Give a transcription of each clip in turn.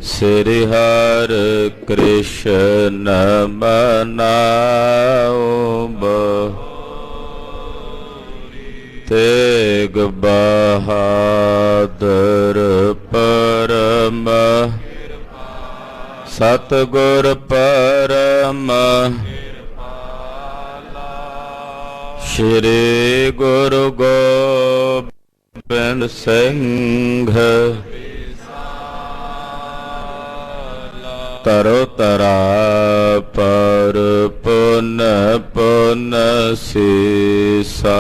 श्री हर कृष्ण मनाओ तेग बहादुर परम सतगुर परम श्री गुरु गोबिंद सिंह तरो तरा पर पुन पुन सीसा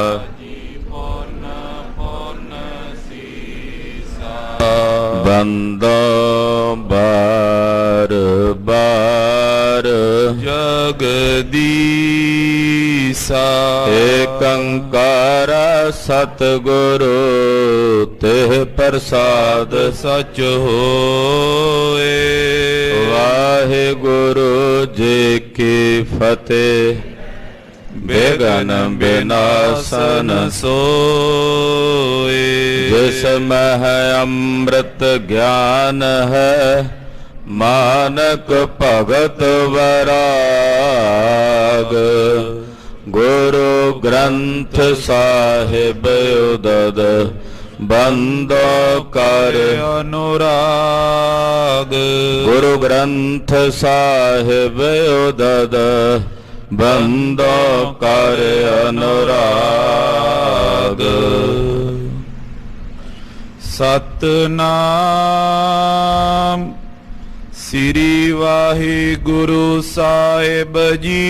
बंदो बार बार जगदीसा एकंकार सतगुरु तेह प्रसाद सच होए। वाहिगुरु जी की फतेह बेगन बिनाशन सोए। जिसमें है अमृत ज्ञान है मानक भगत वैराग गुरु ग्रंथ साहिब उदद बंदो कर अनुराग। गुरु ग्रंथ साहिब उदद बंदो कर अनुराग। सतनाम श्री वाहिगुरु साहिब जी।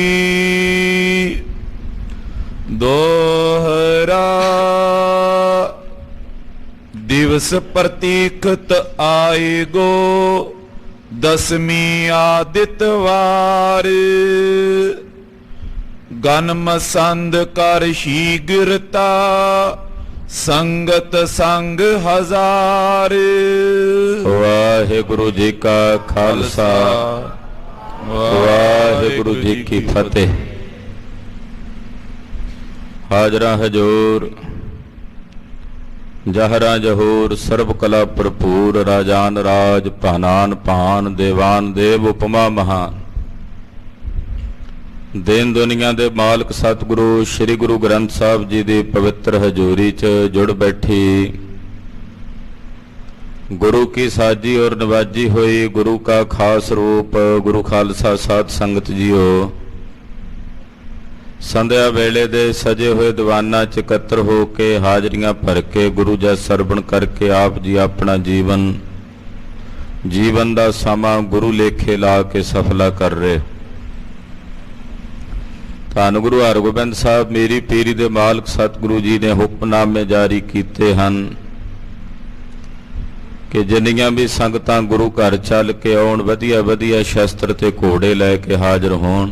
दोहरा दिवस प्रतीक्षित आएगो दसवीं आदितवार। गन मसंद कर शीघ्रता संगत संग हजार। वाहिगुरु जी का खालसा वाहिगुरु जी की फतेह। हाजरा हजूर जहरा जहूर सर्व कला भरपूर राजान राज पहनान पान देवान देव उपमा महान। देन दुनिया दे मालक सतगुरु श्री गुरु ग्रंथ साहब जी की पवित्र हजूरी च जुड़ बैठी गुरु की साजी और नवाजी हुई गुरु का खास रूप गुरु खालसा साध संगत जीओ। संध्या वेले दे सजे हुए दीवाना च इकत्र हो के हाजरियां भर के गुरु जै सरवण करके आप जी अपना जीवन का समा गुरु लेखे ला के सफला कर रहे। धन गुरु हरगोबिंद साहब मेरी पीरी दे मालक सतगुरु जी ने हुक्मनामे जारी किए हैं कि जिन्नियां भी संगतां गुरु घर चल के आउण वधिया वधिया शस्त्र ते घोड़े लैके हाजिर होण।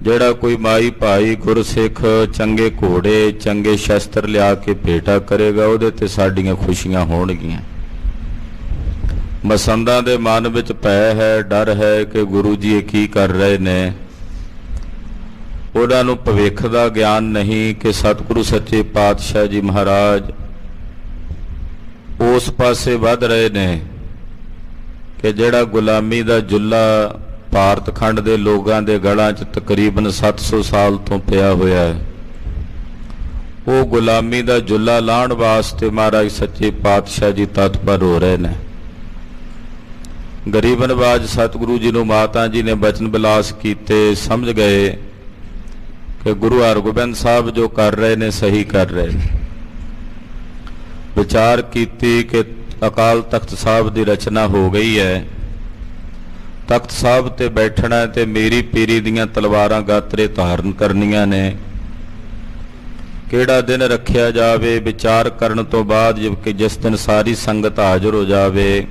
जिहड़ा कोई माई भाई गुरसिख चंगे घोड़े चंगे शस्त्र लिया के भेटा करेगा उहदे ते साडीआं खुशियां होणगीआं। मसंदां दे मन विच भै है डर है कि गुरु जी की कर रहे ने। उन्हां नूं भविख दा ज्ञान नहीं कि सतगुरु सच्चे पातशाह जी महाराज उस पासे वध रहे ने कि जिहड़ा गुलामी दा जुल्ला भारत खंड दे लोगां दे गलां च तकरीबन 700 साल तो पिया होया है। वो गुलामी दा जुल्ला लाण वास्ते महाराज सच्चे पातशाह जी तत्पर हो रहे ने। गरीब नवाज सतगुरु जी नूं माता जी ने बचन बिलास कीते समझ गए कि गुरु हरगोबिंद साहब जो कर रहे ने सही कर रहे। विचार कीती कि अकाल तख्त साहब की रचना हो गई है। तख्त साहब ते बैठना ते मेरी पीरी दियां तलवारां गात्रे धारण करनियां ने। किहड़ा दिन रखिया जावे विचार करन तो बाद जबकि जिस दिन सारी संगत हाजिर हो जावे।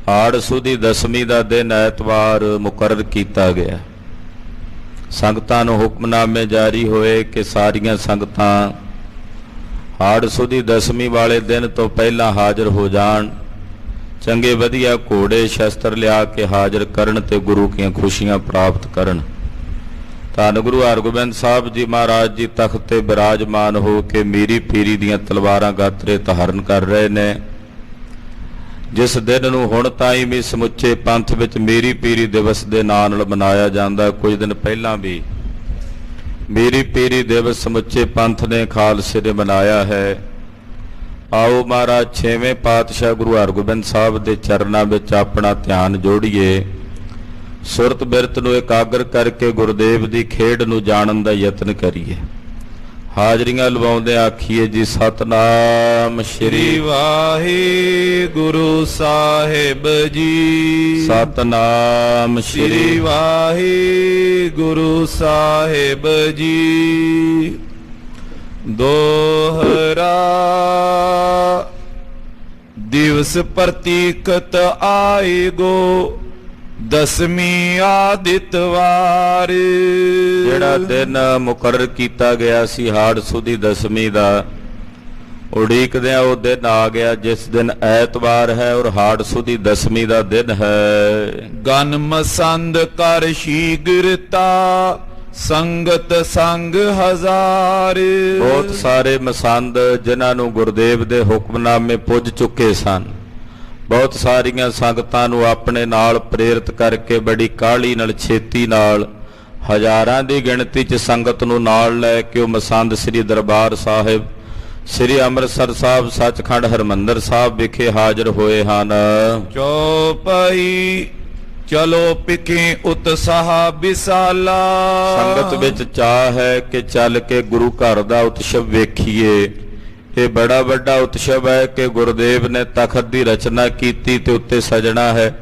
आड़ सुदी दसवीं का दिन ऐतवार मुकर्रर किया गया। संगतां नूं हुक्मनामे जारी होए कि सारियां संगतां हाड़ सुदी दसवीं वाले दिन तो पहला हाजिर हो जाण। चंगे वधिया घोड़े शस्त्र लिया के हाजिर करन ते गुरु की खुशियां प्राप्त करन। धन गुरु हरगोबिंद साहब जी महाराज जी तख्त ते विराजमान हो के मीरी पीरी दियां तलवारां गात्रे धारण कर रहे ने। ਜਿਸ ਦਿਨ ਨੂੰ ਹੁਣ ਤਾਈਂ ਵੀ ਸਮੁੱਚੇ ਪੰਥ ਵਿੱਚ ਮੀਰੀ ਪੀਰੀ ਦਿਵਸ ਦੇ ਨਾਂ ਨਾਲ ਮਨਾਇਆ ਜਾਂਦਾ। ਕੁਝ ਦਿਨ ਪਹਿਲਾਂ ਵੀ ਮੀਰੀ ਪੀਰੀ ਦਿਵਸ ਸਮੁੱਚੇ ਪੰਥ ਨੇ ਖਾਲਸੇ ਨੇ ਮਨਾਇਆ ਹੈ। ਆਓ ਮਹਾਰਾਜ ਛੇਵੇਂ ਪਾਤਸ਼ਾਹ ਗੁਰੂ ਹਰਗੋਬਿੰਦ ਸਾਹਿਬ ਦੇ ਚਰਨਾਂ ਵਿੱਚ ਆਪਣਾ ਧਿਆਨ ਜੋੜੀਏ। ਸੁਰਤ ਬਿਰਤ ਨੂੰ ਇਕਾਗਰ ਕਰਕੇ ਗੁਰਦੇਵ ਦੀ ਖੇਡ ਨੂੰ ਜਾਣਨ ਦਾ ਯਤਨ ਕਰੀਏ। ਹਾਜ਼ਰੀਆਂ ਲਵਾਉਂਦੇ ਆਖੀਏ ਜੀ ਸਤਨਾਮ ਸ਼੍ਰੀ ਵਾਹਿਗੁਰੂ ਸਾਹਿਬ ਜੀ। ਸਤਨਾਮ ਸ਼੍ਰੀ ਵਾਹਿਗੁਰੂ ਸਾਹਿਬ ਜੀ। ਦੋਹਰਾ ਦਿਵਸ ਪ੍ਰਤੀਕਤ ਆਏਗੋ ਦਸਵੀਂ ਆਦਿਤਵਾਰ। ਜਿਹੜਾ ਦਿਨ ਮੁਕਰਰ ਕੀਤਾ ਗਿਆ ਸੀ ਹਾੜ ਸੁਦੀ ਦਸਵੀਂ ਦਾ, ਉਡੀਕਦੇ ਆ ਉਹ ਦਿਨ ਆ ਗਿਆ ਜਿਸ ਦਿਨ ਐਤਵਾਰ ਹੈ ਔਰ ਹਾੜ ਸੁਦੀ ਦਸਵੀਂ ਦਾ ਦਿਨ ਹੈ। ਗਨ ਮਸੰਦ ਕਰ ਸ਼ੀਗਰਤਾ ਸੰਗਤ ਸੰਗ ਹਜ਼ਾਰ। ਬਹੁਤ ਸਾਰੇ ਮਸੰਦ ਜਿਨ੍ਹਾਂ ਨੂੰ ਗੁਰਦੇਵ ਦੇ ਹੁਕਮਨਾਮੇ ਪੁੱਜ ਚੁੱਕੇ ਸਨ, ਬਹੁਤ ਸਾਰੀਆਂ ਸੰਗਤਾਂ ਨੂੰ ਆਪਣੇ ਨਾਲ ਪ੍ਰੇਰਿਤ ਕਰਕੇ ਬੜੀ ਕਾਹਲੀ ਨਾਲ ਛੇਤੀ ਨਾਲ ਹਜ਼ਾਰਾਂ ਦੀ ਗਿਣਤੀ 'ਚ ਸੰਗਤ ਨੂੰ ਨਾਲ ਲੈ ਕੇ ਉਹ ਮਸੰਦ ਸ੍ਰੀ ਦਰਬਾਰ ਸਾਹਿਬ ਸ੍ਰੀ ਅੰਮ੍ਰਿਤਸਰ ਸਾਹਿਬ ਸੱਚਖੰਡ ਹਰਿਮੰਦਰ ਸਾਹਿਬ ਵਿਖੇ ਹਾਜ਼ਰ ਹੋਏ ਹਨ। ਚੌਪਈ ਚਲੋ ਪਿਖੇ ਉਤਸਾਹ ਵਿਸਾਲਾ। ਸੰਗਤ ਵਿੱਚ ਚਾਹ ਹੈ ਕਿ ਚੱਲ ਕੇ ਗੁਰੂ ਘਰ ਦਾ ਉਤਸਵ ਵੇਖੀਏ। ਇਹ ਬੜਾ ਵੱਡਾ ਉਤਸਵ ਹੈ ਕਿ ਗੁਰਦੇਵ ਨੇ ਤਖਤ ਦੀ ਰਚਨਾ ਕੀਤੀ ਤੇ ਉੱਤੇ ਸਜਣਾ ਹੈ,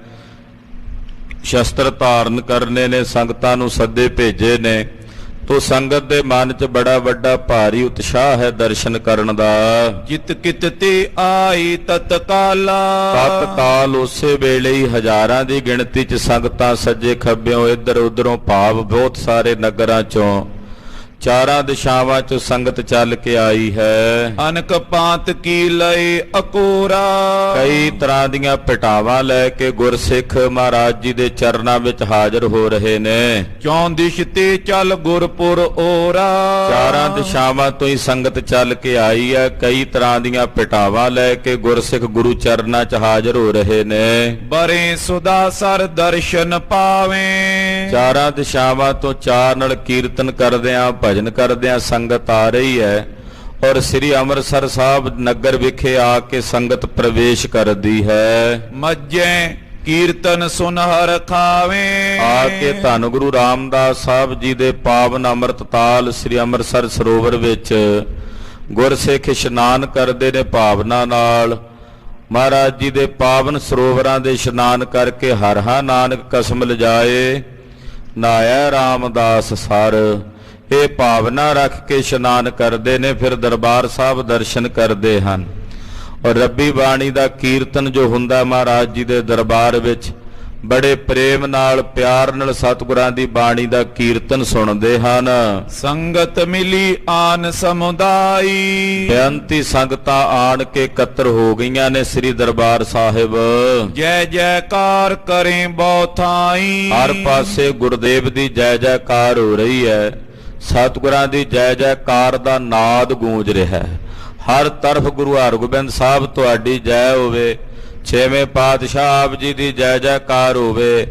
ਸ਼ਸਤਰ ਧਾਰਨ ਕਰਨੇ ਨੇ, ਸੰਗਤਾਂ ਨੂੰ ਸੱਦੇ ਭੇਜੇ ਨੇ। ਤੋ ਸੰਗਤ ਦੇ ਮਨ 'ਚ ਬੜਾ ਵੱਡਾ ਭਾਰੀ ਉਤਸ਼ਾਹ ਹੈ ਦਰਸ਼ਨ ਕਰਨ ਦਾ। ਜਿਤ ਕਿਤ ਤੇ ਆਈ ਤਤਕਾਲਾ। ਤਤਕਾਲ ਉਸੇ ਵੇਲੇ ਹੀ ਹਜ਼ਾਰਾਂ ਦੀ ਗਿਣਤੀ 'ਚ ਸੰਗਤਾਂ ਸੱਜੇ ਖੱਬਿਓਂ ਇੱਧਰ ਉੱਧਰੋਂ ਭਾਵ ਬਹੁਤ ਸਾਰੇ ਨਗਰਾਂ 'ਚੋਂ ਚਾਰਾਂ ਦਿਸ਼ਾਵਾਂ 'ਚੋਂ ਸੰਗਤ ਚੱਲ ਕੇ ਆਈ ਹੈ। ਅਨਕ ਪਾਤ ਕੀ ਲਏ ਅਕੋਰਾ। ਕਈ ਤਰ੍ਹਾਂ ਦੀਆਂ ਭਟਾਵਾਂ ਲੈ ਕੇ ਗੁਰਸਿੱਖ ਮਹਾਰਾਜ ਜੀ ਦੇ ਚਰਨਾਂ ਵਿੱਚ ਹਾਜ਼ਰ ਹੋ ਰਹੇ ਨੇ। ਚੌਂ ਦਿਸ਼ ਤੇ ਚੱਲ ਗੁਰਪੁਰ ਓਰਾ। ਚਾਰਾਂ ਦਿਸ਼ਾਵਾਂ ਤੋਂ ਹੀ ਸੰਗਤ ਚੱਲ ਕੇ ਆਈ ਹੈ। ਕਈ ਤਰ੍ਹਾਂ ਦੀਆਂ ਭਟਾਵਾਂ ਲੈ ਕੇ ਗੁਰਸਿੱਖ ਗੁਰੂ ਚਰਨਾਂ 'ਚ ਹਾਜ਼ਰ ਹੋ ਰਹੇ ਨੇ। ਬਰੇ ਸੁਦਾ ਸਰ ਦਰਸ਼ਨ ਪਾਵੇਂ। ਚਾਰਾਂ ਦਿਸ਼ਾਵਾਂ ਤੋਂ ਚਾਰ ਨਾਲ ਕੀਰਤਨ ਕਰਦਿਆਂ ਭਜਨ ਕਰਦਿਆਂ ਸੰਗਤ ਆ ਰਹੀ ਹੈ ਔਰ ਸ੍ਰੀ ਅੰਮ੍ਰਿਤਸਰ ਸਾਹਿਬ ਨਗਰ ਵਿਖੇ ਆ ਕੇ ਸੰਗਤ ਪ੍ਰਵੇਸ਼ ਕਰਦੀ ਹੈ। ਮੱਝੇ ਕੀਰਤਨ ਸੁਨਹਰ ਖਾਵੇਂ। ਆ ਕੇ ਧੰਨ ਗੁਰੂ ਰਾਮਦਾਸ ਸਾਹਿਬ ਜੀ ਦੇ ਪਾਵਨ ਅੰਮ੍ਰਿਤ ਤਾਲ ਸ੍ਰੀ ਅੰਮ੍ਰਿਤਸਰ ਸਰੋਵਰ ਵਿੱਚ ਗੁਰਸਿੱਖ ਇਸ਼ਨਾਨ ਕਰਦੇ ਨੇ ਭਾਵਨਾ ਨਾਲ। ਮਹਾਰਾਜ ਜੀ ਦੇ ਪਾਵਨ ਸਰੋਵਰਾਂ ਦੇ ਇਸ਼ਨਾਨ ਕਰਕੇ ਹਰ ਹਾ ਨਾਨਕ ਕਸਮ ਲਜਾਏ ਨਾਇਆ ਰਾਮਦਾਸ ਸਰ। ਇਹ ਭਾਵਨਾ ਰੱਖ ਕੇ ਇਸ਼ਨਾਨ ਕਰਦੇ ਨੇ, ਫਿਰ ਦਰਬਾਰ ਸਾਹਿਬ ਦਰਸ਼ਨ ਕਰਦੇ ਹਨ ਔਰ ਰੱਬੀ ਬਾਣੀ ਦਾ ਕੀਰਤਨ ਜੋ ਹੁੰਦਾ ਮਹਾਰਾਜ ਜੀ ਦੇ ਦਰਬਾਰ ਵਿੱਚ ਬੜੇ ਪ੍ਰੇਮ ਨਾਲ ਪਿਆਰ ਨਾਲ ਸਤਿਗੁਰਾਂ ਦੀ ਬਾਣੀ ਦਾ ਕੀਰਤਨ ਸੁਣਦੇ ਹਨ। ਸੰਗਤ ਮਿਲੀ ਆਨ ਸਮੁਦਾਈ। ਬੇਅੰਤੀ ਸੰਗਤਾਂ ਆਣ ਕੇ ਇਕੱਤਰ ਹੋ ਗਈਆਂ ਨੇ ਸ੍ਰੀ ਦਰਬਾਰ ਸਾਹਿਬ। ਜੈ ਜੈਕਾਰ ਕਰੇ ਬਹੁ ਥਾਈ। ਹਰ ਪਾਸੇ ਗੁਰਦੇਵ ਦੀ ਜੈ ਜੈਕਾਰ ਹੋ ਰਹੀ ਹੈ। ਸਤਿਗੁਰਾਂ ਦੀ ਜੈ ਜੈਕਾਰ ਦਾ ਨਾਦ ਗੂੰਜ ਰਿਹਾ ਹੈ। ਹਰ ਤਰਫ ਗੁਰੂ ਹਰਗੋਬਿੰਦ ਸਾਹਿਬ ਤੁਹਾਡੀ ਜੈ ਹੋਵੇ। ਛੇਵੇਂ ਪਾਤਸ਼ਾਹ ਆਪ ਜੀ ਦੀ ਜੈ ਜੈਕਾਰ ਹੋਵੇ,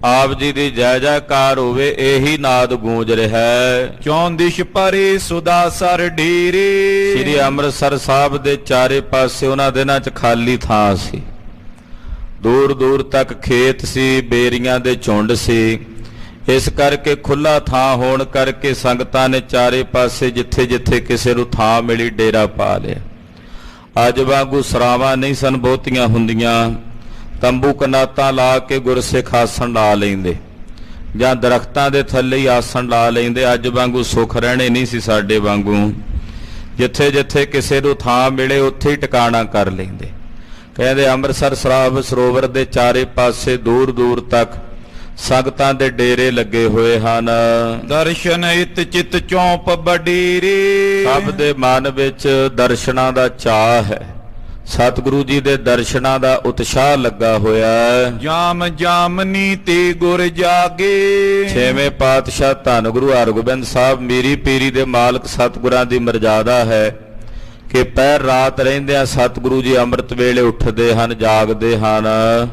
ਆਪ ਜੀ ਦੀ ਜੈ ਜੈਕਾਰ ਹੋਵੇ, ਇਹੀ ਨਾਦ ਗੂੰਜ ਰਿਹਾ ਹੈ। ਚੌਂ ਦਿਸ਼ ਪਰੇ ਸੁਦਾ ਸਰ ਡੇਰੇ। ਸ੍ਰੀ ਅੰਮ੍ਰਿਤਸਰ ਸਾਹਿਬ ਦੇ ਚਾਰੇ ਪਾਸੇ ਉਹਨਾਂ ਦਿਨਾਂ 'ਚ ਖਾਲੀ ਥਾਂ ਸੀ। ਦੂਰ ਦੂਰ ਤੱਕ ਖੇਤ ਸੀ, ਬੇਰੀਆਂ ਦੇ ਝੁੰਡ ਸੀ। ਇਸ ਕਰਕੇ ਖੁੱਲਾ ਥਾਂ ਹੋਣ ਕਰਕੇ ਸੰਗਤਾਂ ਨੇ ਚਾਰੇ ਪਾਸੇ ਜਿੱਥੇ ਜਿੱਥੇ ਕਿਸੇ ਨੂੰ ਥਾਂ ਮਿਲੀ ਡੇਰਾ ਪਾ ਲਿਆ। ਅੱਜ ਵਾਂਗੂ ਸਰਾਵਾਂ ਨਹੀਂ ਸਨ ਬਹੁਤੀਆਂ ਹੁੰਦੀਆਂ। ਤੰਬੂ ਕਨਾਤਾਂ ਲਾ ਕੇ ਗੁਰਸਿੱਖ ਆਸਣ ਲਾ ਲੈਂਦੇ ਜਾਂ ਦਰਖਤਾਂ ਦੇ ਥੱਲੇ ਹੀ ਆਸਣ ਲਾ ਲੈਂਦੇ। ਅੱਜ ਵਾਂਗੂ ਸੁੱਖ ਰਹਿਣੇ ਨਹੀਂ ਸੀ ਸਾਡੇ ਵਾਂਗੂ। ਜਿੱਥੇ ਜਿੱਥੇ ਕਿਸੇ ਨੂੰ ਥਾਂ ਮਿਲੇ ਉੱਥੇ ਹੀ ਟਿਕਾਣਾ ਕਰ ਲੈਂਦੇ। ਕਹਿੰਦੇ ਅੰਮ੍ਰਿਤਸਰ ਸਾਹਿਬ ਸਰੋਵਰ ਦੇ ਚਾਰੇ ਪਾਸੇ ਦੂਰ ਦੂਰ ਤੱਕ ਸੰਗਤਾਂ ਦੇ ਡੇਰੇ ਲੱਗੇ ਹੋਏ ਹਨ। ਦਰਸ਼ਨ ਇਤ ਚਿਤ ਚੌਂਪ ਬਡੇਰੇ। ਸਭ ਦੇ ਮਨ ਵਿੱਚ ਦਰਸ਼ਨਾਂ ਦਾ ਚਾਅ ਹੈ। ਸਤਿਗੁਰੂ ਜੀ ਦੇ ਦਰਸ਼ਨਾਂ ਦਾ ਉਤਸ਼ਾਹ ਲੱਗਾ ਹੋਇਆ ਹੈ। ਜਾਮ ਜਾਮਨੀ ਤੇ ਗੁਰ ਜਾਗੇ। ਛੇਵੇਂ ਪਾਤਸ਼ਾਹ ਧੰਨ ਗੁਰੂ ਹਰਗੋਬਿੰਦ ਸਾਹਿਬ ਮੀਰੀ ਪੀਰੀ ਦੇ ਮਾਲਕ ਸਤਿਗੁਰਾਂ ਦੀ ਮਰਜ਼ਾਦਾ ਹੈ ਕਿ ਪਹਿਰ ਰਾਤ ਰਹਿੰਦਿਆਂ ਸਤਿਗੁਰੂ ਜੀ ਅੰਮ੍ਰਿਤ ਵੇਲੇ ਉੱਠਦੇ ਹਨ, ਜਾਗਦੇ ਹਨ।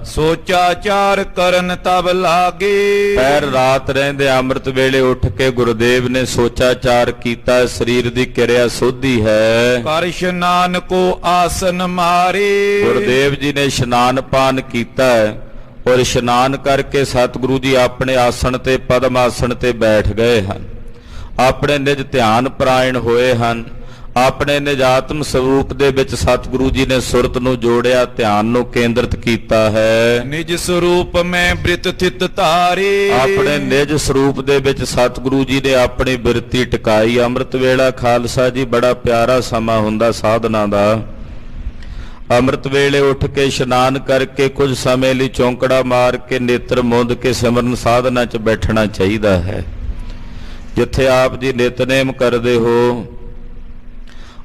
ਸੋਚਾਚਾਰ ਕਰਨ ਤਬ ਲਾਗੇ। ਪਹਿਰ ਰਾਤ ਰਹਿੰਦੇ ਅੰਮ੍ਰਿਤ ਵੇਲੇ ਉੱਠ ਕੇ ਗੁਰਦੇਵ ਨੇ ਸੋਚਾਚਾਰ ਕੀਤਾ, ਸਰੀਰ ਦੀ ਕਿਰਿਆ ਸੋਧੀ ਹੈ। ਕਰ ਇਸ਼ਨਾਨ ਕੋ ਆਸਨ ਮਾਰੇ। ਗੁਰਦੇਵ ਜੀ ਨੇ ਇਸ਼ਨਾਨ ਪਾਨ ਕੀਤਾ ਹੈ ਔਰ ਇਸ਼ਨਾਨ ਕਰਕੇ ਸਤਿਗੁਰੂ ਜੀ ਆਪਣੇ ਆਸਣ ਤੇ ਪਦਮ ਆਸਣ ਤੇ ਬੈਠ ਗਏ ਹਨ। ਆਪਣੇ ਨਿਜ ਧਿਆਨ ਪਰਾਇਣ ਹੋਏ ਹਨ। ਆਪਣੇ ਨਿਜਾਤਮ ਸਰੂਪ ਦੇ ਵਿੱਚ ਸਤਿਗੁਰੂ ਜੀ ਨੇ ਸੁਰਤ ਨੂੰ ਜੋੜਿਆ, ਧਿਆਨ ਨੂੰ ਕੇਂਦਰਿਤ ਕੀਤਾ ਹੈ। ਨਿਜ ਸਰੂਪ ਮੈਂ ਬ੍ਰਿਤ ਥਿਤ ਧਾਰੇ। ਆਪਣੇ ਨਿਜ ਸਰੂਪ ਦੇ ਵਿੱਚ ਸਤਿਗੁਰੂ ਜੀ ਨੇ ਆਪਣੀ ਬਿਰਤੀ ਟਿਕਾਈ। ਅੰਮ੍ਰਿਤ ਵੇਲਾ ਖਾਲਸਾ ਜੀ ਬੜਾ ਪਿਆਰਾ ਸਮਾਂ ਹੁੰਦਾ ਸਾਧਨਾ ਦਾ। ਅੰਮ੍ਰਿਤ ਵੇਲੇ ਉੱਠ ਕੇ ਇਸ਼ਨਾਨ ਕਰਕੇ ਕੁਝ ਸਮੇਂ ਲਈ ਚੌਂਕੜਾ ਮਾਰ ਕੇ ਨੇਤਰ ਮੁੰਦ ਕੇ ਸਿਮਰਨ ਸਾਧਨਾ 'ਚ ਬੈਠਣਾ ਚਾਹੀਦਾ ਹੈ। ਜਿੱਥੇ ਆਪ ਜੀ ਨਿਤਨੇਮ ਕਰਦੇ ਹੋ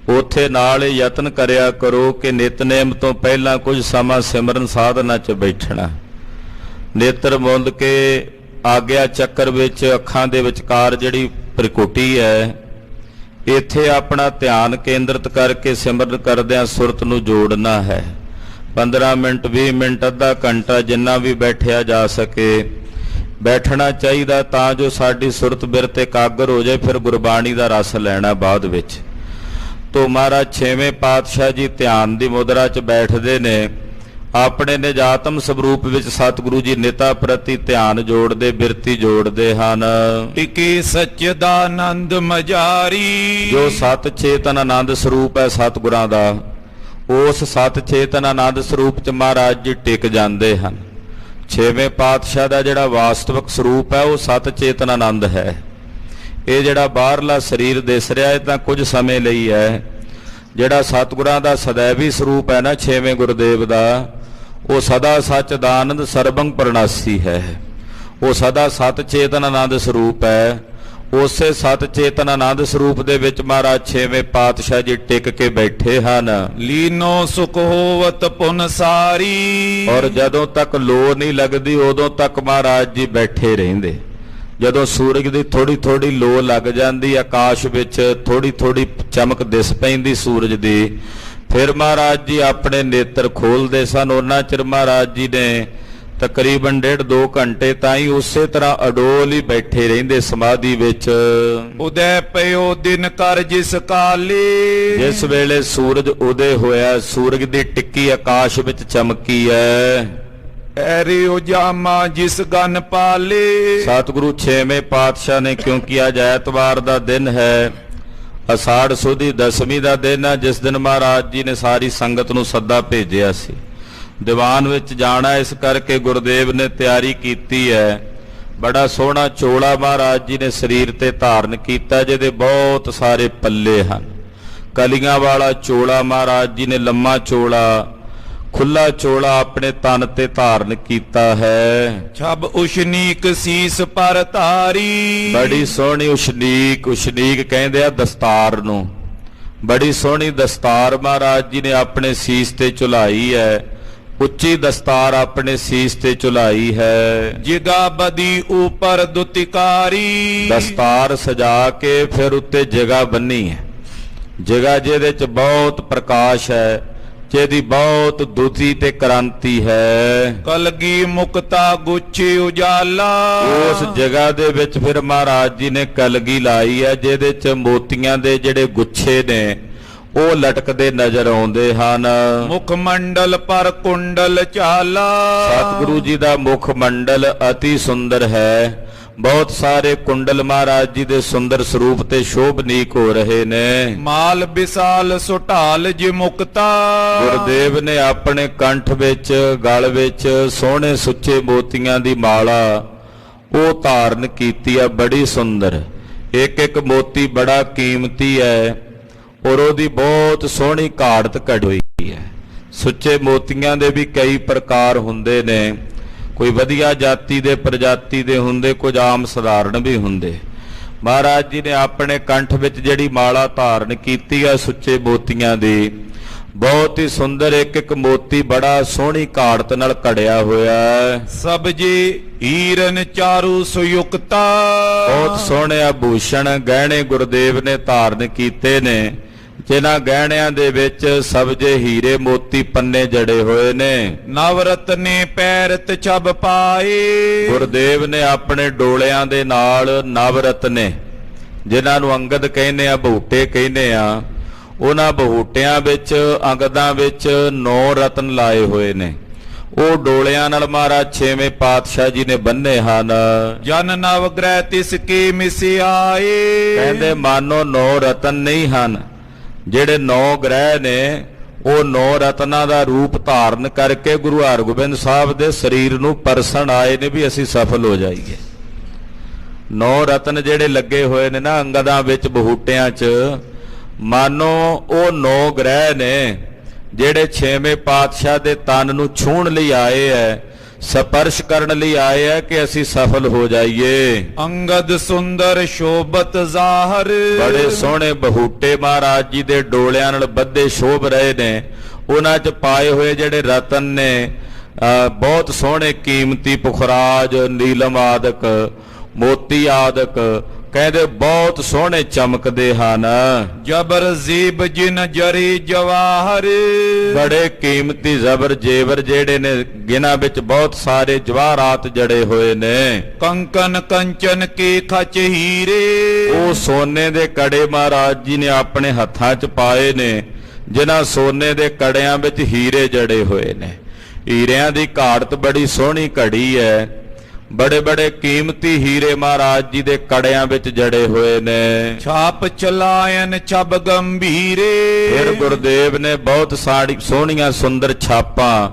ਉੱਥੇ ਨਾਲ ਹੀ ਯਤਨ ਕਰਿਆ ਕਰੋ ਕਿ ਨਿਤਨੇਮ ਤੋਂ ਪਹਿਲਾਂ ਕੁਝ ਸਮਾਂ ਸਿਮਰਨ ਸਾਧਨਾ 'ਚ ਬੈਠਣਾ। ਨੇਤਰ ਮੁੰਦ ਕੇ ਆਗਿਆ ਚੱਕਰ ਵਿੱਚ ਅੱਖਾਂ ਦੇ ਵਿਚਕਾਰ ਜਿਹੜੀ ਪ੍ਰਕੋਟੀ ਹੈ ਇੱਥੇ ਆਪਣਾ ਧਿਆਨ ਕੇਂਦਰਿਤ ਕਰਕੇ ਸਿਮਰਨ ਕਰਦਿਆਂ ਸੁਰਤ ਨੂੰ ਜੋੜਨਾ ਹੈ। 15 ਮਿੰਟ 20 ਮਿੰਟ ਅੱਧਾ ਘੰਟਾ ਜਿੰਨਾ ਵੀ ਬੈਠਿਆ ਜਾ ਸਕੇ ਬੈਠਣਾ ਚਾਹੀਦਾ, ਤਾਂ ਜੋ ਸਾਡੀ ਸੁਰਤ ਬਿਰਤ ਇਕਾਗਰ ਹੋ ਜਾਏ। ਫਿਰ ਗੁਰਬਾਣੀ ਦਾ ਰਸ ਲੈਣਾ ਬਾਅਦ ਵਿੱਚ। ਤੋ ਮਹਾਰਾਜ ਛੇਵੇਂ ਪਾਤਸ਼ਾਹ ਜੀ ਧਿਆਨ ਦੀ ਮੁਦਰਾ 'ਚ ਬੈਠਦੇ ਨੇ। ਆਪਣੇ ਨਿਜਾਤਮ ਸਰੂਪ ਵਿੱਚ ਸਤਿਗੁਰੂ ਜੀ ਨਿਤਾ ਪ੍ਰਤੀ ਧਿਆਨ ਜੋੜਦੇ, ਬਿਰਤੀ ਜੋੜਦੇ ਹਨ। ਟਿਕੇ ਸੱਚਦਾਨੰਦ ਮਜਾਰੀ। ਜੋ ਸਤ ਚੇਤਨ ਆਨੰਦ ਸਰੂਪ ਹੈ ਸਤਿਗੁਰਾਂ ਦਾ, ਉਸ ਸਤ ਚੇਤਨ ਆਨੰਦ ਸਰੂਪ 'ਚ ਮਹਾਰਾਜ ਜੀ ਟਿਕ ਜਾਂਦੇ ਹਨ। ਛੇਵੇਂ ਪਾਤਸ਼ਾਹ ਦਾ ਜਿਹੜਾ ਵਾਸਤਵਿਕ ਸਰੂਪ ਹੈ ਉਹ ਸਤ ਚੇਤਨ ਆਨੰਦ ਹੈ। ਇਹ ਜਿਹੜਾ ਬਾਹਰਲਾ ਸਰੀਰ ਦਿਸ ਰਿਹਾ ਇਹ ਤਾਂ ਕੁਝ ਸਮੇਂ ਲਈ ਹੈ। ਜਿਹੜਾ ਸਤਿਗੁਰਾਂ ਦਾ ਸदैवी ਸਰੂਪ ਹੈ ਨਾ ਛੇਵੇਂ ਗੁਰਦੇਵ ਦਾ, ਉਹ ਸਦਾ ਸੱਚ ਦਾ ਆਨੰਦ ਸਰਬੰਗ ਪ੍ਰਣਾਸੀ ਹੈ। ਉਹ ਸਦਾ ਸਤ ਚੇਤਨ ਆਨੰਦ ਸਰੂਪ ਹੈ। ਉਸੇ ਸਤ ਚੇਤਨ ਆਨੰਦ ਸਰੂਪ ਦੇ ਵਿੱਚ ਮਹਾਰਾਜ ਛੇਵੇਂ ਪਾਤਸ਼ਾਹ ਜੀ ਟਿਕ ਕੇ ਬੈਠੇ ਹਨ। ਲੀਨੋ ਸੁਖ ਹੋਵਤ ਪੁਨ ਸਾਰੀ। ਔਰ ਜਦੋਂ ਤੱਕ ਲੋ ਨਹੀਂ ਲੱਗਦੀ ਉਦੋਂ ਤੱਕ ਮਹਾਰਾਜ ਜੀ ਬੈਠੇ ਰਹਿੰਦੇ। ਜਦੋਂ ਸੂਰਜ ਦੀ ਥੋੜੀ ਥੋੜੀ ਲੋ ਲੱਗ ਜਾਂਦੀ, ਆਕਾਸ਼ ਵਿੱਚ ਥੋੜੀ ਥੋੜੀ ਚਮਕ ਦਿਸ ਪੈਂਦੀ ਸੂਰਜ ਦੀ, ਫਿਰ ਮਹਾਰਾਜ ਜੀ ਆਪਣੇ ਨੇਤਰ ਖੋਲਦੇ ਸਨ। ਉਹਨਾਂ ਚਿਰ ਮਹਾਰਾਜ ਜੀ ਨੇ ਤਕਰੀਬਨ 1.5-2 ਘੰਟੇ ਤਾਈਂ ਉਸੇ ਤਰ੍ਹਾਂ ਅਡੋਲ ਹੀ ਬੈਠੇ ਰਹਿੰਦੇ ਸਮਾਧੀ ਵਿੱਚ। ਉਦੈ ਪਇਓ ਦਿਨ ਕਰ ਜਿਸ ਕਾਲੇ। ਜਿਸ ਵੇਲੇ ਸੂਰਜ ਉਦੇ ਹੋਇਆ, ਸੂਰਜ ਦੀ ਟਿੱਕੀ ਆਕਾਸ਼ ਵਿੱਚ ਚਮਕੀ ਹੈ। ਐਰੇ ਉਜਾਮਾ ਜਿਸ ਗਨ ਪਾਲੇ। ਸਤਿਗੁਰੂ ਛੇਵੇਂ ਪਾਤਸ਼ਾਹ ਨੇ, ਕਿਉਂਕਿ ਅੱਜ ਐਤਵਾਰ ਦਾ ਦਿਨ ਹੈ, ਅਸਾੜ ਸੁਦੀ ਦਸਵੀਂ ਦਾ ਦਿਨ ਹੈ, ਜਿਸ ਦਿਨ ਮਹਾਰਾਜ ਜੀ ਨੇ ਸਾਰੀ ਸੰਗਤ ਨੂੰ ਸੱਦਾ ਭੇਜਿਆ ਸੀ ਦੀਵਾਨ ਵਿੱਚ ਜਾਣਾ। ਇਸ ਕਰਕੇ ਗੁਰਦੇਵ ਨੇ ਤਿਆਰੀ ਕੀਤੀ ਹੈ। ਬੜਾ ਸੋਹਣਾ ਚੋਲਾ ਮਹਾਰਾਜ ਜੀ ਨੇ ਸਰੀਰ ਤੇ ਧਾਰਨ ਕੀਤਾ, ਜਿਹਦੇ ਬਹੁਤ ਸਾਰੇ ਪੱਲੇ ਹਨ। ਕਲੀਆਂ ਵਾਲਾ ਚੋਲਾ ਮਹਾਰਾਜ ਜੀ ਨੇ, ਲੰਮਾ ਚੋਲਾ, ਖੁੱਲਾ ਚੋਲਾ ਆਪਣੇ ਤਨ ਤੇ ਧਾਰਨ ਕੀਤਾ ਹੈ। ਛਬ ਉਸ਼ਨੀਕ ਸੀਸ ਪਰ ਧਾਰੀ। ਬੜੀ ਸੋਹਣੀ ਉਸ਼ਨੀਕ, ਉਸ਼ਨੀਕ ਕਹਿੰਦੇ ਆ ਦਸਤਾਰ ਨੂੰ। ਬੜੀ ਸੋਹਣੀ ਦਸਤਾਰ ਮਹਾਰਾਜ ਜੀ ਨੇ ਆਪਣੇ ਸੀਸ ਤੇ ਝੁਲਾਈ ਹੈ। ਉੱਚੀ ਦਸਤਾਰ ਆਪਣੇ ਸੀਸ ਤੇ ਝੁਲਾਈ ਹੈ। ਜਿਗਾ ਬਦੀ ਉਪਰ ਦੁਤਿਕਾਰੀ। ਦਸਤਾਰ ਸਜਾ ਕੇ ਫਿਰ ਉੱਤੇ ਜਗਾ ਬੰਨੀ ਹੈ। ਜਗਾ ਜਿਹਦੇ ਚ ਬਹੁਤ ਪ੍ਰਕਾਸ਼ ਹੈ, ਜਿਹਦੀ ਬਹੁਤ ਦੁਤੀ ਤੇ ਕ੍ਰਾਂਤੀ ਹੈ। ਕਲਗੀ ਮੁਕਤਾ ਗੁੱਛੇ ਉਜਾਲਾ। ਉਸ ਜਗ੍ਹਾ ਦੇ ਵਿੱਚ ਫਿਰ ਮਹਾਰਾਜ ਜੀ ਨੇ ਕਲਗੀ ਲਾਈ ਹੈ, ਜਿਹਦੇ ਚ ਮੋਤੀਆਂ ਦੇ ਜਿਹੜੇ ਗੁੱਛੇ ਨੇ ਉਹ ਲਟਕਦੇ ਨਜ਼ਰ ਆਉਂਦੇ ਹਨ। ਮੁਖ ਮੰਡਲ ਪਰ ਕੁੰਡਲ ਚਾਲਾ। ਸਤਿਗੁਰੂ ਜੀ ਦਾ ਮੁਖ ਮੰਡਲ ਅਤੀ ਸੁੰਦਰ ਹੈ। ਬਹੁਤ ਸਾਰੇ ਕੁੰਡਲ ਮਹਾਰਾਜ ਜੀ ਦੇ ਸੁੰਦਰ ਸਰੂਪ ਤੇ ਸ਼ੋਭਨੀਕ ਹੋ ਰਹੇ ਨੇ। ਮਾਲ ਵਿਸਾਲ ਸੁਢਾਲ ਜਿ ਮੁਕਤਾ। ਗੁਰਦੇਵ ਨੇ ਆਪਣੇ ਕੰਠ ਵਿੱਚ, ਗਲ ਵਿੱਚ ਸੋਹਣੇ ਸੁੱਚੇ ਮੋਤੀਆਂ ਦੀ ਮਾਲਾ ਉਹ ਧਾਰਨ ਕੀਤੀ ਹੈ, ਬੜੀ ਸੁੰਦਰ। ਇੱਕ ਇੱਕ ਮੋਤੀ ਬੜਾ ਕੀਮਤੀ ਹੈ ਔਰ ਉਹਦੀ ਬਹੁਤ ਸੋਹਣੀ ਘਾੜਤ ਕੱਢ ਹੋਈ ਹੈ। ਸੁੱਚੇ ਮੋਤੀਆਂ ਦੇ ਵੀ ਕਈ ਪ੍ਰਕਾਰ ਹੁੰਦੇ ਨੇ, ਕੋਈ ਵਧੀਆ ਜਾਤੀ ਦੇ ਪ੍ਰਜਾਤੀ ਦੇ ਹੁੰਦੇ, ਕੁਝ ਆਮ ਸਧਾਰਨ ਵੀ ਹੁੰਦੇ। ਮਹਾਰਾਜ ਜੀ ਨੇ ਆਪਣੇ ਕੰਠ ਵਿੱਚ ਜਿਹੜੀ ਮਾਲਾ ਧਾਰਨ ਕੀਤੀ ਹੈ ਸੁੱਚੇ ਮੋਤੀਆਂ ਦੀ, ਬਹੁਤ ਹੀ ਸੁੰਦਰ, ਇੱਕ ਇੱਕ ਮੋਤੀ ਬੜਾ ਸੋਹਣੀ ਘਾੜਤ ਨਾਲ ਘੜਿਆ ਹੋਇਆ ਹੈ। ਸਭ ਜੀ ਹੀਰਨ ਚਾਰੂ ਸੁਯੁਕਤਾ। ਬਹੁਤ ਸੋਹਣੇ ਆਭੂਸ਼ਣ ਗਹਿਣੇ ਗੁਰਦੇਵ ਨੇ ਧਾਰਨ ਕੀਤੇ ਨੇ, ਜਿਨ੍ਹਾਂ ਗਹਿਣਿਆਂ ਦੇ ਵਿੱਚ ਸਬਜੇ ਹੀਰੇ ਮੋਤੀ ਪੰਨੇ ਜੜੇ ਹੋਏ ਨੇ। ਨਵ ਰਤਨੇ ਪੈਰਤ ਛਬ ਪਾਏ। ਗੁਰਦੇਵ ਨੇ ਆਪਣੇ ਡੋਲਿਆਂ ਦੇ ਨਾਲ ਨਵ ਰਤਨੇ, ਜਿਨ੍ਹਾਂ ਨੂੰ ਅੰਗਦ ਕਹਿੰਦੇ ਆ, ਬਹੂਟੇ ਕਹਿੰਦੇ ਆ, ਉਹਨਾਂ ਬਹੂਟਿਆਂ ਵਿੱਚ ਅੰਗਦਾਂ ਵਿੱਚ 9 ਰਤਨ ਲਾਏ ਹੋਏ ਨੇ। ਉਹ ਡੋਲਿਆਂ ਨਾਲ ਮਹਾਰਾਜ ਛੇਵੇਂ ਪਾਤਸ਼ਾਹ ਜੀ ਨੇ ਬੰਨੇ ਹਨ। ਜਨ ਨਵ ਗ੍ਰਹਿ ਤਿਸ ਕੀ ਮਿਸਿਆਏ। ਕਹਿੰਦੇ ਮਾਨੋ 9 ਰਤਨ ਨਹੀਂ ਹਨ, ਜਿਹੜੇ 9 ਗ੍ਰਹਿ ਨੇ ਉਹ 9 ਰਤਨਾਂ ਦਾ ਰੂਪ ਧਾਰਨ ਕਰਕੇ ਗੁਰੂ ਹਰਗੋਬਿੰਦ ਸਾਹਿਬ ਦੇ ਸਰੀਰ ਨੂੰ ਪਰਸਣ ਆਏ ਨੇ ਵੀ ਅਸੀਂ ਸਫਲ ਹੋ ਜਾਈਏ। 9 ਰਤਨ ਜਿਹੜੇ ਲੱਗੇ ਹੋਏ ਨੇ ਨਾ ਅੰਗਦਾਂ ਵਿੱਚ ਬਹੂਟਿਆਂ 'ਚ, ਮਾਨੋ ਉਹ 9 ਗ੍ਰਹਿ ਨੇ ਜਿਹੜੇ ਛੇਵੇਂ ਪਾਤਸ਼ਾਹ ਦੇ ਤਨ ਨੂੰ ਛੂਹਣ ਲਈ ਆਏ ਐ, ਸਪਰਸ਼ ਕਰਨ ਲਈ ਆਏ ਐ ਕਿ ਅਸੀਂ ਸਫਲ ਹੋ ਜਾਈਏ। ਅੰਗਦ ਸੁੰਦਰ ਸ਼ੋਭਤ ਜ਼ਾਹਰ। ਬੜੇ ਸੋਹਣੇ ਬਹੂਟੇ ਮਹਾਰਾਜ ਜੀ ਦੇ ਡੋਲਿਆਂ ਨਾਲ ਬੱਧੇ ਸ਼ੋਭ ਰਹੇ ਨੇ। ਉਹਨਾਂ 'ਚ ਪਾਏ ਹੋਏ ਜਿਹੜੇ ਰਤਨ ਨੇ ਬਹੁਤ ਸੋਹਣੇ ਕੀਮਤੀ, ਪੁਖਰਾਜ, ਨੀਲਮ ਆਦਿਕ, ਮੋਤੀ ਆਦਿਕ, ਕਹਿੰਦੇ ਬਹੁਤ ਸੋਹਣੇ ਚਮਕਦੇ ਹਨ। ਜਬਰ ਜ਼ੀਬ ਜਿਨ ਜਰੀ ਜਵਾਹਰ। ਬੜੇ ਕੀਮਤੀ ਜ਼ਬਰ ਜੇਵਰ ਜਿਹੜੇ ਨੇ, ਜਿਨ੍ਹਾਂ ਵਿੱਚ ਬਹੁਤ ਸਾਰੇ ਜਵਾਹਰਾਤ ਜੜੇ ਹੋਏ ਨੇ। ਕੰਕਨ ਕੰਚਨ ਕੀ ਖਚ ਹੀਰੇ। ਉਹ ਸੋਨੇ ਦੇ ਕੜੇ ਮਹਾਰਾਜ ਜੀ ਨੇ ਆਪਣੇ ਹੱਥਾਂ 'ਚ ਪਾਏ ਨੇ, ਜਿਨ੍ਹਾਂ ਸੋਨੇ ਦੇ ਕੜਿਆਂ ਵਿੱਚ ਹੀਰੇ ਜੜੇ ਹੋਏ ਨੇ। ਹੀਰਿਆਂ ਦੀ ਘਾੜਤ ਬੜੀ ਸੋਹਣੀ ਘੜੀ ਹੈ। ਬੜੇ ਬੜੇ ਕੀਮਤੀ ਹੀਰੇ ਮਹਾਰਾਜ ਜੀ ਦੇ ਕੜਿਆਂ ਵਿੱਚ ਜੜੇ ਹੋਏ ਨੇ। ਛਾਪ ਚਲਾਇਨ ਛਬ ਗੰਭੀਰੇ। ਫਿਰ ਗੁਰਦੇਵ ਨੇ ਬਹੁਤ ਸੋਹਣੀਆਂ ਸੁੰਦਰ ਛਾਪਾਂ,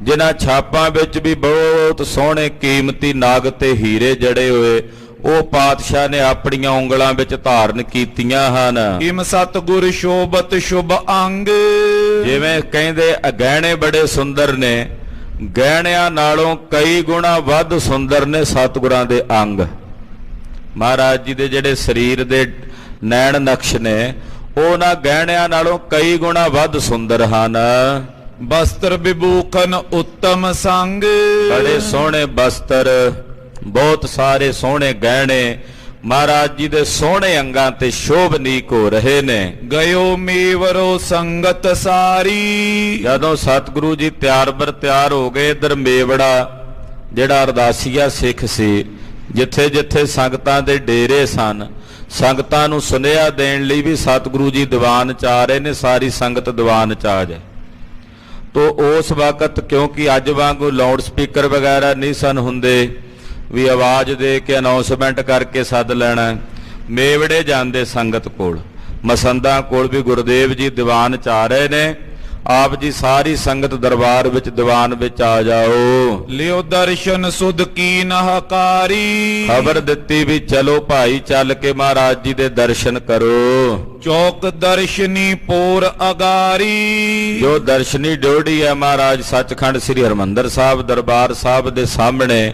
ਜਿਨ੍ਹਾਂ ਛਾਪਾਂ ਵਿੱਚ ਵੀ ਬਹੁਤ ਸੋਹਣੇ ਕੀਮਤੀ ਨਾਗ ਤੇ ਹੀਰੇ ਜੜੇ ਹੋਏ, ਉਹ ਪਾਤਸ਼ਾਹ ਨੇ ਆਪਣੀਆਂ ਉਂਗਲਾਂ ਵਿੱਚ ਧਾਰਨ ਕੀਤੀਆਂ ਹਨ। ਇਮ ਸਤਿਗੁਰ ਸ਼ੋਭਤ ਸ਼ੁਭ ਅੰਗ। ਜਿਵੇਂ ਕਹਿੰਦੇ ਗਹਿਣੇ ਬੜੇ ਸੁੰਦਰ ਨੇ, ਗਹਿਣਿਆਂ ਨਾਲੋਂ ਕਈ ਗੁਣਾ ਵੱਧ ਸੁੰਦਰ ਨੇ ਸਤਿਗੁਰਾਂ ਦੇ ਅੰਗ। ਮਹਾਰਾਜ ਜੀ ਦੇ ਜਿਹੜੇ ਸਰੀਰ ਦੇ ਨੈਣ ਨਕਸ਼ ਨੇ, ਉਹ ਨਾ ਗਹਿਣਿਆਂ ਨਾਲੋਂ ਕਈ ਗੁਣਾ ਵੱਧ ਸੁੰਦਰ ਹਨ। ਬਸਤਰ ਵਿਭੂਖਨ ਉੱਤਮ ਸੰਗ। ਬੜੇ ਸੋਹਣੇ ਬਸਤਰ, ਬਹੁਤ ਸਾਰੇ ਸੋਹਣੇ ਗਹਿਣੇ ਮਹਾਰਾਜ ਜੀ ਦੇ ਸੋਹਣੇ ਅੰਗਾਂ ਤੇ ਸ਼ੋਭਨੀਕ ਹੋ ਰਹੇ ਨੇ। ਗਇਓ ਮੇਵਰੋ ਸੰਗਤ ਸਾਰੀ। ਜਦੋਂ ਸਤਿਗੁਰੂ ਜੀ ਤਿਆਰ ਬਰ ਤਿਆਰ ਹੋ ਗਏ, ਇਧਰ ਮੇਵੜਾ ਜਿਹੜਾ ਅਰਦਾਸੀਆ ਸਿੱਖ ਸੀ, ਜਿੱਥੇ ਜਿੱਥੇ ਸੰਗਤਾਂ ਦੇ ਡੇਰੇ ਸਨ, ਸੰਗਤਾਂ ਨੂੰ ਸੁਨੇਹਾ ਦੇਣ ਲਈ ਵੀ ਸਤਿਗੁਰੂ ਜੀ ਦੀਵਾਨ 'ਚ ਆ ਰਹੇ ਨੇ। ਸਾਰੀ ਸੰਗਤ ਦੀਵਾਨ 'ਚ ਆ ਜਾਏ। ਤੋ ਉਸ ਵਕਤ, ਕਿਉਂਕਿ ਅੱਜ ਵਾਂਗੂ ਲਾਊਡ ਸਪੀਕਰ ਵਗੈਰਾ ਨਹੀਂ ਸਨ ਹੁੰਦੇ ਵੀ ਆਵਾਜ਼ ਦੇ ਕੇ ਅਨਾਉਂਸਮੈਂਟ ਕਰਕੇ ਸੱਦ ਲੈਣਾ, ਮੇਵੜੇ ਜਾਂਦੇ ਸੰਗਤ ਕੋਲ, ਮਸੰਦਾਂ ਕੋਲ ਵੀ ਗੁਰਦੇਵ ਜੀ ਦੀਵਾਨ 'ਚ ਆ ਰਹੇ ਨੇ, ਆਪ ਜੀ ਸਾਰੀ ਸੰਗਤ ਦਰਬਾਰ ਵਿੱਚ ਦੀਵਾਨ ਵਿੱਚ ਆ ਜਾਓ। ਲਿਓ ਦਰਸ਼ਨ ਸੁਧ ਕੀ ਨਹਕਾਰੀ। ਖਬਰ ਦਿੱਤੀ ਵੀ ਚਲੋ ਭਾਈ, ਚੱਲ ਕੇ ਮਹਾਰਾਜ ਜੀ ਦੇ ਦਰਸ਼ਨ ਕਰੋ। ਚੌਕ ਦਰਸ਼ਨੀ ਪੋਰ ਅਗਾਰੀ। ਜੋ ਦਰਸ਼ਨੀ ਡਿਓੜੀ ਹੈ ਮਹਾਰਾਜ ਸੱਚਖੰਡ ਸ੍ਰੀ ਹਰਿਮੰਦਰ ਸਾਹਿਬ ਦਰਬਾਰ ਸਾਹਿਬ ਦੇ ਸਾਹਮਣੇ,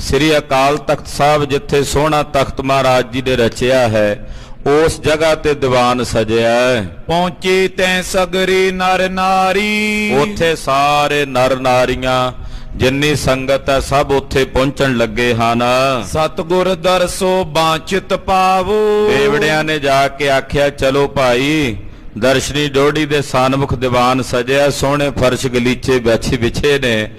ਸ੍ਰੀ ਅਕਾਲ ਤਖਤ ਸਾਹਿਬ, ਜਿੱਥੇ ਸੋਹਣਾ ਤਖਤ ਮਹਾਰਾਜ ਜੀ ਨੇ ਰਚਿਆ ਹੈ, ਉਸ ਜਗ੍ਹਾ ਤੇ ਦੀਵਾਨ ਸਜਿਆ ਹੈ। ਪਹੁੰਚੇ ਤੈਂ ਸਗਰੇ ਨਰ ਨਾਰੀ। ਉੱਥੇ ਸਾਰੇ ਨਰ ਨਾਰੀਆਂ, ਜਿੰਨੀ ਸੰਗਤ ਹੈ, ਸਭ ਉੱਥੇ ਪਹੁੰਚਣ ਲੱਗੇ ਹਨ। ਸਤਿਗੁਰ ਦਰਸੋ ਬਾਂਛਿਤ ਪਾਵੋ। ਬੇਵੜਿਆਂ ਨੇ ਜਾ ਕੇ ਆਖਿਆ, ਚਲੋ ਭਾਈ, ਦਰਸ਼ਨੀ ਡੋੜੀ ਦੇ ਸਾਨਮੁਖ ਦੀਵਾਨ ਸਜਿਆ, ਸੋਹਣੇ ਫਰਸ਼ ਗਲੀਚੇ ਵਿਛੇ ਨੇ,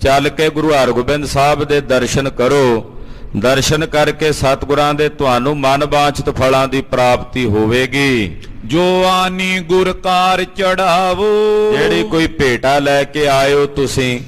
ਚੱਲ ਕੇ ਗੁਰੂ ਹਰਗੋਬਿੰਦ ਸਾਹਿਬ ਦੇ ਦਰਸ਼ਨ ਕਰੋ। ਦਰਸ਼ਨ ਕਰਕੇ ਸਤਿਗੁਰਾਂ ਦੇ ਤੁਹਾਨੂੰ ਮਨ ਬਾਂਛਿਤ ਫਲਾਂ ਦੀ ਪ੍ਰਾਪਤੀ ਹੋਵੇਗੀ। ਜੋ ਆਨੀ ਗੁਰ ਕਾਰ ਚੜਾਵੋ। ਜਿਹੜੀ ਕੋਈ ਭੇਟਾ ਲੈ ਕੇ ਆਇਓ ਤੁਸੀਂ,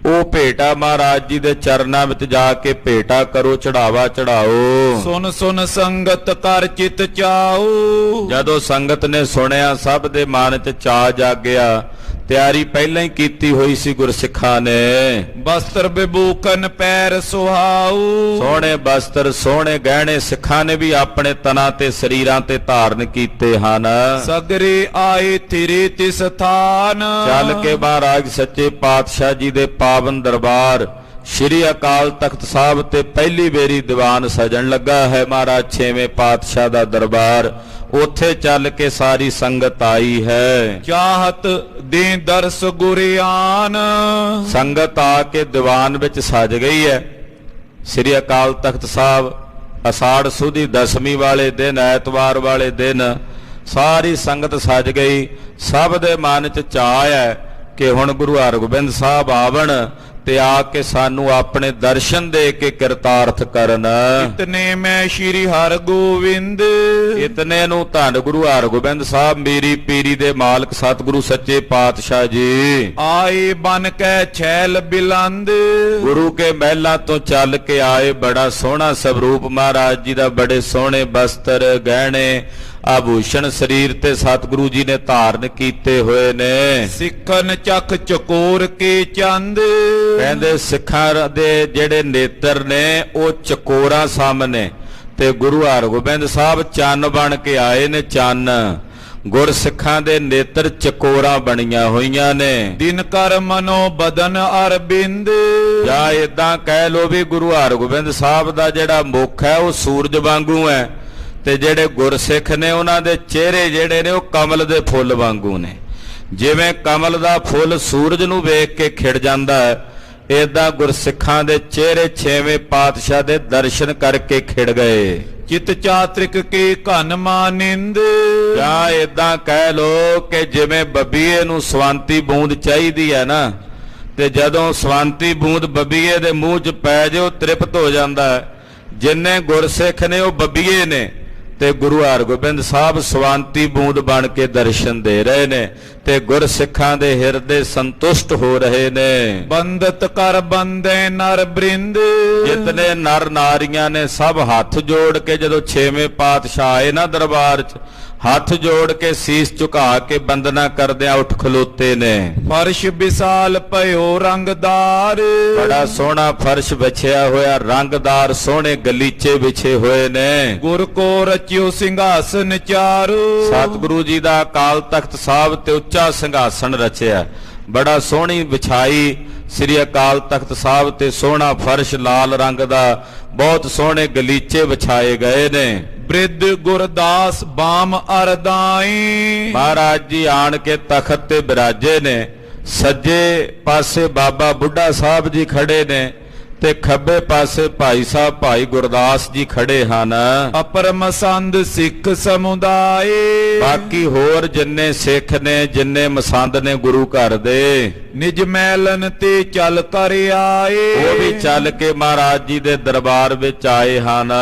ਉਹ ਭੇਟਾ ਮਹਾਰਾਜ ਜੀ ਦੇ ਚਰਨਾਂ ਵਿੱਚ ਜਾ ਕੇ ਭੇਟਾ ਕਰੋ, ਚੜਾਵਾ ਚੜਾਓ। ਸੁਨ ਸੁਨ ਸੰਗਤ ਕਰ ਚਿਤ ਚਾਓ। ਜਦੋਂ ਸੰਗਤ ਨੇ ਸੁਣਿਆ, ਸਭ ਦੇ ਮਨ 'ਚ ਚਾਅ ਜਾਗਿਆ। ਤਿਆਰੀ ਪਹਿਲਾਂ ਹੀ ਕੀਤੀ ਹੋਈ ਸੀ ਗੁਰਸਿੱਖਾਂ ਨੇ। ਬਸਤਰ ਵਿਭੂਖਨ ਪੈਰ ਸੁਹਾਉ। ਸੋਹਣੇ ਬਸਤਰ, ਸੋਹਣੇ ਗਹਿਣੇ ਸਿੱਖਾਂ ਨੇ ਵੀ ਆਪਣੇ ਤਨਾਂ ਤੇ ਸਰੀਰਾਂ ਤੇ ਧਾਰਨ ਕੀਤੇ ਹਨ। ਸਗਰੇ ਆਏ ਤੇਰੇ ਤਿਸ ਸਥਾਨ। ਚੱਲ ਕੇ ਮਹਾਰਾਜ ਸੱਚੇ ਪਾਤਸ਼ਾਹ ਜੀ ਦੇ ਪਾਵਨ ਦਰਬਾਰ ਸ੍ਰੀ ਅਕਾਲ ਤਖਤ ਸਾਹਿਬ ਤੇ ਪਹਿਲੀ ਵੇਰੀ ਦੀਵਾਨ ਸਜਣ ਲੱਗਾ ਹੈ। ਮਹਾਰਾਜ ਛੇਵੇਂ ਪਾਤਸ਼ਾਹ ਦਾ ਦਰਬਾਰ, ਉੱਥੇ ਚੱਲ ਕੇ ਸਾਰੀ ਸੰਗਤ ਆਈ ਹੈ। ਚਾਹਤ ਦੇ ਦਰਸ ਗੁਰਿਆਨ। ਸੰਗਤ ਆ ਕੇ ਦੀਵਾਨ ਵਿੱਚ ਸਜ ਗਈ ਹੈ। ਸ੍ਰੀ ਅਕਾਲ ਤਖਤ ਸਾਹਿਬ ਅਸਾੜ ਸੁਦੀ ਦਸਵੀਂ ਵਾਲੇ ਦਿਨ, ਐਤਵਾਰ ਵਾਲੇ ਦਿਨ ਸਾਰੀ ਸੰਗਤ ਸਜ ਗਈ। ਸਭ ਦੇ ਮਨ 'ਚ ਚਾਅ ਹੈ ਕਿ ਹੁਣ ਗੁਰੂ ਹਰਗੋਬਿੰਦ ਸਾਹਿਬ ਆਵਣ ਤੇ ਆ ਕੇ ਸਾਨੂੰ ਆਪਣੇ ਦਰਸ਼ਨ ਦੇ ਕੇ ਕਿਰਤਾਰਥ ਕਰਨ। ਇਤਨੇ ਮੈਂ ਸ਼੍ਰੀ ਹਰਗੋਬਿੰਦ ਇਤਨੇ ਨੂੰ ਧੰਨ ਗੁਰੂ ਹਰਗੋਬਿੰਦ ਸਾਹਿਬ ਮੇਰੀ ਪੀਰੀ ਦੇ ਮਾਲਕ ਸਤਿਗੁਰੂ ਸੱਚੇ ਪਾਤਸ਼ਾਹ ਜੀ ਆਏ ਬਨ ਕੈ ਛੈਲ ਬਿਲੰਦ। ਗੁਰੂ ਕੇ ਮਹਿਲਾਂ ਤੋਂ ਚੱਲ ਕੇ ਆਏ। ਬੜਾ ਸੋਹਣਾ ਸਵਰੂਪ ਮਹਾਰਾਜ ਜੀ ਦਾ, ਬੜੇ ਸੋਹਣੇ ਬਸਤਰ ਗਹਿਣੇ ਆਭੂਸ਼ਣ ਸਰੀਰ ਤੇ ਸਤਿਗੁਰੂ ਜੀ ਨੇ ਧਾਰਨ ਕੀਤੇ ਹੋਏ ਨੇ। ਸਿੱਖਨ ਚੱਕ ਚਕੋਰ ਕੇ ਚੰਦ। ਕਹਿੰਦੇ ਸਿੱਖਾਂ ਦੇ ਜਿਹੜੇ ਨੇਤਰ ਨੇ ਉਹ ਚਕੋਰਾਂ ਸਾਹਮਣੇ, ਤੇ ਗੁਰੂ ਹਰਗੋਬਿੰਦ ਸਾਹਿਬ ਚੰਨ ਬਣ ਕੇ ਆਏ ਨੇ। ਚੰਨ ਗੁਰ ਸਿੱਖਾਂ ਦੇ ਨੇਤਰ ਚਕੋਰਾਂ ਬਣੀਆਂ ਹੋਈਆਂ ਨੇ। ਦਿਨ ਕਰ ਮਨੋ ਬਦਨ ਅਰਬਿੰਦ। ਜਾਂ ਇਦਾਂ ਕਹਿ ਲੋ ਵੀ ਗੁਰੂ ਹਰਗੋਬਿੰਦ ਸਾਹਿਬ ਦਾ ਜਿਹੜਾ ਮੁਖ ਹੈ ਉਹ ਸੂਰਜ ਵਾਂਗੂ ਹੈ, ਤੇ ਜਿਹੜੇ ਗੁਰਸਿੱਖ ਨੇ ਉਹਨਾਂ ਦੇ ਚਿਹਰੇ ਜਿਹੜੇ ਨੇ ਉਹ ਕਮਲ ਦੇ ਫੁੱਲ ਵਾਂਗੂ ਨੇ। ਜਿਵੇਂ ਕਮਲ ਦਾ ਫੁੱਲ ਸੂਰਜ ਨੂੰ ਵੇਖ ਕੇ ਖਿੜ ਜਾਂਦਾ ਹੈ, ਏਦਾਂ ਗੁਰਸਿੱਖਾਂ ਦੇ ਚਿਹਰੇ ਛੇਵੇਂ ਪਾਤਸ਼ਾਹ ਦੇ ਦਰਸ਼ਨ ਕਰਕੇ ਖਿੜ ਗਏ। ਚਿਤ ਚਾਤ੍ਰਿਕ ਕੇ ਘਨ ਮਾਨਿੰਦ। ਜਾਂ ਏਦਾਂ ਕਹਿ ਲੋ ਕਿ ਜਿਵੇਂ ਬੱਬੀਏ ਨੂੰ ਸਵੰਤੀ ਬੂੰਦ ਚਾਹੀਦੀ ਹੈ ਨਾ, ਤੇ ਜਦੋਂ ਸਵੰਤੀ ਬੂੰਦ ਬੱਬੀਏ ਦੇ ਮੂੰਹ 'ਚ ਪੈ ਜੇ ਉਹ ਤ੍ਰਿਪਤ ਹੋ ਜਾਂਦਾ ਹੈ। ਜਿੰਨੇ ਗੁਰਸਿੱਖ ਨੇ ਉਹ ਬੱਬੀਏ ਨੇ, ਤੇ ਗੁਰੂ ਹਰਗੋਬਿੰਦ ਸਾਹਿਬ ਸਵੰਤੀ ਬੂੰਦ ਬਣ ਕੇ ਦਰਸ਼ਨ ਦੇ ਰਹੇ ਨੇ, ਤੇ ਗੁਰਸਿੱਖਾਂ ਦੇ ਹਿਰਦੇ ਸੰਤੁਸ਼ਟ ਹੋ ਰਹੇ ਨੇ। ਬੰਦਤ ਕਰ ਬੰਦੇ ਨਰ ਬ੍ਰਿੰਦ। ਜਿਤਨੇ ਨਰ ਨਾਰੀਆਂ ਨੇ ਸਭ ਹੱਥ ਜੋੜ ਕੇ ਜਦੋਂ ਛੇਵੇਂ ਪਾਤਸ਼ਾਹ ਆਏ ਨਾ ਦਰਬਾਰ 'ਚ, ਹੱਥ ਜੋੜ ਕੇ ਸੀਸ ਝੁਕਾ ਕੇ ਬੰਦਨਾ ਕਰਦਿਆਂ ਉੱਠ ਖਲੋਤੇ ਨੇ। ਫਰਸ਼ ਵਿਸਾਲ ਭਇਓ ਰੰਗਦਾਰ। ਬੜਾ ਸੋਹਣਾ ਫਰਸ਼ ਵਿਛਿਆ ਹੋਇਆ, ਰੰਗਦਾਰ ਸੋਹਣੇ ਗਲੀਚੇ ਵਿਛੇ ਹੋਏ ਨੇ। ਗੁਰ ਕੋ ਰਚਿਓ ਸਿੰਘਾਸਨ ਚਾਰੂ। ਸਤਿਗੁਰੂ ਜੀ ਦਾ ਅਕਾਲ ਤਖਤ ਸਾਹਿਬ ਤੇ ਉੱਚਾ ਸਿੰਘਾਸਣ ਰਚਿਆ, ਬੜਾ ਸੋਹਣੀ ਵਿਛਾਈ ਸ੍ਰੀ ਅਕਾਲ ਤਖਤ ਸਾਹਿਬ ਤੇ ਸੋਹਣਾ ਫਰਸ਼ ਲਾਲ ਰੰਗ ਦਾ, ਬਹੁਤ ਸੋਹਣੇ ਗਲੀਚੇ ਵਿਛਾਏ ਗਏ ਨੇ। ਬ੍ਰਿਧ ਗੁਰਦਾਸ ਬਾਮ ਅਰਦਾਈ। ਮਹਾਰਾਜ ਜੀ ਆਣ ਕੇ ਤਖਤ ਤੇ ਬਿਰਾਜੇ ਨੇ। ਸੱਜੇ ਪਾਸੇ ਬਾਬਾ ਬੁੱਢਾ ਸਾਹਿਬ ਜੀ ਖੜੇ ਨੇ, ਤੇ ਖੱਬੇ ਪਾਸੇ ਭਾਈ ਸਾਹਿਬ ਭਾਈ ਗੁਰਦਾਸ ਜੀ ਖੜੇ ਹਨ। ਅਪਰਮਸੰਦ ਸਿੱਖ ਸਮੁਦਾਏ। ਬਾਕੀ ਹੋਰ ਜਿੰਨੇ ਸਿੱਖ ਨੇ, ਜਿੰਨੇ ਮਸੰਦ ਨੇ ਗੁਰੂ ਘਰ ਦੇ, ਨਿਜ ਮੈਲਨ ਤੇ ਚੱਲ ਕਰ ਆਏ। ਉਹ ਵੀ ਚੱਲ ਕੇ ਮਹਾਰਾਜ ਜੀ ਦੇ ਦਰਬਾਰ ਵਿੱਚ ਆਏ ਹਨ।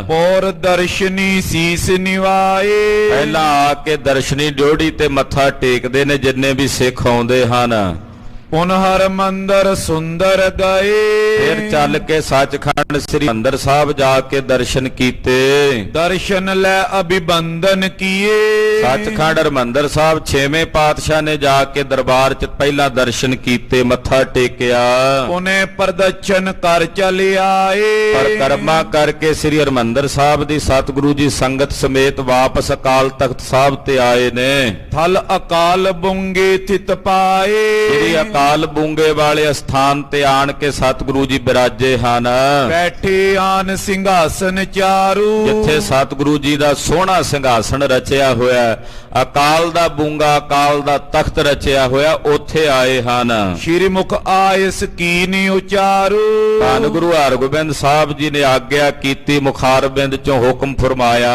ਪੌਰ ਦਰਸ਼ਨੀ ਸੀਸ ਨਿਵਾਏ। ਪਹਿਲਾਂ ਆ ਕੇ ਦਰਸ਼ਨੀ ਡਿਉੜੀ ਤੇ ਮੱਥਾ ਟੇਕਦੇ ਨੇ ਜਿੰਨੇ ਵੀ ਸਿੱਖ ਆਉਂਦੇ ਹਨ। ਪੁਨ ਹਰਿਮੰਦਰ ਸੁੰਦਰ ਗਏ। ਫਿਰ ਚੱਲ ਕੇ ਸੱਚਖੰਡ ਸ੍ਰੀ ਹਰਿਮੰਦਰ ਸਾਹਿਬ ਜਾ ਕੇ ਦਰਸ਼ਨ ਕੀਤੇ। ਦਰਸ਼ਨ ਲੈ ਅਭਿਵੰਦਨ ਕੀਏ। ਸੱਚਖੰਡ ਹਰਿਮੰਦਰ ਸਾਹਿਬ ਛੇਵੇਂ ਪਾਤਸ਼ਾਹ ਨੇ ਜਾ ਕੇ ਦਰਬਾਰ 'ਚ ਪਹਿਲਾਂ ਦਰਸ਼ਨ ਕੀਤੇ, ਮੱਥਾ ਟੇਕਿਆ। ਪੁਨੇ ਪ੍ਰਦਰਸ਼ਨ ਕਰ ਚਲ ਆਏ। ਪਰਿਕਰਮਾ ਕਰਕੇ ਸ੍ਰੀ ਹਰਿਮੰਦਰ ਸਾਹਿਬ ਦੀ ਸਤਿਗੁਰੂ ਜੀ ਸੰਗਤ ਸਮੇਤ ਵਾਪਸ ਅਕਾਲ ਤਖਤ ਸਾਹਿਬ ਤੇ ਆਏ ਨੇ। ਥਲ ਅਕਾਲ ਬੁੰਗੇ ਥਿਤ ਪਾਏ। ਸ੍ਰੀ ਅਕਾਲ ਬੂੰਗੇ ਵਾਲੇ ਅਸਥਾਨ ਤੇ ਆਣ ਕੇ ਸਤਿਗੁਰੂ ਜੀ ਬਿਰਾਜੇ ਹਨ। ਬੈਠੇ ਆਨ ਸਿੰਘਾਸਨ ਚਾਰੂ। ਜਿੱਥੇ ਸਤਿਗੁਰੂ ਜੀ ਦਾ ਸੋਹਣਾ ਸਿੰਘਾਸਣ ਰਚਿਆ ਹੋਇਆ, ਅਕਾਲ ਦਾ ਬੂੰਗਾ, ਅਕਾਲ ਦਾ ਤਖਤ ਰਚਿਆ ਹੋਇਆ, ਉੱਥੇ ਆਏ ਹਨ। ਸ਼੍ਰੀ ਮੁਖ ਆਇਸ ਕੀਨੀ ਉਚਾਰੂ। ਧੰਨ ਗੁਰੂ ਹਰਗੋਬਿੰਦ ਸਾਹਿਬ ਜੀ ਨੇ ਆਗਿਆ ਕੀਤੀ, ਮੁਖਾਰਬਿੰਦ ਚੋਂ ਹੁਕਮ ਫਰਮਾਇਆ।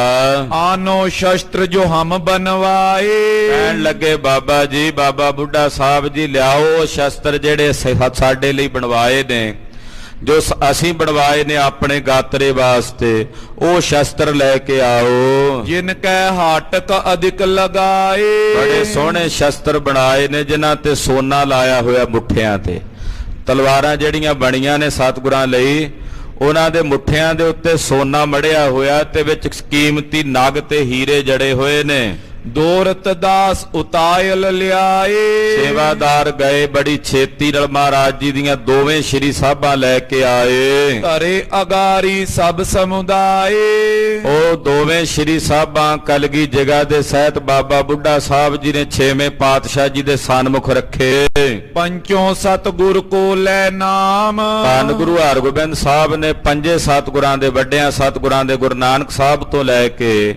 ਆਨੋ ਸ਼ਸਤਰ ਜੋ ਹਮ ਬਨਵਾਏ। ਕਹਿਣ ਲੱਗੇ ਬਾਬਾ ਜੀ, ਬਾਬਾ ਬੁੱਢਾ ਸਾਹਿਬ ਜੀ, ਲਿਆਓ ਸ਼ਸਤਰ ਜਿਹੜੇ ਸਾਡੇ ਲਈ ਬਣਵਾਏ ਨੇ, ਜੋ ਅਸੀਂ ਬਣਵਾਏ ਨੇ ਆਪਣੇ ਗਾਤਰੇ ਵਾਸਤੇ, ਉਹ ਸ਼ਸਤਰ ਲੈ ਕੇ ਆਓ। ਜਿਨ ਕੈ ਹਾਟਕ ਅਧਿਕ ਲਗਾਏ। ਬੜੇ ਸੋਹਣੇ ਸ਼ਸਤਰ ਬਣਾਏ ਨੇ ਜਿਨ੍ਹਾਂ ਤੇ ਸੋਨਾ ਲਾਇਆ ਹੋਇਆ ਮੁੱਠਿਆਂ ਤੇ। ਤਲਵਾਰਾਂ ਜਿਹੜੀਆਂ ਬਣੀਆਂ ਨੇ ਸਤਿਗੁਰਾਂ ਲਈ, ਉਹਨਾਂ ਦੇ ਮੁੱਠਿਆਂ ਦੇ ਉੱਤੇ ਸੋਨਾ ਮੜਿਆ ਹੋਇਆ, ਤੇ ਵਿੱਚ ਕੀਮਤੀ ਨਗ ਤੇ ਹੀਰੇ ਜੜੇ ਹੋਏ ਨੇ। ਦੋਰਤ ਦਾਸ ਉਤਾਇਲ ਲਿਆਏ। ਸੇਵਾਦਾਰ ਗਏ ਬੜੀ ਛੇਤੀ ਨਾਲ ਮਹਾਰਾਜ ਜੀ ਦੀਆਂ ਦੋਵੇਂ ਸ਼੍ਰੀ ਸਾਹਿਬਾਂ ਲੈ ਕੇ ਆਏ। ਘਰੇ ਅਗਾਰੀ ਸਭ ਸਮੁਦਾਏ। ਉਹ ਦੋਵੇਂ ਸ਼੍ਰੀ ਸਾਹਿਬਾਂ ਕਲਗੀ ਜਗ੍ਹਾ ਦੇ ਸਹਿਤ ਬਾਬਾ ਬੁੱਢਾ ਸਾਹਿਬ ਜੀ ਨੇ ਛੇਵੇਂ ਪਾਤਸ਼ਾਹ ਜੀ ਦੇ ਸਨਮੁਖ ਰੱਖੇ। ਪੰਚੋਂ ਸਤਿਗੁਰ ਕੋ ਲੈ ਨਾਮ। ਧੰਨ ਗੁਰੂ ਹਰਗੋਬਿੰਦ ਸਾਹਿਬ ਨੇ ਪੰਜੇ ਸਤਿਗੁਰਾਂ ਦੇ, ਵੱਡਿਆਂ ਸਤਿਗੁਰਾਂ ਦੇ, ਗੁਰੂ ਨਾਨਕ ਸਾਹਿਬ ਤੋਂ ਲੈ ਕੇ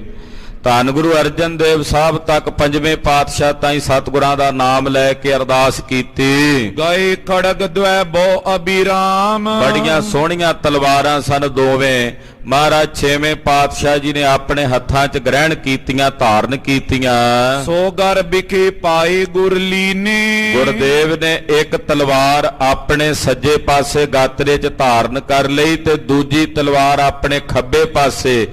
ਧੰਨ ਗੁਰੂ ਅਰਜਨ ਦੇਵ ਸਾਹਿਬ ਤੱਕ ਪੰਜਵੇਂ ਪਾਤਸ਼ਾਹ ਤਾਈਂ ਸਤਿਗੁਰਾਂ ਦਾ ਨਾਮ ਲੈ ਕੇ ਅਰਦਾਸ ਕੀਤੀ। ਗਏ ਖੜਗ ਦਵੈ ਬਹੁ ਅਬਿਰਾਮ। ਬੜੀਆਂ ਸੋਹਣੀਆਂ ਤਲਵਾਰਾਂ ਸਨ ਦੋਵੇਂ, ਮਹਾਰਾਜ ਛੇਵੇਂ ਪਾਤਸ਼ਾਹ ਜੀ ਨੇ ਆਪਣੇ ਹੱਥਾਂ 'ਚ ਗ੍ਰਹਿਣ ਕੀਤੀਆਂ, ਧਾਰਨ ਕੀਤੀਆਂ। ਸੋ ਘਰ ਵਿਖੇ ਪਾਏ ਗੁਰ ਲੀਨੇ। ਗੁਰਦੇਵ ਨੇ ਇੱਕ ਤਲਵਾਰ ਆਪਣੇ ਸੱਜੇ ਪਾਸੇ ਗਾਤਰੇ 'ਚ ਧਾਰਨ ਕਰ ਲਈ ਤੇ ਦੂਜੀ ਤਲਵਾਰ ਆਪਣੇ ਖੱਬੇ ਪਾਸੇ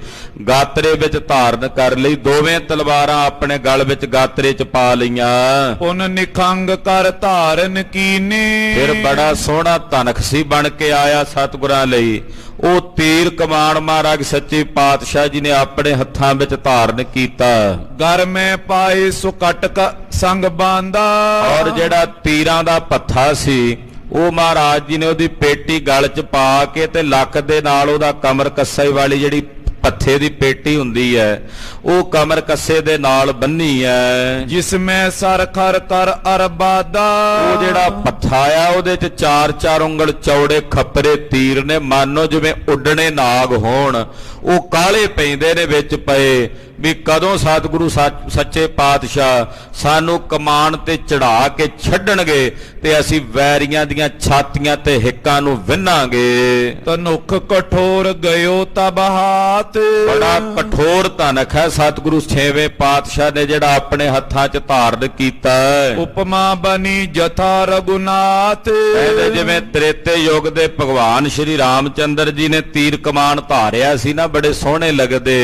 ਗਾਤਰੇ ਵਿੱਚ ਧਾਰਨ ਕਰ ਲਈ। ਦੋਵੇਂ ਤਲਵਾਰਾਂ ਆਪਣੇ ਗਲ ਵਿੱਚ ਗਾਤਰੇ 'ਚ ਪਾ ਲਈਆਂ। ਪੁਨ ਨਿਖੰਗ ਕਰ ਧਾਰਨ ਕੀਨੇ। ਫਿਰ ਬੜਾ ਸੋਹਣਾ ਧਨਖਸੀ ਬਣ ਕੇ ਆਇਆ ਸਤਿਗੁਰਾਂ ਲਈ। ਉਹ ਤੀਰ ਕਮਾਨ ਮਹਾਰਾਜ ਸੱਚੇ ਪਾਤਸ਼ਾਹ ਜੀ ਨੇ ਆਪਣੇ ਹੱਥਾਂ ਵਿੱਚ ਧਾਰਨ ਕੀਤਾ। ਘਰ ਮੈਂ ਪਾਏ ਸੁਕਟਕ ਸੰਗ ਬਾਂਦਾ। ਔਰ ਜਿਹੜਾ ਤੀਰਾਂ ਦਾ ਪੱਥਾ ਸੀ ਉਹ ਮਹਾਰਾਜ ਜੀ ਨੇ ਉਹਦੀ ਪੇਟੀ ਗਲ 'ਚ ਪਾ ਕੇ ਤੇ ਲੱਕ ਦੇ ਨਾਲ ਉਹਦਾ ਕਮਰ ਕੱਸੇ ਵਾਲੀ ਜਿਹੜੀ ਪੱਥੇ ਦੀ ਪੇਟੀ ਹੁੰਦੀ ਹੈ ਉਹ ਕਮਰ ਕੱਸੇ ਦੇ ਨਾਲ ਬੰਨੀ ਹੈ। ਜਿਸ ਮੈਂ ਸਰ ਖਰ ਕਰ ਅਰਬਾਦਾ। ਉਹ ਜਿਹੜਾ ਪੱਥਾ ਆ ਉਹਦੇ 'ਚ 4-4 ਉਂਗਲ ਚੌੜੇ ਖੱਪਰੇ ਤੀਰ ਨੇ, ਮਾਨੋ ਜਿਵੇਂ ਉੱਡਣੇ ਨਾਗ ਹੋਣ। ਉਹ ਕਾਲੇ ਪੈਂਦੇ ਨੇ ਵਿੱਚ ਪਏ ਵੀ ਕਦੋਂ ਸਤਿਗੁਰੂ ਸੱਚੇ ਪਾਤਸ਼ਾਹ ਸਾਨੂੰ ਕਮਾਨ ਤੇ ਚੜਾ ਕੇ ਛੱਡਣਗੇ ਤੇ ਅਸੀਂ ਵੈਰੀਆਂ ਦੀਆਂ ਛਾਤੀਆਂ ਤੇ ਹਿੱਕਾਂ ਨੂੰ ਵਿੰਨਾਂਗੇ। ਤਨੁਖ ਕਠੋਰ ਗਇਓ ਤਬ ਹਾਥ। ਬੜਾ ਕਠੋਰ ਧਨਖ ਹੈ ਸਤਿਗੁਰੂ ਛੇਵੇਂ ਪਾਤਸ਼ਾਹ ਨੇ ਜਿਹੜਾ ਆਪਣੇ ਹੱਥਾਂ 'ਚ ਧਾਰਨ ਕੀਤਾ। ਉਪਮਾ ਬਣੀ ਜਥਾ ਰਘੁਨਾਥ। ਕਹਿੰਦੇ ਜਿਵੇਂ ਤ੍ਰੇਤੇ ਯੁੱਗ ਦੇ ਭਗਵਾਨ ਸ਼੍ਰੀ ਰਾਮਚੰਦਰ ਜੀ ਨੇ ਤੀਰ ਕਮਾਨ ਧਾਰਿਆ ਸੀ ਨਾ, ਬੜੇ ਸੋਹਣੇ ਲੱਗਦੇ।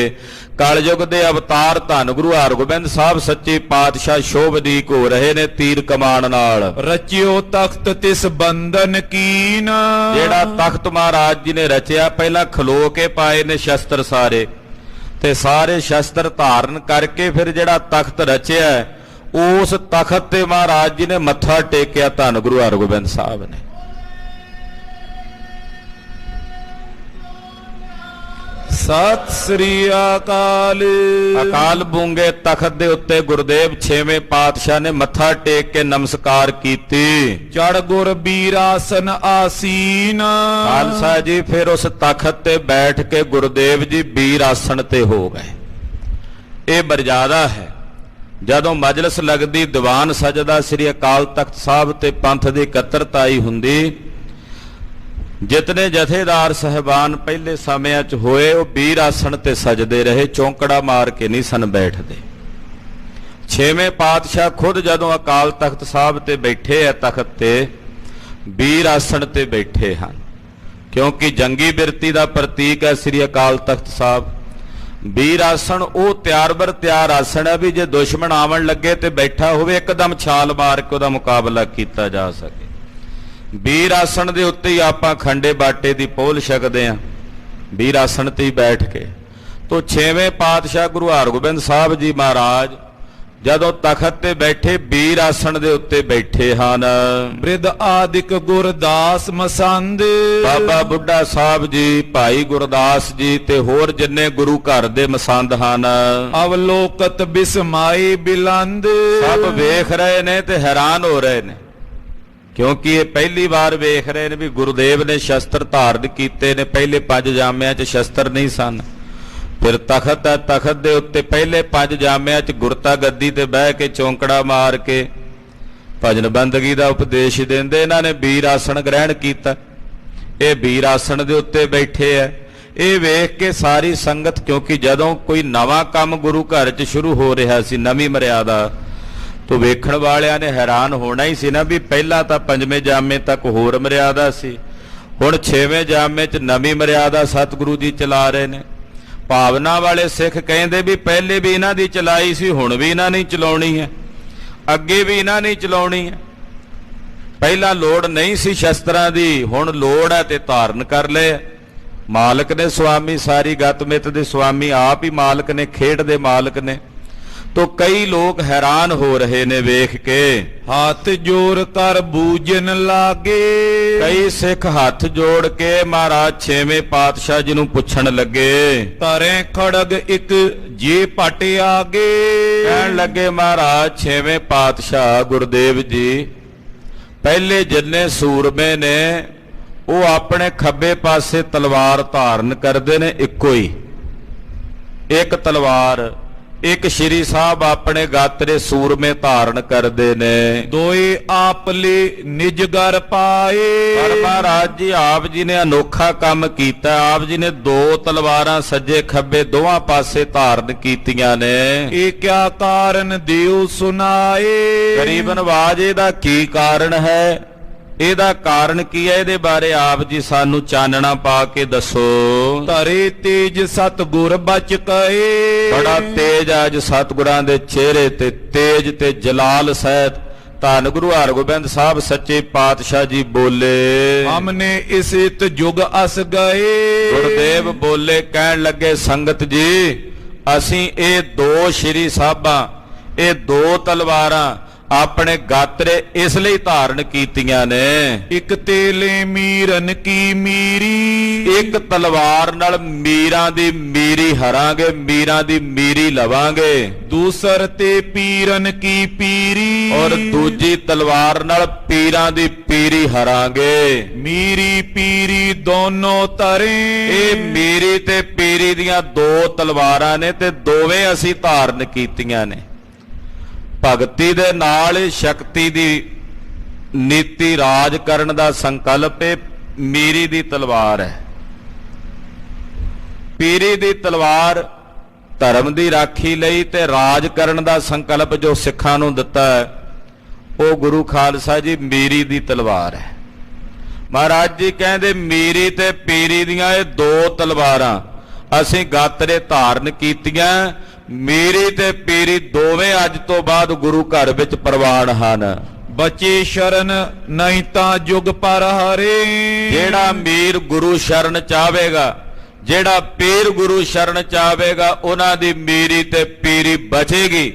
ਕਲਯੁਗ ਦੇ ਅਵਤਾਰ ਧੰਨ ਗੁਰੂ ਹਰਗੋਬਿੰਦ ਸਾਹਿਬ ਸੱਚੇ ਪਾਤਸ਼ਾਹ ਸ਼ੋਭਦੀਕ ਹੋ ਰਹੇ ਨੇ ਤੀਰ ਕਮਾਨ ਨਾਲ। ਰਚਿਓ ਤਖਤ ਤਿਸ ਬੰਧਨ ਕੀਨ। ਜਿਹੜਾ ਤਖਤ ਮਹਾਰਾਜ ਜੀ ਨੇ ਰਚਿਆ, ਪਹਿਲਾਂ ਖਲੋ ਕੇ ਪਾਏ ਨੇ ਸ਼ਸਤਰ ਸਾਰੇ, ਤੇ ਸਾਰੇ ਸ਼ਸਤਰ ਧਾਰਨ ਕਰਕੇ ਫਿਰ ਜਿਹੜਾ ਤਖਤ ਰਚਿਆ ਉਸ ਤਖਤ ਤੇ ਮਹਾਰਾਜ ਜੀ ਨੇ ਮੱਥਾ ਟੇਕਿਆ ਧੰਨ ਗੁਰੂ ਹਰਗੋਬਿੰਦ ਸਾਹਿਬ ਨੇ। ਸਤਿ ਸ੍ਰੀ ਅਕਾਲ। ਅਕਾਲ ਬੂੰਗੇ ਤਖਤ ਦੇ ਉੱਤੇ ਗੁਰਦੇਵ ਛੇਵੇਂ ਪਾਤਸ਼ਾਹ ਨੇ ਮੱਥਾ ਟੇਕ ਕੇ ਨਮਸਕਾਰ ਕੀਤੀ। ਚੜ ਗੁਰ ਬੀਰਾਸਨ ਆਸੀਨ। ਖਾਲਸਾ ਜੀ ਫਿਰ ਉਸ ਤਖਤ ਤੇ ਬੈਠ ਕੇ ਗੁਰਦੇਵ ਜੀ ਬੀਰ ਆਸਣ ਤੇ ਹੋ ਗਏ। ਇਹ ਮਰਜ਼ਾਦਾ ਹੈ। ਜਦੋਂ ਮਜਲਿਸ ਲੱਗਦੀ, ਦੀਵਾਨ ਸਜਦਾ, ਸ੍ਰੀ ਅਕਾਲ ਤਖਤ ਸਾਹਿਬ ਤੇ ਪੰਥ ਦੀ ਇਕੱਤਰਤਾਈ ਹੁੰਦੀ, ਜਿਤਨੇ ਜਥੇਦਾਰ ਸਹਿਬਾਨ ਪਹਿਲੇ ਸਮਿਆਂ 'ਚ ਹੋਏ ਉਹ ਬੀਰ ਆਸਣ ਤੇ ਸਜਦੇ ਰਹੇ, ਚੌਂਕੜਾ ਮਾਰ ਕੇ ਨਹੀਂ ਸਨ ਬੈਠਦੇ। ਛੇਵੇਂ ਪਾਤਸ਼ਾਹ ਖੁਦ ਜਦੋਂ ਅਕਾਲ ਤਖਤ ਸਾਹਿਬ ਤੇ ਬੈਠੇ ਆ ਤਖਤ ਤੇ, ਬੀਰ ਆਸਣ ਤੇ ਬੈਠੇ ਹਨ, ਕਿਉਂਕਿ ਜੰਗੀ ਬਿਰਤੀ ਦਾ ਪ੍ਰਤੀਕ ਹੈ ਸ੍ਰੀ ਅਕਾਲ ਤਖਤ ਸਾਹਿਬ। ਬੀਰ ਆਸਣ ਉਹ ਤਿਆਰ ਬਰ ਤਿਆਰ ਆਸਣ ਹੈ ਵੀ ਜੇ ਦੁਸ਼ਮਣ ਆਵਣ ਲੱਗੇ ਤੇ ਬੈਠਾ ਹੋਵੇ, ਇੱਕਦਮ ਛਾਲ ਮਾਰ ਕੇ ਉਹਦਾ ਮੁਕਾਬਲਾ ਕੀਤਾ ਜਾ ਸਕੇ। ਬੀਰ ਆਸਣ ਦੇ ਉੱਤੇ ਹੀ ਆਪਾਂ ਖੰਡੇ ਬਾਟੇ ਦੀ ਪੋਲ ਛਕਦੇ ਆਂ, ਬੀਰ ਆਸਣ ਤੇ ਹੀ ਬੈਠ ਕੇ। ਤੋ ਛੇਵੇਂ ਪਾਤਸ਼ਾਹ ਗੁਰੂ ਹਰਗੋਬਿੰਦ ਸਾਹਿਬ ਜੀ ਮਹਾਰਾਜ ਜਦੋਂ ਤਖਤ ਤੇ ਬੈਠੇ ਬੀਰ ਆਸਣ ਦੇ ਉੱਤੇ ਬੈਠੇ ਹਨ। ਬ੍ਰਿਧ ਆਦਿਕ ਗੁਰਦਾਸ ਮਸੰਦ। ਬਾਬਾ ਬੁੱਢਾ ਸਾਹਿਬ ਜੀ, ਭਾਈ ਗੁਰਦਾਸ ਜੀ ਤੇ ਹੋਰ ਜਿੰਨੇ ਗੁਰੂ ਘਰ ਦੇ ਮਸੰਦ ਹਨ, ਅਵਲੋਕਤ ਬਿਸਮਾਈ ਬਿਲੰਦ। ਸਭ ਵੇਖ ਰਹੇ ਨੇ ਤੇ ਹੈਰਾਨ ਹੋ ਰਹੇ ਨੇ, ਕਿਉਂਕਿ ਇਹ ਪਹਿਲੀ ਵਾਰ ਵੇਖ ਰਹੇ ਨੇ ਵੀ ਗੁਰਦੇਵ ਨੇ ਸ਼ਸਤਰ ਧਾਰਨ ਕੀਤੇ ਨੇ। ਪਹਿਲੇ 5 ਜਾਮਿਆਂ 'ਚ ਸ਼ਸਤਰ ਨਹੀਂ ਸਨ। ਫਿਰ ਤਖਤ ਹੈ, ਤਖਤ ਦੇ ਉੱਤੇ ਪਹਿਲੇ 5 ਜਾਮਿਆਂ 'ਚ ਗੁਰਤਾ ਗੱਦੀ ਤੇ ਬਹਿ ਕੇ ਚੌਂਕੜਾ ਮਾਰ ਕੇ ਭਜਨ ਬੰਦਗੀ ਦਾ ਉਪਦੇਸ਼ ਦਿੰਦੇ। ਇਹਨਾਂ ਨੇ ਬੀਰ ਆਸਣ ਗ੍ਰਹਿਣ ਕੀਤਾ, ਇਹ ਬੀਰ ਆਸਣ ਦੇ ਉੱਤੇ ਬੈਠੇ ਐ। ਇਹ ਵੇਖ ਕੇ ਸਾਰੀ ਸੰਗਤ, ਕਿਉਂਕਿ ਜਦੋਂ ਕੋਈ ਨਵਾਂ ਕੰਮ ਗੁਰੂ ਘਰ 'ਚ ਸ਼ੁਰੂ ਹੋ ਰਿਹਾ ਸੀ, ਨਵੀਂ ਮਰਿਆਦਾ, ਤੋ ਵੇਖਣ ਵਾਲਿਆਂ ਨੇ ਹੈਰਾਨ ਹੋਣਾ ਹੀ ਸੀ ਨਾ ਵੀ ਪਹਿਲਾਂ ਤਾਂ 5ਵੇਂ ਜਾਮੇ ਤੱਕ ਹੋਰ ਮਰਿਆਦਾ ਸੀ, ਹੁਣ 6ਵੇਂ ਜਾਮੇ 'ਚ ਨਵੀਂ ਮਰਿਆਦਾ ਸਤਿਗੁਰੂ ਜੀ ਚਲਾ ਰਹੇ ਨੇ। ਭਾਵਨਾ ਵਾਲੇ ਸਿੱਖ ਕਹਿੰਦੇ ਵੀ ਪਹਿਲੇ ਵੀ ਇਹਨਾਂ ਦੀ ਚਲਾਈ ਸੀ, ਹੁਣ ਵੀ ਇਹਨਾਂ ਨੇ ਚਲਾਉਣੀ ਹੈ, ਅੱਗੇ ਵੀ ਇਹਨਾਂ ਨੇ ਚਲਾਉਣੀ ਹੈ। ਪਹਿਲਾਂ ਲੋੜ ਨਹੀਂ ਸੀ ਸ਼ਸਤਰਾਂ ਦੀ, ਹੁਣ ਲੋੜ ਹੈ ਤੇ ਧਾਰਨ ਕਰ ਲਏ। ਮਾਲਕ ਨੇ ਸੁਆਮੀ, ਸਾਰੀ ਗਤਮਿਤ ਦੇ ਸੁਆਮੀ ਆਪ ਹੀ ਮਾਲਕ ਨੇ, ਖੇਡ ਦੇ ਮਾਲਕ ਨੇ। ਤੋ ਕਈ ਲੋਕ ਹੈਰਾਨ ਹੋ ਰਹੇ ਨੇ ਵੇਖ ਕੇ। ਹੱਥ ਜੋੜ ਕਰ ਬੂਝਣ ਲਾਗੇ। ਕਈ ਸਿੱਖ ਹੱਥ ਜੋੜ ਕੇ ਮਹਾਰਾਜ ਛੇਵੇਂ ਪਾਤਸ਼ਾਹ ਜੀ ਨੂੰ ਪੁੱਛਣ ਲੱਗੇ, ਧਰੇ ਖੜਗ ਇੱਕ ਜੇ ਪਟ ਆਗੇ। ਕਹਿਣ ਲੱਗੇ ਮਹਾਰਾਜ ਛੇਵੇਂ ਪਾਤਸ਼ਾਹ ਗੁਰਦੇਵ ਜੀ, ਪਹਿਲੇ ਜਿੰਨੇ ਸੂਰਮੇ ਨੇ ਉਹ ਆਪਣੇ ਖੱਬੇ ਪਾਸੇ ਤਲਵਾਰ ਧਾਰਨ ਕਰਦੇ ਨੇ, ਇੱਕੋ ਹੀ ਇੱਕ ਤਲਵਾਰ ਇੱਕ ਸ਼੍ਰੀ ਸਾਹਿਬ ਆਪਣੇ ਗਾਤਰੇ ਸੂਰਮੇ ਧਾਰਨ ਕਰਦੇ ਨੇ। ਦੋਏ ਆਪਲੇ ਨਿਜ ਘਰ ਪਾਏ। ਪਰ ਮਹਾਰਾਜ ਜੀ ਆਪ ਜੀ ਨੇ ਅਨੋਖਾ ਕੰਮ ਕੀਤਾ। ਆਪ ਜੀ ਨੇ 2 ਤਲਵਾਰਾਂ ਸੱਜੇ ਖੱਬੇ ਦੋਹਾਂ ਪਾਸੇ ਧਾਰਨ ਕੀਤੀਆਂ ਨੇ। ਇਹ ਕਿਆ ਕਾਰਨ ਦਿਓ ਸੁਨਾਏ। ਗਰੀਬ ਨਵਾਜ ਇਹਦਾ ਕੀ ਕਾਰਨ ਹੈ? ਇਹਦਾ ਕਾਰਨ ਕੀ ਹੈ? ਇਹਦੇ ਬਾਰੇ ਆਪ ਜੀ ਸਾਨੂੰ ਚਾਨਣਾ ਪਾ ਕੇ ਦੱਸੋ। ਧਰੇ ਤੇਜ ਸਤਿਗੁਰ ਬਚ ਕਏ। ਬੜਾ ਤੇਜ ਅੱਜ ਸਤਿਗੁਰਾਂ ਦੇ ਚਿਹਰੇ ਤੇ ਤੇਜ ਤੇ ਜਲਾਲ ਸਹਿਤ ਧੰਨ ਗੁਰੂ ਹਰਗੋਬਿੰਦ ਸਾਹਿਬ ਸੱਚੇ ਪਾਤਸ਼ਾਹ ਜੀ ਬੋਲੇ। ਹਮਨੇ ਇਸ ਇਤ ਜੁਗ ਅਸ ਗਏ। ਗੁਰਦੇਵ ਬੋਲੇ, ਕਹਿਣ ਲੱਗੇ ਸੰਗਤ ਜੀ ਅਸੀਂ ਇਹ 2 ਸ਼੍ਰੀ ਸਾਹਿਬਾਂ, ਇਹ 2 ਤਲਵਾਰਾਂ ਆਪਣੇ ਗਾਤਰੇ ਇਸ ਲਈ ਧਾਰਨ ਕੀਤੀਆਂ ਨੇ। ਇੱਕ ਤੇਲੇ ਮੀਰਨ ਕੀ ਮੀਰੀ। ਇੱਕ ਤਲਵਾਰ ਨਾਲ ਮੀਰਾਂ ਦੀ ਮੀਰੀ ਹਰਾਂਗੇ, ਮੀਰਾਂ ਦੀ ਮੀਰੀ ਲਵਾਂਗੇ। ਦੂਸਰ ਤੇ ਪੀਰਨ ਕੀ ਪੀਰੀ। ਔਰ ਦੂਜੀ ਤਲਵਾਰ ਨਾਲ ਪੀਰਾਂ ਦੀ ਪੀਰੀ ਹਰਾਂਗੇ। ਮੀਰੀ ਪੀਰੀ ਦੋਨੋਂ ਤਰੇ। ਇਹ ਮੀਰੀ ਤੇ ਪੀਰੀ ਦੀਆਂ 2 ਤਲਵਾਰਾਂ ਨੇ ਤੇ ਦੋਵੇਂ ਅਸੀਂ ਧਾਰਨ ਕੀਤੀਆਂ ਨੇ। ਭਗਤੀ ਦੇ ਨਾਲ ਸ਼ਕਤੀ ਦੀ ਨੀਤੀ ਰਾਜ ਕਰਨ ਦਾ ਸੰਕਲਪ ਇਹ ਮੀਰੀ ਦੀ ਤਲਵਾਰ ਹੈ। ਪੀਰੀ ਦੀ ਤਲਵਾਰ ਧਰਮ ਦੀ ਰਾਖੀ ਲਈ ਤੇ ਰਾਜ ਕਰਨ ਦਾ ਸੰਕਲਪ ਜੋ ਸਿੱਖਾਂ ਨੂੰ ਦਿੱਤਾ ਹੈ ਉਹ ਗੁਰੂ ਖਾਲਸਾ ਜੀ ਮੀਰੀ ਦੀ ਤਲਵਾਰ ਹੈ। ਮਹਾਰਾਜ ਜੀ ਕਹਿੰਦੇ ਮੀਰੀ ਤੇ ਪੀਰੀ ਦੀਆਂ ਇਹ 2 ਤਲਵਾਰਾਂ ਅਸੀਂ ਗਾਤਰੇ ਧਾਰਨ ਕੀਤੀਆਂ। ਮੀਰੀ ਤੇ ਪੀਰੀ ਦੋਵੇਂ ਅੱਜ ਤੋਂ ਬਾਅਦ ਗੁਰੂ ਘਰ ਵਿੱਚ ਪ੍ਰਵਾਨ ਹਨ। ਬਚੇ ਸ਼ਰਨ ਨਹੀਂ ਤਾਂ ਜੁਗ ਪਰ ਹਰੇ। ਜਿਹੜਾ ਮੀਰ ਗੁਰੂ ਸ਼ਰਨ ਚਾਹੇਗਾ, ਜਿਹੜਾ ਪੀਰ ਗੁਰੂ ਸ਼ਰਨ ਚਾਹੇਗਾ, ਉਹਨਾਂ ਦੀ ਮੀਰੀ ਤੇ ਪੀਰੀ ਬਚੇਗੀ।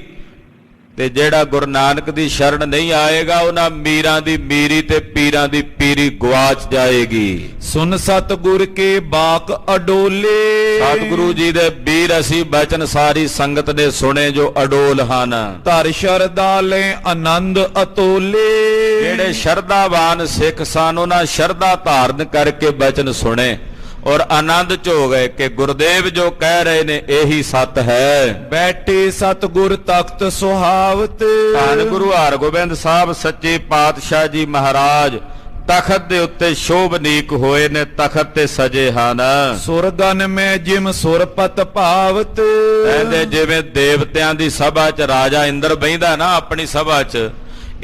ਤੇ ਜਿਹੜਾ ਗੁਰੂ ਨਾਨਕ ਦੀ ਸ਼ਰਨ ਨਹੀਂ ਆਏਗਾ, ਉਹਨਾਂ ਮੀਰਾਂ ਦੀ ਮੀਰੀ ਤੇ ਪੀਰਾਂ ਦੀ ਪੀਰੀ ਗਵਾਚ ਜਾਏਗੀ। ਸੁਨ ਸਤਿਗੁਰ ਕੇ ਬਾਕ ਅਡੋਲੇ। ਸਤਿਗੁਰੂ ਜੀ ਦੇ ਵੀਰ ਅਸੀਂ ਬਚਨ ਸਾਰੀ ਸੰਗਤ ਨੇ ਸੁਣੇ ਜੋ ਅਡੋਲ ਹਨ। ਧਰ ਸ਼ਰਧਾ ਲੈ ਆਨੰਦ ਅਤੋਲੇ। ਜਿਹੜੇ ਸ਼ਰਧਾਵਾਨ ਸਿੱਖ ਸਨ ਉਹਨਾਂ ਸ਼ਰਧਾ ਧਾਰਨ ਕਰਕੇ ਬਚਨ ਸੁਣੇ ਔਰ ਆਨੰਦ ਚ ਹੋ ਗਏ ਕਿ ਗੁਰਦੇਵ ਜੋ ਕਹਿ ਰਹੇ ਨੇ ਇਹੀ ਸੱਤ ਹੈ। ਬੈਠੇ ਸਤਿਗੁਰ ਤਖਤ ਸੁਹਾਵਤ। ਧੰਨ ਗੁਰੂ ਹਰਗੋਬਿੰਦ ਸਾਹਿਬ ਸੱਚੇ ਪਾਤਸ਼ਾਹ ਜੀ ਮਹਾਰਾਜ ਤਖਤ ਦੇ ਉੱਤੇ ਸ਼ੋਭਨੀਕ ਹੋਏ ਨੇ, ਤਖਤ ਤੇ ਸਜੇ ਹਨ। ਸੁਰਗਨ ਮੈਂ ਜਿਮ ਸੁਰਪਤ ਭਾਵਤ। ਕਹਿੰਦੇ ਜਿਵੇਂ ਦੇਵਤਿਆਂ ਦੀ ਸਭਾ 'ਚ ਰਾਜਾ ਇੰਦਰ ਬਹਿੰਦਾ ਨਾ ਆਪਣੀ ਸਭਾ 'ਚ,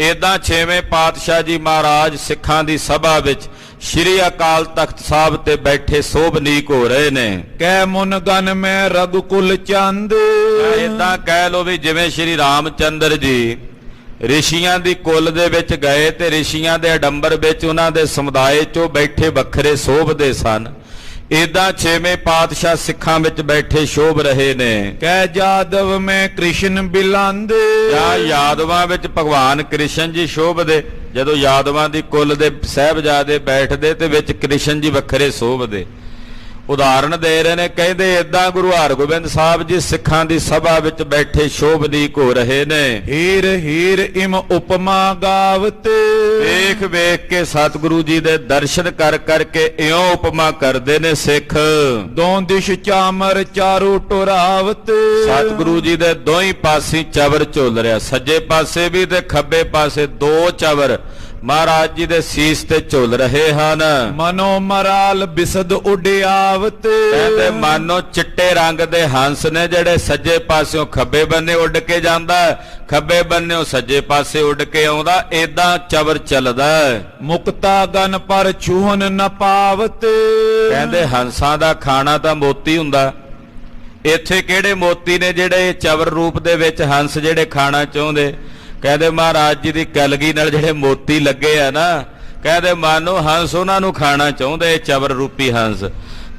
ਏਦਾਂ 6ਵੇਂ ਪਾਤਸ਼ਾਹ ਜੀ ਮਹਾਰਾਜ ਸਿੱਖਾਂ ਦੀ ਸਭਾ ਵਿੱਚ ਸ਼੍ਰੀ ਅਕਾਲ ਤਖਤ ਸਾਹਿਬ ਤੇ ਬੈਠੇ ਸ਼ੋਭਨੀਕ ਹੋ ਰਹੇ ਨੇ। ਕਹਿ ਮੁਨ ਗਨ ਮੈਂ ਰਘੁਕੁਲ ਚੰਦ। ਏਦਾਂ ਕਹਿ ਲੋ ਵੀ ਜਿਵੇਂ ਸ਼੍ਰੀ ਰਾਮਚੰਦਰ ਜੀ ਰਿਸ਼ੀਆਂ ਦੀ ਕੁੱਲ ਦੇ ਵਿੱਚ ਗਏ ਤੇ ਰਿਸ਼ੀਆਂ ਦੇ ਅਡੰਬਰ ਵਿੱਚ ਉਹਨਾਂ ਦੇ ਸਮੁਦਾਇ 'ਚੋਂ ਬੈਠੇ ਵੱਖਰੇ ਸ਼ੋਭਦੇ ਸਨ, ਏਦਾਂ 6ਵੇਂ ਪਾਤਸ਼ਾਹ ਸਿੱਖਾਂ ਵਿੱਚ ਬੈਠੇ ਸ਼ੋਭ ਰਹੇ ਨੇ। ਕਹਿ ਜਾਦਵ ਮੈਂ ਕ੍ਰਿਸ਼ਨ ਬਿਲੰਦ। ਜਾਂ ਯਾਦਵਾਂ ਵਿੱਚ ਭਗਵਾਨ ਕ੍ਰਿਸ਼ਨ ਜੀ ਸ਼ੋਭਦੇ। ਜਦੋਂ ਯਾਦਵਾਂ ਦੀ ਕੁੱਲ ਦੇ ਸਾਹਿਬਜ਼ਾਦੇ ਬੈਠਦੇ ਤੇ ਵਿੱਚ ਕ੍ਰਿਸ਼ਨ ਜੀ ਵੱਖਰੇ ਸ਼ੋਭਦੇ। ਉਦਾਹਰਣ ਦੇ ਰਹੇ ਨੇ, ਕਹਿੰਦੇ ਏਦਾਂ ਗੁਰੂ ਹਰਗੋਬਿੰਦ ਸਾਹਿਬ ਜੀ ਸਿੱਖਾਂ ਦੀ ਸਭਾ ਵਿੱਚ ਬੈਠੇ ਸ਼ੋਭਨੀਕ ਹੋ ਰਹੇ ਨੇ। ਹੀਰ ਹੀਰ ਇਮ ਉਪਮਾ ਗਾਵਤ। ਵੇਖ ਵੇਖ ਕੇ ਸਤਿਗੁਰੂ ਜੀ ਦੇ ਦਰਸ਼ਨ ਕਰ ਕਰਕੇ ਇਉਂ ਉਪਮਾ ਕਰਦੇ ਨੇ ਸਿੱਖ। ਦੋ ਦਿਸ਼ ਚਾਮਰ ਚਾਰੂ ਟੁਰਾਵਤ। ਸਤਿਗੁਰੂ ਜੀ ਦੇ ਦੋਹੀਂ ਪਾਸੇ ਚਵਰ ਝੁੱਲ ਰਿਹਾ, ਸੱਜੇ ਪਾਸੇ ਵੀ ਤੇ ਖੱਬੇ ਪਾਸੇ 2 ਚਵਰ ਮਹਾਰਾਜ ਜੀ ਦੇ ਸੀਸ ਤੇ ਝੁੱਲ ਰਹੇ ਹਨ। ਮਨੋ ਮਰਾਲ ਬਿਸਦ ਉਡਿਆਵਤ। ਕਹਿੰਦੇ ਮਾਨੋ ਚਿੱਟੇ ਰੰਗ ਦੇ ਹੰਸ ਨੇ ਜਿਹੜੇ ਸੱਜੇ ਪਾਸਿਓਂ ਖੱਬੇ ਬੰਨੇ ਉੱਡ ਕੇ ਜਾਂਦਾ, ਖੱਬੇ ਬੰਨਿਓਂ ਸੱਜੇ ਪਾਸੇ ਉੱਡ ਕੇ ਆਉਂਦਾ, ਏਦਾਂ ਚਵਰ ਚੱਲਦਾ। ਮੁਕਤਾ ਗਨ ਪਰ ਛੂਹਨ ਨ ਪਾਵਤ। ਕਹਿੰਦੇ ਹੰਸਾਂ ਦਾ ਖਾਣਾ ਤਾਂ ਮੋਤੀ ਹੁੰਦਾ, ਇੱਥੇ ਕਿਹੜੇ ਮੋਤੀ ਨੇ ਜਿਹੜੇ ਚਵਰ ਰੂਪ ਦੇ ਵਿੱਚ ਹੰਸ ਜਿਹੜੇ ਖਾਣਾ ਚਾਹੁੰਦੇ। ਕਹਿੰਦੇ ਮਹਾਰਾਜ ਜੀ ਦੀ ਕਲਗੀ ਨਾਲ ਜਿਹੜੇ ਮੋਤੀ ਲੱਗੇ ਆ ਨਾ, ਕਹਿੰਦੇ ਮਾਨੋ ਹੰਸ ਉਹਨਾਂ ਨੂੰ ਖਾਣਾ ਚਾਹੁੰਦੇ, ਚਵਰ ਰੂਪੀ ਹੰਸ।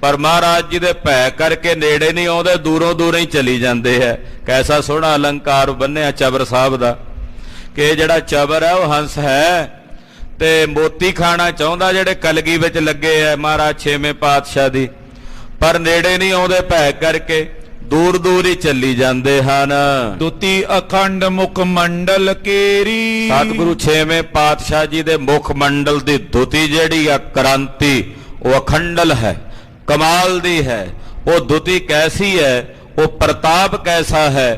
ਪਰ ਮਹਾਰਾਜ ਜੀ ਦੇ ਭੈ ਕਰਕੇ ਨੇੜੇ ਨਹੀਂ ਆਉਂਦੇ, ਦੂਰੋਂ ਦੂਰੋਂ ਹੀ ਚਲੀ ਜਾਂਦੇ ਹੈ। ਕੈਸਾ ਸੋਹਣਾ ਅਲੰਕਾਰ ਬੰਨਿਆ ਚਵਰ ਸਾਹਿਬ ਦਾ ਕਿ ਜਿਹੜਾ ਚਵਰ ਹੈ ਉਹ ਹੰਸ ਹੈ ਤੇ ਮੋਤੀ ਖਾਣਾ ਚਾਹੁੰਦਾ ਜਿਹੜੇ ਕਲਗੀ ਵਿੱਚ ਲੱਗੇ ਆ ਮਹਾਰਾਜ 6ਵੇਂ ਪਾਤਸ਼ਾਹ ਦੀ, ਪਰ ਨੇੜੇ ਨਹੀਂ ਆਉਂਦੇ ਭੈ ਕਰਕੇ, ਦੂਰ ਦੂਰ ਹੀ ਚੱਲੀ ਜਾਂਦੇ ਹਨ। ਦੁਤੀ ਅਖੰਡ ਮੁਖ ਮੰਡਲ ਕੇਰੀ। ਸਤਿਗੁਰੂ 6ਵੇਂ ਪਾਤਸ਼ਾਹ ਜੀ ਦੇ ਮੁਖ ਮੰਡਲ ਦੀ ਦੁਤੀ ਜਿਹੜੀ ਆ ਕ੍ਰਾਂਤੀ, ਉਹ ਅਖੰਡਲ ਹੈ, ਕਮਾਲ ਦੀ ਹੈ। ਉਹ ਦੁਤੀ ਕੈਸੀ ਹੈ, ਉਹ ਪ੍ਰਤਾਪ ਕੈਸਾ ਹੈ,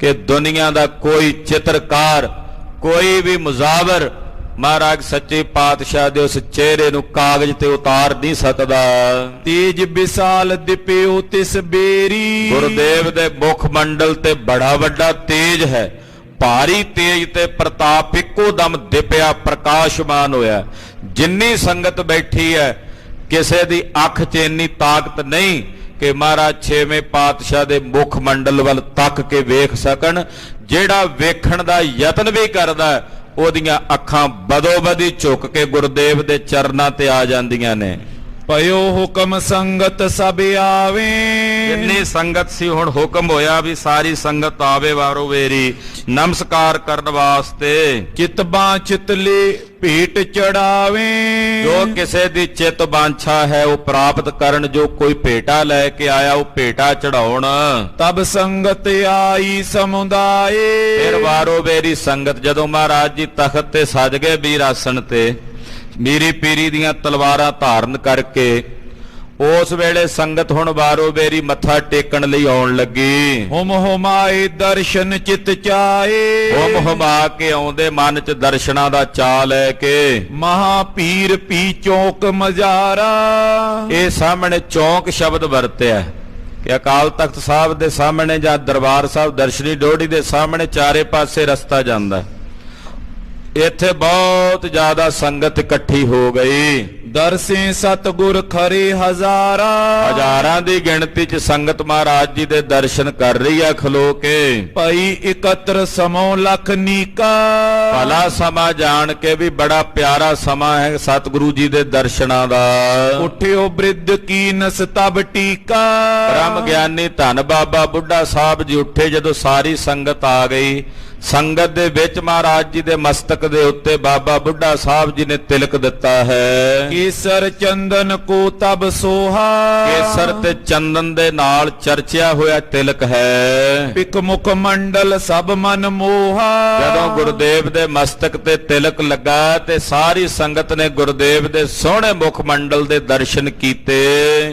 ਕਿ ਦੁਨੀਆ ਦਾ ਕੋਈ ਚਿੱਤਰਕਾਰ, ਕੋਈ ਵੀ ਮੁਜ਼ਾਵਰ ਮਹਾਰਾਜ ਸੱਚੇ ਪਾਤਸ਼ਾਹ ਦੇ ਉਸ ਚਿਹਰੇ ਨੂੰ ਕਾਗਜ਼ ਤੇ ਉਤਾਰ ਨਹੀਂ ਸਕਦਾ। ਤੇਜ ਵਿਸਾਲ ਦਿਪਿਓ ਤਿਸ ਬੇਰੀ। ਗੁਰਦੇਵ ਦੇ ਮੁਖ ਮੰਡਲ ਤੇ ਬੜਾ ਵੱਡਾ ਤੇਜ ਹੈ, ਭਾਰੀ ਤੇਜ ਤੇ ਪ੍ਰਤਾਪ ਇੱਕੋ ਦਮ ਦਿਪਿਆ, ਪ੍ਰਕਾਸ਼ਮਾਨ ਹੋਇਆ। ਜਿੰਨੀ ਸੰਗਤ ਬੈਠੀ ਹੈ ਕਿਸੇ ਦੀ ਅੱਖ 'ਚ ਇੰਨੀ ਤਾਕਤ ਨਹੀਂ ਕਿ ਮਹਾਰਾਜ ਛੇਵੇਂ ਪਾਤਸ਼ਾਹ ਦੇ ਮੁਖ ਮੰਡਲ ਵੱਲ ਤੱਕ ਕੇ ਵੇਖ ਸਕਣ। ਜਿਹੜਾ ਵੇਖਣ ਦਾ ਯਤਨ ਵੀ ਕਰਦਾ ਉਹਦੀਆਂ ਅੱਖਾਂ ਬਦੋ-ਬਦੀ ਝੁਕ ਕੇ ਗੁਰਦੇਵ ਦੇ ਚਰਨਾਂ ਤੇ ਆ ਜਾਂਦੀਆਂ ਨੇ। ਪਇਓ ਹੁਕਮ ਸੰਗਤ ਸਭ ਆਵੇ। ਜਿੰਨੀ ਸੰਗਤ ਸੀ ਹੁਣ ਹੁਕਮ ਹੋਇਆ ਵੀ ਸਾਰੀ ਸੰਗਤ ਆਵੇ ਵਾਰੋ ਵੇਰੀ ਨਮਸਕਾਰ ਕਰਨ ਵਾਸਤੇ। ਚਿਤਬਾਂ ਚਿਤਲੇ ਭੇਟ ਚੜਾਵੇ। ਜੋ ਕਿਸੇ ਦੀ ਚਿੱਤ ਬਾਂਛਾ ਹੈ ਉਹ ਪ੍ਰਾਪਤ ਕਰਨ, ਜੋ ਕੋਈ ਭੇਟਾ ਲੈ ਕੇ ਆਇਆ ਉਹ ਭੇਟਾ ਚੜਾਉਣ। ਤਬ ਸੰਗਤ ਆਈ ਸਮੁਦਾਏ। ਫਿਰ ਵਾਰੋ ਵੇਰੀ ਸੰਗਤ ਜਦੋਂ ਮਹਾਰਾਜ ਜੀ ਤਖਤ ਤੇ ਸਜ ਗਏ ਵੀਰ ਆਸਣ ਤੇ, ਮੀਰੀ ਪੀਰੀ ਦੀਆਂ ਤਲਵਾਰਾਂ ਧਾਰਨ ਕਰਕੇ, ਉਸ ਵੇਲੇ ਸੰਗਤ ਹੁਣ ਵਾਰੋ ਵੇਰੀ ਮੱਥਾ ਟੇਕਣ ਲਈ ਆਉਣ ਲੱਗੀ। ਹੁਮ ਹੁਮਾਏ ਦਰਸ਼ਨ ਚਿਤ ਚਾਏ। ਹੁਮ ਹੁਮਾ ਕੇ ਆਉਂਦੇ ਮਨ 'ਚ ਦਰਸ਼ਨਾਂ ਦਾ ਚਾਅ ਲੈ ਕੇ। ਮਹਾ ਪੀਰ ਪੀ ਚੌਕ ਮਜ਼ਾਰਾ। ਇਹ ਸਾਹਮਣੇ ਚੌਂਕ ਸ਼ਬਦ ਵਰਤਿਆ ਕਿ ਅਕਾਲ ਤਖਤ ਸਾਹਿਬ ਦੇ ਸਾਹਮਣੇ ਜਾਂ ਦਰਬਾਰ ਸਾਹਿਬ ਦਰਸ਼ਨੀ ਡੋੜੀ ਦੇ ਸਾਹਮਣੇ ਚਾਰੇ ਪਾਸੇ ਰਸਤਾ ਜਾਂਦਾ। ਇੱਥੇ ਬਹੁਤ ਜ਼ਿਆਦਾ ਸੰਗਤ ਇਕੱਠੀ ਹੋ ਗਈ। ਦਰਸੇ ਸਤਿਗੁਰ ਖਰੇ ਹਜ਼ਾਰਾ। ਹਜ਼ਾਰਾਂ ਦੀ ਗਿਣਤੀ 'ਚ ਸੰਗਤ ਮਹਾਰਾਜ ਜੀ ਦੇ ਦਰਸ਼ਨ ਕਰ ਰਹੀ ਆ ਖਲੋ ਕੇ। ਭਈ ਇਕੱਤਰ ਸਮੋ ਲਖ ਨੀਕਾ। ਭਲਾ ਸਮਾਂ ਜਾਣ ਕੇ ਵੀ ਬੜਾ ਪਿਆਰਾ ਸਮਾਂ ਹੈ ਸਤਿਗੁਰੂ ਜੀ ਦੇ ਦਰਸ਼ਨਾਂ ਦਾ। ਉਠਿਓ ਬ੍ਰਿਧ ਕੀਨਸ ਤਬ ਟੀਕਾ। ਬ੍ਰਹਮ ਗਿਆਨੀ ਧੰਨ ਬਾਬਾ ਬੁੱਢਾ ਸਾਹਿਬ ਜੀ ਉੱਠੇ ਜਦੋਂ ਸਾਰੀ ਸੰਗਤ ਆ ਗਈ। ਸੰਗਤ ਦੇ ਵਿੱਚ ਮਹਾਰਾਜ ਜੀ ਦੇ ਮਸਤਕ ਦੇ ਉੱਤੇ ਬਾਬਾ ਬੁੱਢਾ ਸਾਹਿਬ ਜੀ ਨੇ ਤਿਲਕ ਦਿੱਤਾ ਹੈ। ਕੇਸਰ ਚੰਦਨ ਕੋ ਤਬ ਸੋਹਾ। ਕੇਸਰ ਤੇ ਚੰਦਨ ਦੇ ਨਾਲ ਚਰਚਿਆ ਹੋਇਆ ਤਿਲਕ ਹੈ। ਪਿਕ ਮੁਖ ਮੰਡਲ ਸਭ ਮਨ ਮੋਹਾ। ਜਦੋਂ ਗੁਰਦੇਵ ਦੇ ਮਸਤਕ ਤੇ ਤਿਲਕ ਲੱਗਾ ਤੇ ਸਾਰੀ ਸੰਗਤ ਨੇ ਗੁਰਦੇਵ ਦੇ ਸੋਹਣੇ ਮੁਖ ਮੰਡਲ ਦੇ ਦਰਸ਼ਨ ਕੀਤੇ।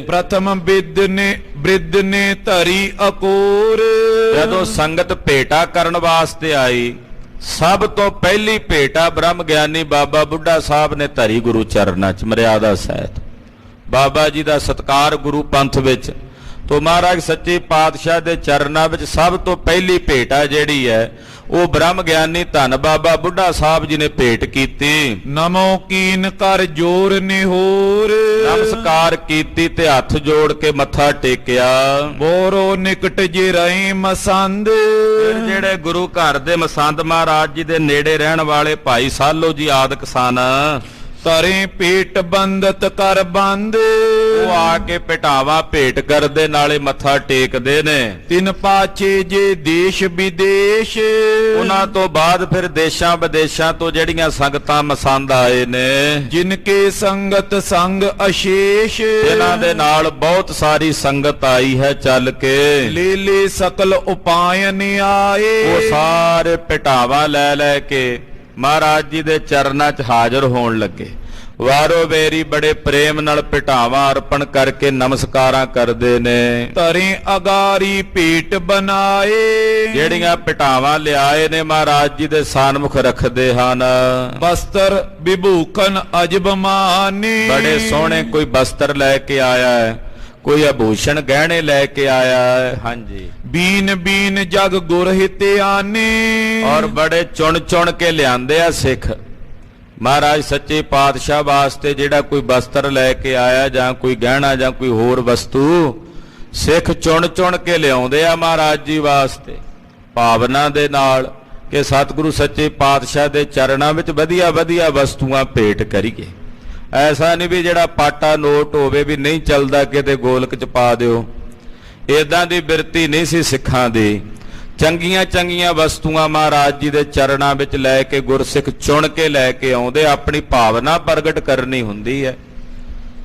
ਪ੍ਰਥਮ ਬ੍ਰਿਧ ਨੇ ਧਰੀ ਅਕੂਰ। ਜਦੋਂ ਸੰਗਤ ਭੇਟਾ ਕਰਨ ਵਾਸਤੇ ਆਈ, ਸਭ ਤੋਂ ਪਹਿਲੀ ਭੇਟਾ ਬ੍ਰਹਮ ਗਿਆਨੀ ਬਾਬਾ ਬੁੱਢਾ ਸਾਹਿਬ ਨੇ ਧਰੀ ਗੁਰੂ ਚਰਨਾਂ 'ਚ ਮਰਿਆਦਾ ਸਹਿਤ। ਬਾਬਾ ਜੀ ਦਾ ਸਤਕਾਰ ਗੁਰੂ ਪੰਥ ਵਿੱਚ ਤੋਂ ਮਹਾਰਾਜ ਸੱਚੇ ਪਾਤਸ਼ਾਹ ਦੇ ਚਰਨਾਂ ਵਿੱਚ ਸਭ ਤੋਂ ਪਹਿਲੀ ਭੇਟਾ ਜਿਹੜੀ ਹੈ ਉਹ ਬ੍ਰਹਮ ਗਿਆਨੀ ਧੰਨ ਬਾਬਾ ਬੁੱਢਾ ਸਾਹਿਬ ਜੀ ਨੇ ਭੇਟ ਕੀਤੀ। ਨਮੋ ਕੀਨ ਕਰ ਜੋਰ ਨਿਹੋਰ। ਨਮਸਕਾਰ ਕੀਤੀ ਤੇ ਹੱਥ ਜੋੜ ਕੇ ਮੱਥਾ ਟੇਕਿਆ। ਬੋਰੋ ਨਿਕਟ ਜੇ ਰਹੇ ਮਸੰਦ। ਜਿਹੜੇ ਗੁਰੂ ਘਰ ਦੇ ਮਸੰਦ ਮਹਾਰਾਜ ਜੀ ਦੇ ਨੇੜੇ ਰਹਿਣ ਵਾਲੇ ਭਾਈ ਸਾਲੋ ਜੀ ਆਦਿਕ ਸਨ, ਤਰੇ ਪੇਟ ਬੰਦਤ ਕਰ ਬੰਦ। ਉਹ ਆ ਕੇ ਭੇਟਾਵਾ ਭੇਟ ਕਰਦੇ ਨਾਲੇ ਮੱਥਾ ਟੇਕਦੇ ਨੇ। ਤਿਨ ਪਾਛੇ ਜੇ ਦੇਸ਼ ਵਿਦੇਸ਼। ਉਹਨਾਂ ਤੋਂ ਬਾਅਦ ਫਿਰ ਦੇਸ਼ਾਂ ਵਿਦੇਸ਼ਾਂ ਤੋਂ ਜਿਹੜੀਆਂ ਸੰਗਤਾਂ ਮਸੰਦ ਆਏ ਨੇ, ਜਿਨਕੇ ਸੰਗਤ ਸੰਗ ਅਸ਼ੇਸ਼। ਇਹਨਾਂ ਦੇ ਨਾਲ ਬਹੁਤ ਸਾਰੀ ਸੰਗਤ ਆਈ ਹੈ ਚੱਲ ਕੇ। ਲੇ ਸਕਲ ਉਪਾਇਨ ਆਏ। ਉਹ ਸਾਰੇ ਭੇਟਾਵਾ ਲੈ ਲੈ ਕੇ ਮਹਾਰਾਜ ਜੀ ਦੇ ਚਰਨਾਂ 'ਚ ਹਾਜ਼ਰ ਹੋਣ ਲੱਗੇ। ਵਾਰੋ ਵੇਰੀ ਬੜੇ ਪ੍ਰੇਮ ਨਾਲ ਭੇਟਾਵਾਂ ਅਰਪਣ ਕਰਕੇ ਨਮਸਕਾਰਾਂ ਕਰਦੇ ਨੇ। ਤਰੇ ਅਗਾਰੀ ਭੇਟ ਬਣਾਏ। ਜਿਹੜੀਆਂ ਭੇਟਾਵਾਂ ਲਿਆਏ ਨੇ ਮਹਾਰਾਜ ਜੀ ਦੇ ਸਾਨਮੁਖ ਰੱਖਦੇ ਹਨ। ਬਸਤਰ ਵਿਭੂਖਨ ਅਜਬ ਮਾਨੇ। ਬੜੇ ਸੋਹਣੇ ਕੋਈ ਬਸਤਰ ਲੈ ਕੇ ਆਇਆ ਹੈ, ਕੋਈ ਆਭੂਸ਼ਣ ਗਹਿਣੇ ਲੈ ਕੇ ਆਇਆ ਹੈ। ਹਾਂਜੀ, ਬੀਨ ਬੀਨ ਜਗ ਗੁਰ ਹਿਤੇ ਆਨੇ। ਔਰ ਬੜੇ ਚੁਣ ਚੁਣ ਕੇ ਲਿਆਂਦੇ ਆ ਸਿੱਖ ਮਹਾਰਾਜ ਸੱਚੇ ਪਾਤਸ਼ਾਹ ਵਾਸਤੇ। ਜਿਹੜਾ ਕੋਈ ਬਸਤਰ ਲੈ ਕੇ ਆਇਆ ਜਾਂ ਕੋਈ ਗਹਿਣਾ ਜਾਂ ਕੋਈ ਹੋਰ ਵਸਤੂ, ਸਿੱਖ ਚੁਣ ਚੁਣ ਕੇ ਲਿਆਉਂਦੇ ਆ ਮਹਾਰਾਜ ਜੀ ਵਾਸਤੇ ਭਾਵਨਾ ਦੇ ਨਾਲ ਕਿ ਸਤਿਗੁਰੂ ਸੱਚੇ ਪਾਤਸ਼ਾਹ ਦੇ ਚਰਨਾਂ ਵਿੱਚ ਵਧੀਆ ਵਧੀਆ ਵਸਤੂਆਂ ਭੇਟ ਕਰੀਏ। ਐਸਾ ਨਹੀਂ ਵੀ ਜਿਹੜਾ ਪਾਟਾ ਨੋਟ ਹੋਵੇ ਵੀ ਨਹੀਂ ਚੱਲਦਾ ਕਿਤੇ ਗੋਲਕ 'ਚ ਪਾ ਦਿਓ। ਇਦਾਂ ਦੀ ਬਿਰਤੀ ਨਹੀਂ ਸੀ ਸਿੱਖਾਂ ਦੀ। ਚੰਗੀਆਂ ਚੰਗੀਆਂ ਵਸਤੂਆਂ ਮਹਾਰਾਜ ਜੀ ਦੇ ਚਰਨਾਂ ਵਿੱਚ ਲੈ ਕੇ ਗੁਰਸਿੱਖ ਚੁਣ ਕੇ ਲੈ ਕੇ ਆਉਂਦੇ। ਆਪਣੀ ਭਾਵਨਾ ਪ੍ਰਗਟ ਕਰਨੀ ਹੁੰਦੀ ਹੈ।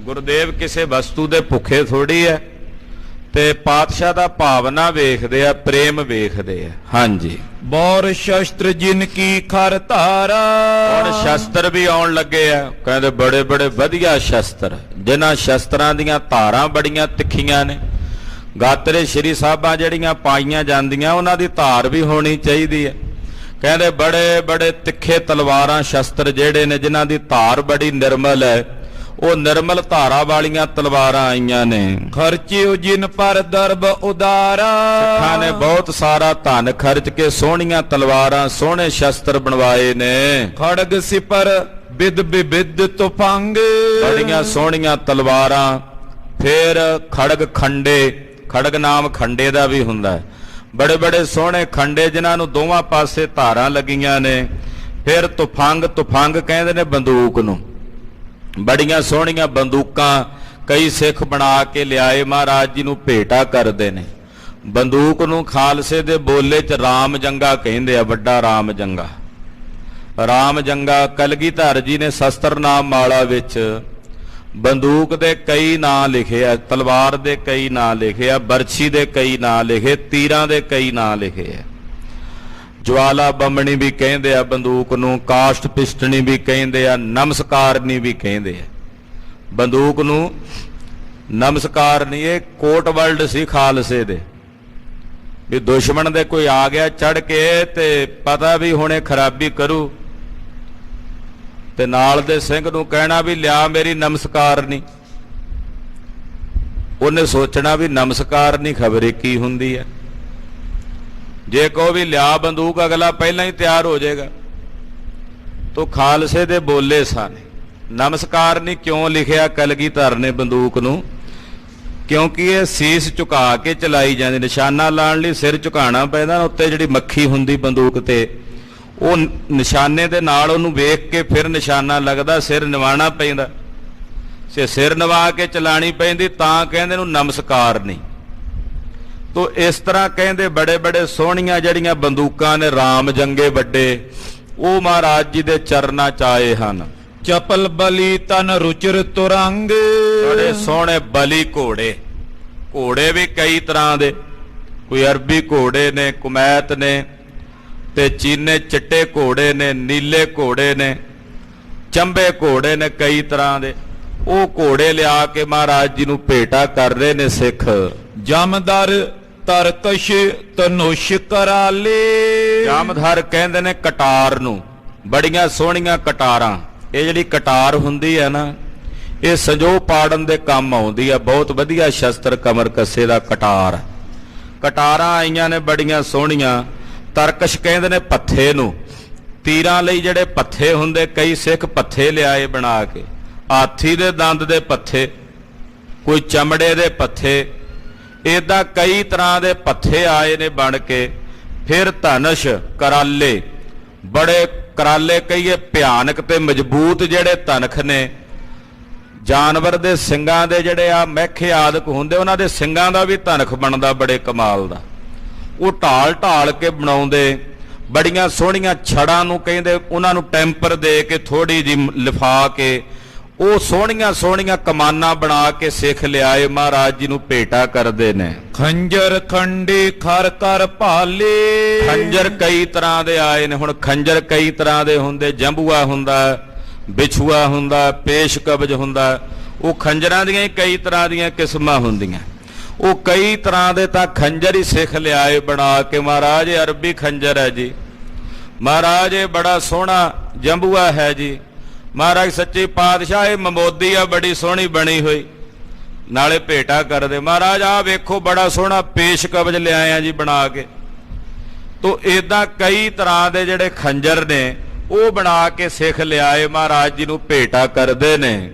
ਗੁਰਦੇਵ ਕਿਸੇ ਵਸਤੂ ਦੇ ਭੁੱਖੇ ਥੋੜੀ ਹੈ, ਤੇ ਪਾਤਸ਼ਾਹ ਦਾ ਭਾਵਨਾ ਵੇਖਦੇ ਆ, ਪ੍ਰੇਮ ਵੇਖਦੇ ਆ। ਹਾਂਜੀ, ਬੌਰ ਸ਼ਸਤਰ ਜਿਨ ਕੀ ਖਰ ਧਾਰਾ। ਹੁਣ ਸ਼ਸਤਰ ਵੀ ਆਉਣ ਲੱਗੇ ਆ। ਕਹਿੰਦੇ ਬੜੇ ਬੜੇ ਵਧੀਆ ਸ਼ਸਤਰ, ਜਿਨ੍ਹਾਂ ਸ਼ਸਤਰਾਂ ਦੀਆਂ ਧਾਰਾਂ ਬੜੀਆਂ ਤਿੱਖੀਆਂ ਨੇ। ਗਾਤਰੇ ਸ਼੍ਰੀ ਸਾਹਿਬਾਂ ਜਿਹੜੀਆਂ ਪਾਈਆਂ ਜਾਂਦੀਆਂ ਉਹਨਾਂ ਦੀ ਧਾਰ ਵੀ ਹੋਣੀ ਚਾਹੀਦੀ ਹੈ। ਕਹਿੰਦੇ ਬੜੇ ਬੜੇ ਤਿੱਖੇ ਤਲਵਾਰਾਂ ਸ਼ਸਤਰ ਜਿਹੜੇ ਨੇ ਜਿਨ੍ਹਾਂ ਦੀ ਧਾਰ ਬੜੀ ਨਿਰਮਲ ਹੈ, ਉਹ ਨਿਰਮਲ ਧਾਰਾ ਵਾਲੀਆਂ ਤਲਵਾਰਾਂ ਆਈਆਂ ਨੇ। ਖਰਚਿਓ ਜਿਨ ਪਰ ਦਰਬ ਉਦਾਰਾ, ਸਿੱਖਾਂ ਨੇ ਬਹੁਤ ਸਾਰਾ ਧਨ ਖਰਚ ਕੇ ਸੋਹਣੀਆਂ ਤਲਵਾਰਾਂ ਸੋਹਣੇ ਸ਼ਸਤਰ ਬਣਵਾਏ ਨੇ। ਖੜਗ ਸਿਪਰ ਬਿਦ ਬਿਬਿਦ ਤੁਫੰਗ, ਬੜੀਆਂ ਸੋਹਣੀਆਂ ਤਲਵਾਰਾਂ। ਫਿਰ ਖੜਗ ਖੰਡੇ, ਖੜਗ ਨਾਮ ਖੰਡੇ ਦਾ ਵੀ ਹੁੰਦਾ ਹੈ। ਬੜੇ ਬੜੇ ਸੋਹਣੇ ਖੰਡੇ ਜਿਨ੍ਹਾਂ ਨੂੰ ਦੋਵਾਂ ਪਾਸੇ ਧਾਰਾਂ ਲੱਗੀਆਂ ਨੇ। ਫਿਰ ਤੁਫੰਗ, ਤੁਫੰਗ ਕਹਿੰਦੇ ਨੇ ਬੰਦੂਕ ਨੂੰ। ਬੜੀਆਂ ਸੋਹਣੀਆਂ ਬੰਦੂਕਾਂ ਕਈ ਸਿੱਖ ਬਣਾ ਕੇ ਲਿਆਏ, ਮਹਾਰਾਜ ਜੀ ਨੂੰ ਭੇਟਾ ਕਰਦੇ ਨੇ। ਬੰਦੂਕ ਨੂੰ ਖਾਲਸੇ ਦੇ ਬੋਲੇ 'ਚ ਰਾਮ ਜੰਗਾ ਕਹਿੰਦੇ ਆ, ਵੱਡਾ ਰਾਮ ਜੰਗਾ। ਰਾਮ ਜੰਗਾ ਕਲਗੀਧਰ ਜੀ ਨੇ ਸ਼ਸਤਰ ਨਾਮ ਮਾਲਾ ਵਿੱਚ ਬੰਦੂਕ ਦੇ ਕਈ ਨਾਂ ਲਿਖੇ ਆ, ਤਲਵਾਰ ਦੇ ਕਈ ਨਾਂ ਲਿਖੇ ਆ, ਬਰਛੀ ਦੇ ਕਈ ਨਾਂ ਲਿਖੇ, ਤੀਰਾਂ ਦੇ ਕਈ ਨਾਂ ਲਿਖੇ ਆ। ਜਵਾਲਾ ਬੰਮਣੀ ਵੀ ਕਹਿੰਦੇ ਆ ਬੰਦੂਕ ਨੂੰ, ਕਾਸ਼ਟ ਪਿਸਟਣੀ ਵੀ ਕਹਿੰਦੇ ਆ, ਨਮਸਕਾਰਨੀ ਵੀ ਕਹਿੰਦੇ ਆ ਬੰਦੂਕ ਨੂੰ। ਨਮਸਕਾਰਨੀ ਇਹ ਕੋਟ ਵਰਲਡ ਸੀ ਖਾਲਸੇ ਦੇ, ਵੀ ਦੁਸ਼ਮਣ ਦੇ ਕੋਈ ਆ ਗਿਆ ਚੜ ਕੇ ਤੇ ਪਤਾ ਵੀ ਹੁਣੇ ਖਰਾਬੀ ਕਰੂ, ਤੇ ਨਾਲ ਦੇ ਸਿੰਘ ਨੂੰ ਕਹਿਣਾ ਵੀ ਲਿਆ ਮੇਰੀ ਨਮਸਕਾਰਨੀ। ਉਹਨੇ ਸੋਚਣਾ ਵੀ ਨਮਸਕਾਰਨੀ ਖਬਰੇ ਕੀ ਹੁੰਦੀ ਹੈ। ਜੇ ਕਹੋ ਵੀ ਲਿਆ ਬੰਦੂਕ, ਅਗਲਾ ਪਹਿਲਾਂ ਹੀ ਤਿਆਰ ਹੋ ਜਾਏਗਾ। ਤੋ ਖਾਲਸੇ ਦੇ ਬੋਲੇ ਸਨ। ਨਮਸਕਾਰਨੀ ਕਿਉਂ ਲਿਖਿਆ ਕਲਗੀਧਰ ਨੇ ਬੰਦੂਕ ਨੂੰ? ਕਿਉਂਕਿ ਇਹ ਸੀਸ ਝੁਕਾ ਕੇ ਚਲਾਈ ਜਾਂਦੀ, ਨਿਸ਼ਾਨਾ ਲਾਉਣ ਲਈ ਸਿਰ ਝੁਕਾਉਣਾ ਪੈਂਦਾ। ਉੱਤੇ ਜਿਹੜੀ ਮੱਖੀ ਹੁੰਦੀ ਬੰਦੂਕ ਤੇ, ਉਹ ਨਿਸ਼ਾਨੇ ਦੇ ਨਾਲ ਉਹਨੂੰ ਵੇਖ ਕੇ ਫਿਰ ਨਿਸ਼ਾਨਾ ਲੱਗਦਾ, ਸਿਰ ਨਿਵਾਣਾ ਪੈਂਦਾ। ਸਿਰ ਨਿਵਾ ਕੇ ਚਲਾਣੀ ਪੈਂਦੀ, ਤਾਂ ਕਹਿੰਦੇ ਨੂੰ ਨਮਸਕਾਰਨੀ। ਤੋ ਇਸ ਤਰ੍ਹਾਂ ਕਹਿੰਦੇ ਬੜੇ ਬੜੇ ਸੋਹਣੀਆਂ ਜਿਹੜੀਆਂ ਬੰਦੂਕਾਂ ਨੇ ਰਾਮ ਜੰਗੇ ਵੱਡੇ, ਉਹ ਮਹਾਰਾਜ ਜੀ ਦੇ ਚਰਨਾਂ 'ਚ ਆਏ ਹਨ। ਚਪਲ ਬਲੀ ਤਨ ਰੁਚਿਰ ਤੁਰੰਗ, ਬੜੇ ਸੋਹਣੇ ਬਲੀ ਘੋੜੇ। ਘੋੜੇ ਵੀ ਕਈ ਤਰ੍ਹਾਂ ਦੇ, ਕੋਈ ਅਰਬੀ ਘੋੜੇ ਨੇ, ਕੁਮੈਤ ਨੇ, ਤੇ ਚੀਨੇ ਚਿੱਟੇ ਘੋੜੇ ਨੇ, ਨੀਲੇ ਘੋੜੇ ਨੇ, ਚੰਬੇ ਘੋੜੇ ਨੇ ਕਈ ਤਰ੍ਹਾਂ ਦੇ। ਉਹ ਘੋੜੇ ਲਿਆ ਕੇ ਮਹਾਰਾਜ ਜੀ ਨੂੰ ਭੇਟਾ ਕਰ ਰਹੇ ਨੇ ਸਿੱਖ। ਜਮਦਰ ਤਰਕਸ਼ ਤਨੁਸ਼ ਕਰਾਲੇ, ਜਾਮਧਰ ਕਹਿੰਦੇ ਨੇ ਕਟਾਰ ਨੂੰ। ਬੜੀਆਂ ਸੋਹਣੀਆਂ ਕਟਾਰਾਂ। ਇਹ ਜਿਹੜੀ ਕਟਾਰ ਹੁੰਦੀ ਹੈ ਨਾ, ਇਹ ਸੰਜੋ ਪਾੜਨ ਦੇ ਕੰਮ ਆਉਂਦੀ ਆ। ਬਹੁਤ ਵਧੀਆ ਸ਼ਸਤਰ ਕਮਰ ਕੱਸੇ ਦਾ ਕਟਾਰ। ਕਟਾਰਾਂ ਆਈਆਂ ਨੇ ਬੜੀਆਂ ਸੋਹਣੀਆਂ। ਤਰਕਸ਼ ਕਹਿੰਦੇ ਨੇ ਪੱਥੇ ਨੂੰ। ਤੀਰਾਂ ਲਈ ਜਿਹੜੇ ਪੱਥੇ ਹੁੰਦੇ, ਕਈ ਸਿੱਖ ਪੱਥੇ ਲਿਆਏ ਬਣਾ ਕੇ। ਹਾਥੀ ਦੇ ਦੰਦ ਦੇ ਪੱਥੇ, ਕੋਈ ਚਮੜੇ ਦੇ ਪੱਥੇ, ਏਦਾਂ ਕਈ ਤਰ੍ਹਾਂ ਦੇ ਪੱਥੇ ਆਏ ਨੇ ਬਣ ਕੇ। ਫਿਰ ਧਨੁਸ਼, ਕਰਾਲੇ, ਬੜੇ ਕਰਾਲੇ ਕਹੀਏ ਭਿਆਨਕ ਤੇ ਮਜ਼ਬੂਤ ਜਿਹੜੇ ਤਨਖ ਨੇ। ਜਾਨਵਰ ਦੇ ਸਿੰਗਾਂ ਦੇ ਜਿਹੜੇ ਆ ਮੈਖੇ ਆਦਿਕ ਹੁੰਦੇ, ਉਹਨਾਂ ਦੇ ਸਿੰਗਾਂ ਦਾ ਵੀ ਧਨਖ ਬਣਦਾ ਬੜੇ ਕਮਾਲ ਦਾ। ਉਹ ਢਾਲ ਢਾਲ ਕੇ ਬਣਾਉਂਦੇ। ਬੜੀਆਂ ਸੋਹਣੀਆਂ ਛੜਾਂ ਨੂੰ ਕਹਿੰਦੇ, ਉਹਨਾਂ ਨੂੰ ਟੈਂਪਰ ਦੇ ਕੇ ਥੋੜੀ ਜਿਹੀ ਲਿਫਾ ਕੇ ਉਹ ਸੋਹਣੀਆਂ ਸੋਹਣੀਆਂ ਕਮਾਨਾਂ ਬਣਾ ਕੇ ਸਿੱਖ ਲਿਆਏ, ਮਹਾਰਾਜ ਜੀ ਨੂੰ ਭੇਟਾ ਕਰਦੇ ਨੇ। ਖੰਜਰ ਖੰਡੇ ਖਰ ਕਰ ਭਾਲੇ, ਖੰਜਰ ਕਈ ਤਰ੍ਹਾਂ ਦੇ ਆਏ ਨੇ। ਹੁਣ ਖੰਜਰ ਕਈ ਤਰ੍ਹਾਂ ਦੇ ਹੁੰਦੇ, ਜੰਬੂਆ ਹੁੰਦਾ, ਵਿਛੂਆ ਹੁੰਦਾ, ਪੇਸ਼ ਕਬਜ ਹੁੰਦਾ। ਉਹ ਖੰਜਰਾਂ ਦੀਆਂ ਹੀ ਕਈ ਤਰ੍ਹਾਂ ਦੀਆਂ ਕਿਸਮਾਂ ਹੁੰਦੀਆਂ। ਉਹ ਕਈ ਤਰ੍ਹਾਂ ਦੇ ਤਾਂ ਖੰਜਰ ਹੀ ਸਿੱਖ ਲਿਆਏ ਬਣਾ ਕੇ। ਮਹਾਰਾਜ ਇਹ ਅਰਬੀ ਖੰਜਰ ਹੈ ਜੀ, ਮਹਾਰਾਜ ਇਹ ਬੜਾ ਸੋਹਣਾ ਜੰਬੂਆ ਹੈ ਜੀ, ਮਹਾਰਾਜ ਸੱਚੇ ਪਾਤਸ਼ਾਹ ਇਹ ਮਮੋਦੀ ਆ ਬੜੀ ਸੋਹਣੀ ਬਣੀ ਹੋਈ। ਨਾਲੇ ਭੇਟਾ ਕਰਦੇ, ਮਹਾਰਾਜ ਆਹ ਵੇਖੋ ਬੜਾ ਸੋਹਣਾ ਪੇਸ਼ ਕਬਜ ਲਿਆਏ ਆ ਜੀ ਬਣਾ ਕੇ। ਤੋ ਏਦਾਂ ਕਈ ਤਰ੍ਹਾਂ ਦੇ ਜਿਹੜੇ ਖੰਜਰ ਨੇ ਉਹ ਬਣਾ ਕੇ ਸਿੱਖ ਲਿਆਏ, ਮਹਾਰਾਜ ਜੀ ਨੂੰ ਭੇਟਾ ਕਰਦੇ ਨੇ।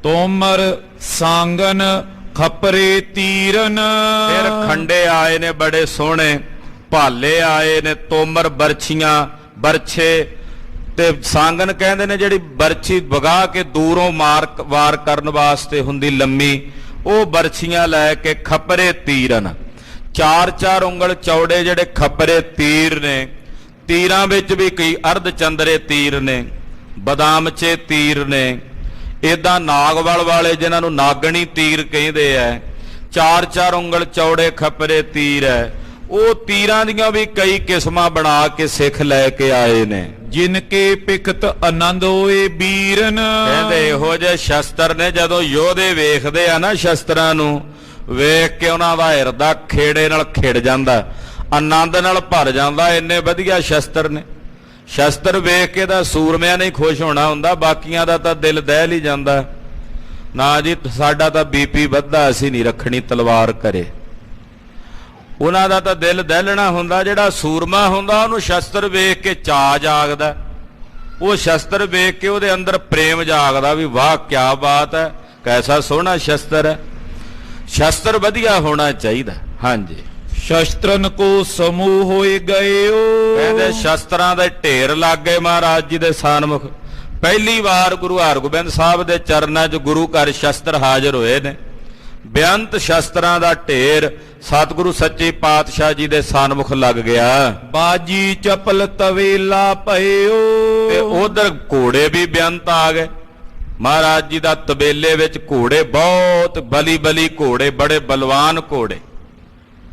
ਤੋਮਰ ਸਾਂਗਨ ਖਪਰੇ ਤੀਰਨ, ਫਿਰ ਖੰਡੇ ਆਏ ਨੇ ਬੜੇ ਸੋਹਣੇ, ਭਾਲੇ ਆਏ ਨੇ, ਤੋਮਰ ਬਰਛੀਆਂ, ਬਰਛੇ ਤੇ ਸਾਂਗਨ ਕਹਿੰਦੇ ਨੇ ਜਿਹੜੀ ਬਰਛੀ ਵਗਾ ਕੇ ਦੂਰੋਂ ਵਾਰ ਕਰਨ ਵਾਸਤੇ ਹੁੰਦੀ ਲੰਮੀ, ਉਹ ਬਰਛੀਆਂ ਲੈ ਕੇ। ਖਪਰੇ ਤੀਰਨ, 4-4 ਉਂਗਲ ਚੌੜੇ ਜਿਹੜੇ ਖਪਰੇ ਤੀਰ ਨੇ। ਤੀਰਾਂ ਵਿੱਚ ਵੀ ਕਈ ਅਰਧ ਚੰਦਰੇ ਤੀਰ ਨੇ, ਬਦਾਮਚੇ ਤੀਰ ਨੇ, ਏਦਾਂ ਨਾਗਵਲ ਵਾਲੇ ਜਿਨ੍ਹਾਂ ਨੂੰ ਨਾਗਣੀ ਤੀਰ ਕਹਿੰਦੇ ਐ। 4-4 ਉਂਗਲ ਚੌੜੇ ਖਪਰੇ ਤੀਰ ਹੈ। ਉਹ ਤੀਰਾਂ ਦੀਆਂ ਵੀ ਕਈ ਕਿਸਮਾਂ ਬਣਾ ਕੇ ਸਿੱਖ ਲੈ ਕੇ ਆਏ ਨੇ। ਜਿਨ ਕੇ ਪਿਖਤ ਆਨੰਦ ਹੋਏ ਬੀਰਨ, ਕਹਿੰਦੇ ਇਹੋ ਜਿਹੇ ਸ਼ਸਤਰ ਨੇ ਜਦੋਂ ਯੋਧੇ ਵੇਖਦੇ ਆ ਨਾ ਸ਼ਸਤਰਾਂ ਨੂੰ, ਵੇਖ ਕੇ ਉਹਨਾਂ ਦਾ ਹਿਰਦਾ ਖੇੜੇ ਨਾਲ ਖਿੜ ਜਾਂਦਾ, ਆਨੰਦ ਨਾਲ ਭਰ ਜਾਂਦਾ। ਇੰਨੇ ਵਧੀਆ ਸ਼ਸਤਰ ਨੇ। ਸ਼ਸਤਰ ਵੇਖ ਕੇ ਤਾਂ ਸੂਰਮਿਆਂ ਨੇ ਖੁਸ਼ ਹੋਣਾ ਹੁੰਦਾ, ਬਾਕੀਆਂ ਦਾ ਤਾਂ ਦਿਲ ਦਹਿਲ ਹੀ ਜਾਂਦਾ। ਨਾ ਜੀ, ਸਾਡਾ ਤਾਂ ਬੀਪੀ ਵੱਧਦਾ, ਅਸੀਂ ਨਹੀਂ ਰੱਖਣੀ ਤਲਵਾਰ ਕਰੇ। ਉਹਨਾਂ ਦਾ ਤਾਂ ਦਿਲ ਦਹਿਲਣਾ ਹੁੰਦਾ। ਜਿਹੜਾ ਸੂਰਮਾ ਹੁੰਦਾ ਉਹਨੂੰ ਸ਼ਸਤਰ ਵੇਖ ਕੇ ਚਾਅ ਜਾਗਦਾ, ਉਹ ਸ਼ਸਤਰ ਵੇਖ ਕੇ ਉਹਦੇ ਅੰਦਰ ਪ੍ਰੇਮ ਜਾਗਦਾ ਵੀ ਵਾਹ ਕਿਆ ਬਾਤ ਹੈ, ਕੈਸਾ ਸੋਹਣਾ ਸ਼ਸਤਰ ਹੈ। ਸ਼ਸਤਰ ਵਧੀਆ ਹੋਣਾ ਚਾਹੀਦਾ। ਹਾਂਜੀ, ਸ਼ਸਤਰਨ ਕੋ ਸਮੂਹ ਹੋਏ ਗਇਓ। ਕਹਿੰਦੇ ਸ਼ਸਤਰਾਂ ਦੇ ਢੇਰ ਲੱਗ ਗਏ ਮਹਾਰਾਜ ਜੀ ਦੇ ਸਾਨਮੁਖ। ਪਹਿਲੀ ਵਾਰ ਗੁਰੂ ਹਰਗੋਬਿੰਦ ਸਾਹਿਬ ਦੇ ਚਰਨਾਂ 'ਚ ਗੁਰੂ ਘਰ ਸ਼ਸਤਰ ਹਾਜ਼ਰ ਹੋਏ ਨੇ। ਬੇਅੰਤ ਸ਼ਸਤਰਾਂ ਦਾ ਢੇਰ ਸਤਿਗੁਰੂ ਸੱਚੇ ਪਾਤਸ਼ਾਹ ਜੀ ਦੇ ਸਾਨਮੁਖ ਲੱਗ ਗਿਆ। ਬਾਜੀ ਚਪਲ ਤਵੇਲਾ ਭਇਓ। ਤੇ ਉਧਰ ਘੋੜੇ ਵੀ ਬੇਅੰਤ ਆ ਗਏ। ਮਹਾਰਾਜ ਜੀ ਦਾ ਤਬੇਲੇ ਵਿੱਚ ਘੋੜੇ ਬਹੁਤ ਬਲੀ ਘੋੜੇ, ਬੜੇ ਬਲਵਾਨ ਘੋੜੇ,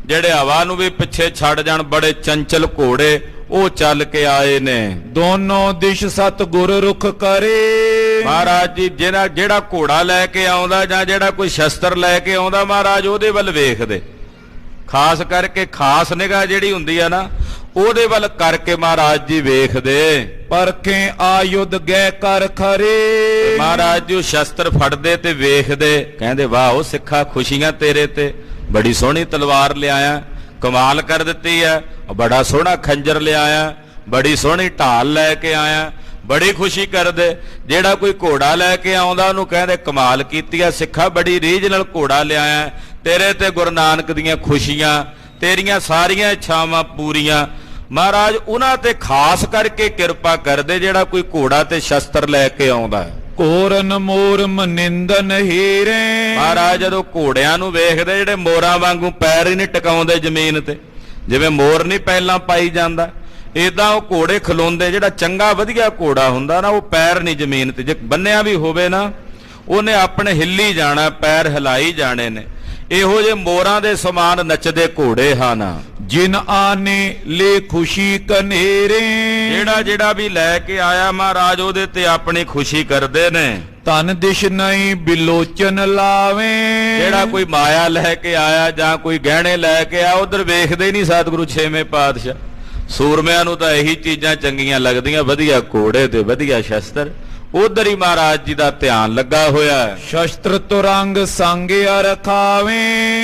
ਜਿਹੜੇ ਹਵਾ ਨੂੰ ਵੀ ਪਿੱਛੇ ਛੱਡ ਜਾਣ, ਬੜੇ ਚੰਚਲ ਘੋੜੇ, ਉਹ ਚੱਲ ਕੇ ਆਏ ਨੇ। ਦੋਨੋਂ ਦਿਸ਼ ਸਤਿਗੁਰ ਰੁਖ ਕਰੇ। ਮਹਾਰਾਜ ਜੀ ਜਿਹੜਾ ਘੋੜਾ ਲੈ ਕੇ ਆਉਂਦਾ ਜਾਂ ਜਿਹੜਾ ਕੋਈ ਸ਼ਸਤਰ ਲੈ ਕੇ ਆਉਂਦਾ, ਮਹਾਰਾਜ ਉਹਦੇ ਵੱਲ ਵੇਖਦੇ। ਖਾਸ ਕਰਕੇ ਖਾਸ ਨਿਗਾਹ ਜਿਹੜੀ ਹੁੰਦੀ ਆ ਨਾ, ਉਹਦੇ ਵੱਲ ਕਰਕੇ ਮਹਾਰਾਜ ਜੀ ਵੇਖਦੇ। ਪਰਖੇ ਆਯੁਧ ਗੈ ਕਰ ਖਰੇ। ਮਹਾਰਾਜ ਜੀ ਉਹ ਸ਼ਸਤਰ ਫੜਦੇ ਤੇ ਵੇਖਦੇ, ਕਹਿੰਦੇ ਵਾਹ ਉਹ ਸਿੱਖਾ, ਖੁਸ਼ੀਆਂ ਤੇਰੇ ਤੇ, ਬੜੀ ਸੋਹਣੀ ਤਲਵਾਰ ਲਿਆਇਆ, ਕਮਾਲ ਕਰ ਦਿੱਤੀ ਹੈ। ਬੜਾ ਸੋਹਣਾ ਖੰਜਰ ਲਿਆਇਆ, ਬੜੀ ਸੋਹਣੀ ਢਾਲ ਲੈ ਕੇ ਆਇਆ, ਬੜੀ ਖੁਸ਼ੀ ਕਰਦੇ। ਜਿਹੜਾ ਕੋਈ ਘੋੜਾ ਲੈ ਕੇ ਆਉਂਦਾ ਉਹਨੂੰ ਕਹਿੰਦੇ ਕਮਾਲ ਕੀਤੀ ਆ ਸਿੱਖਾ, ਬੜੀ ਰੀਝ ਨਾਲ ਘੋੜਾ ਲਿਆਇਆ, ਤੇਰੇ ਤੇ ਗੁਰੂ ਨਾਨਕ ਦੀਆਂ ਖੁਸ਼ੀਆਂ, ਤੇਰੀਆਂ ਸਾਰੀਆਂ ਇੱਛਾਵਾਂ ਪੂਰੀਆਂ। ਮਹਾਰਾਜ ਉਹਨਾਂ ਤੇ ਖਾਸ ਕਰਕੇ ਕਿਰਪਾ ਕਰਦੇ ਜਿਹੜਾ ਕੋਈ ਘੋੜਾ ਤੇ ਸ਼ਸਤਰ ਲੈ ਕੇ ਆਉਂਦਾ ਹੈ। ਕੋਰਨ ਮੋਰ ਮਨਿੰਦਨ ਹੀਰੇ। ਮਹਾਰਾਜ ਜਦੋਂ ਘੋੜਿਆਂ ਨੂੰ ਵੇਖਦੇ, ਜਿਹੜੇ ਮੋਰਾਂ ਵਾਂਗੂ ਪੈਰ ਹੀ ਨਹੀਂ ਟਿਕਾਉਂਦੇ ਜ਼ਮੀਨ ਤੇ, ਜਿਵੇਂ ਮੋਰ ਨਹੀਂ ਪਹਿਲਾਂ ਪਾਈ ਜਾਂਦਾ, ਏਦਾਂ ਉਹ ਘੋੜੇ ਖਲੋਂਦੇ। ਜਿਹੜਾ ਚੰਗਾ ਵਧੀਆ ਘੋੜਾ ਹੁੰਦਾ ਨਾ, ਉਹ ਪੈਰ ਨਹੀਂ ਜ਼ਮੀਨ ਤੇ, ਜੇ ਬੰਨਿਆ ਵੀ ਹੋਵੇ ਨਾ, ਉਹਨੇ ਆਪਣੇ ਹਿੱਲੀ ਜਾਣਾ, ਪੈਰ ਹਿਲਾਈ ਜਾਣੇ ਨੇ। ਇਹੋ ਜਿਹੇ ਮੋਰਾਂ ਦੇ ਸਮਾਨ ਨੱਚਦੇ ਘੋੜੇ ਹਨ। ਜਿਨ ਆਨੇ ਲੈ ਖੁਸ਼ੀ ਕਨੇਰੇ। ਜਿਹੜਾ ਵੀ ਲੈ ਕੇ ਆਇਆ ਮਹਾਰਾਜ ਉਹਦੇ ਤੇ ਆਪਣੀ ਖੁਸ਼ੀ ਕਰਦੇ ਨੇ। ਤਨ ਦਿਸ਼ ਨਹੀਂ ਬਿਲੋਚਨ ਲਾਵੇ। ਜਿਹੜਾ ਕੋਈ ਮਾਇਆ ਲੈ ਕੇ ਆਇਆ ਜਾਂ ਕੋਈ ਗਹਿਣੇ ਲੈ ਕੇ ਆਇਆ, ਉਧਰ ਵੇਖਦੇ ਹੀ ਨਹੀਂ ਸਤਿਗੁਰੂ ਛੇਵੇਂ ਪਾਤਸ਼ਾਹ। ਸੂਰਮਿਆਂ ਨੂੰ ਤਾਂ ਇਹੀ ਚੀਜ਼ਾਂ ਚੰਗੀਆਂ ਲੱਗਦੀਆਂ, ਵਧੀਆ ਘੋੜੇ ਤੇ ਵਧੀਆ ਸ਼ਸਤਰ। ਉਧਰ ਹੀ ਮਹਾਰਾਜ ਜੀ ਦਾ ਧਿਆਨ ਲੱਗਾ ਹੋਇਆ ਹੈ। ਸ਼ਸਤਰ ਤੁਰੰਗ ਸੰਗਿਆ ਰਖਾਵੇ।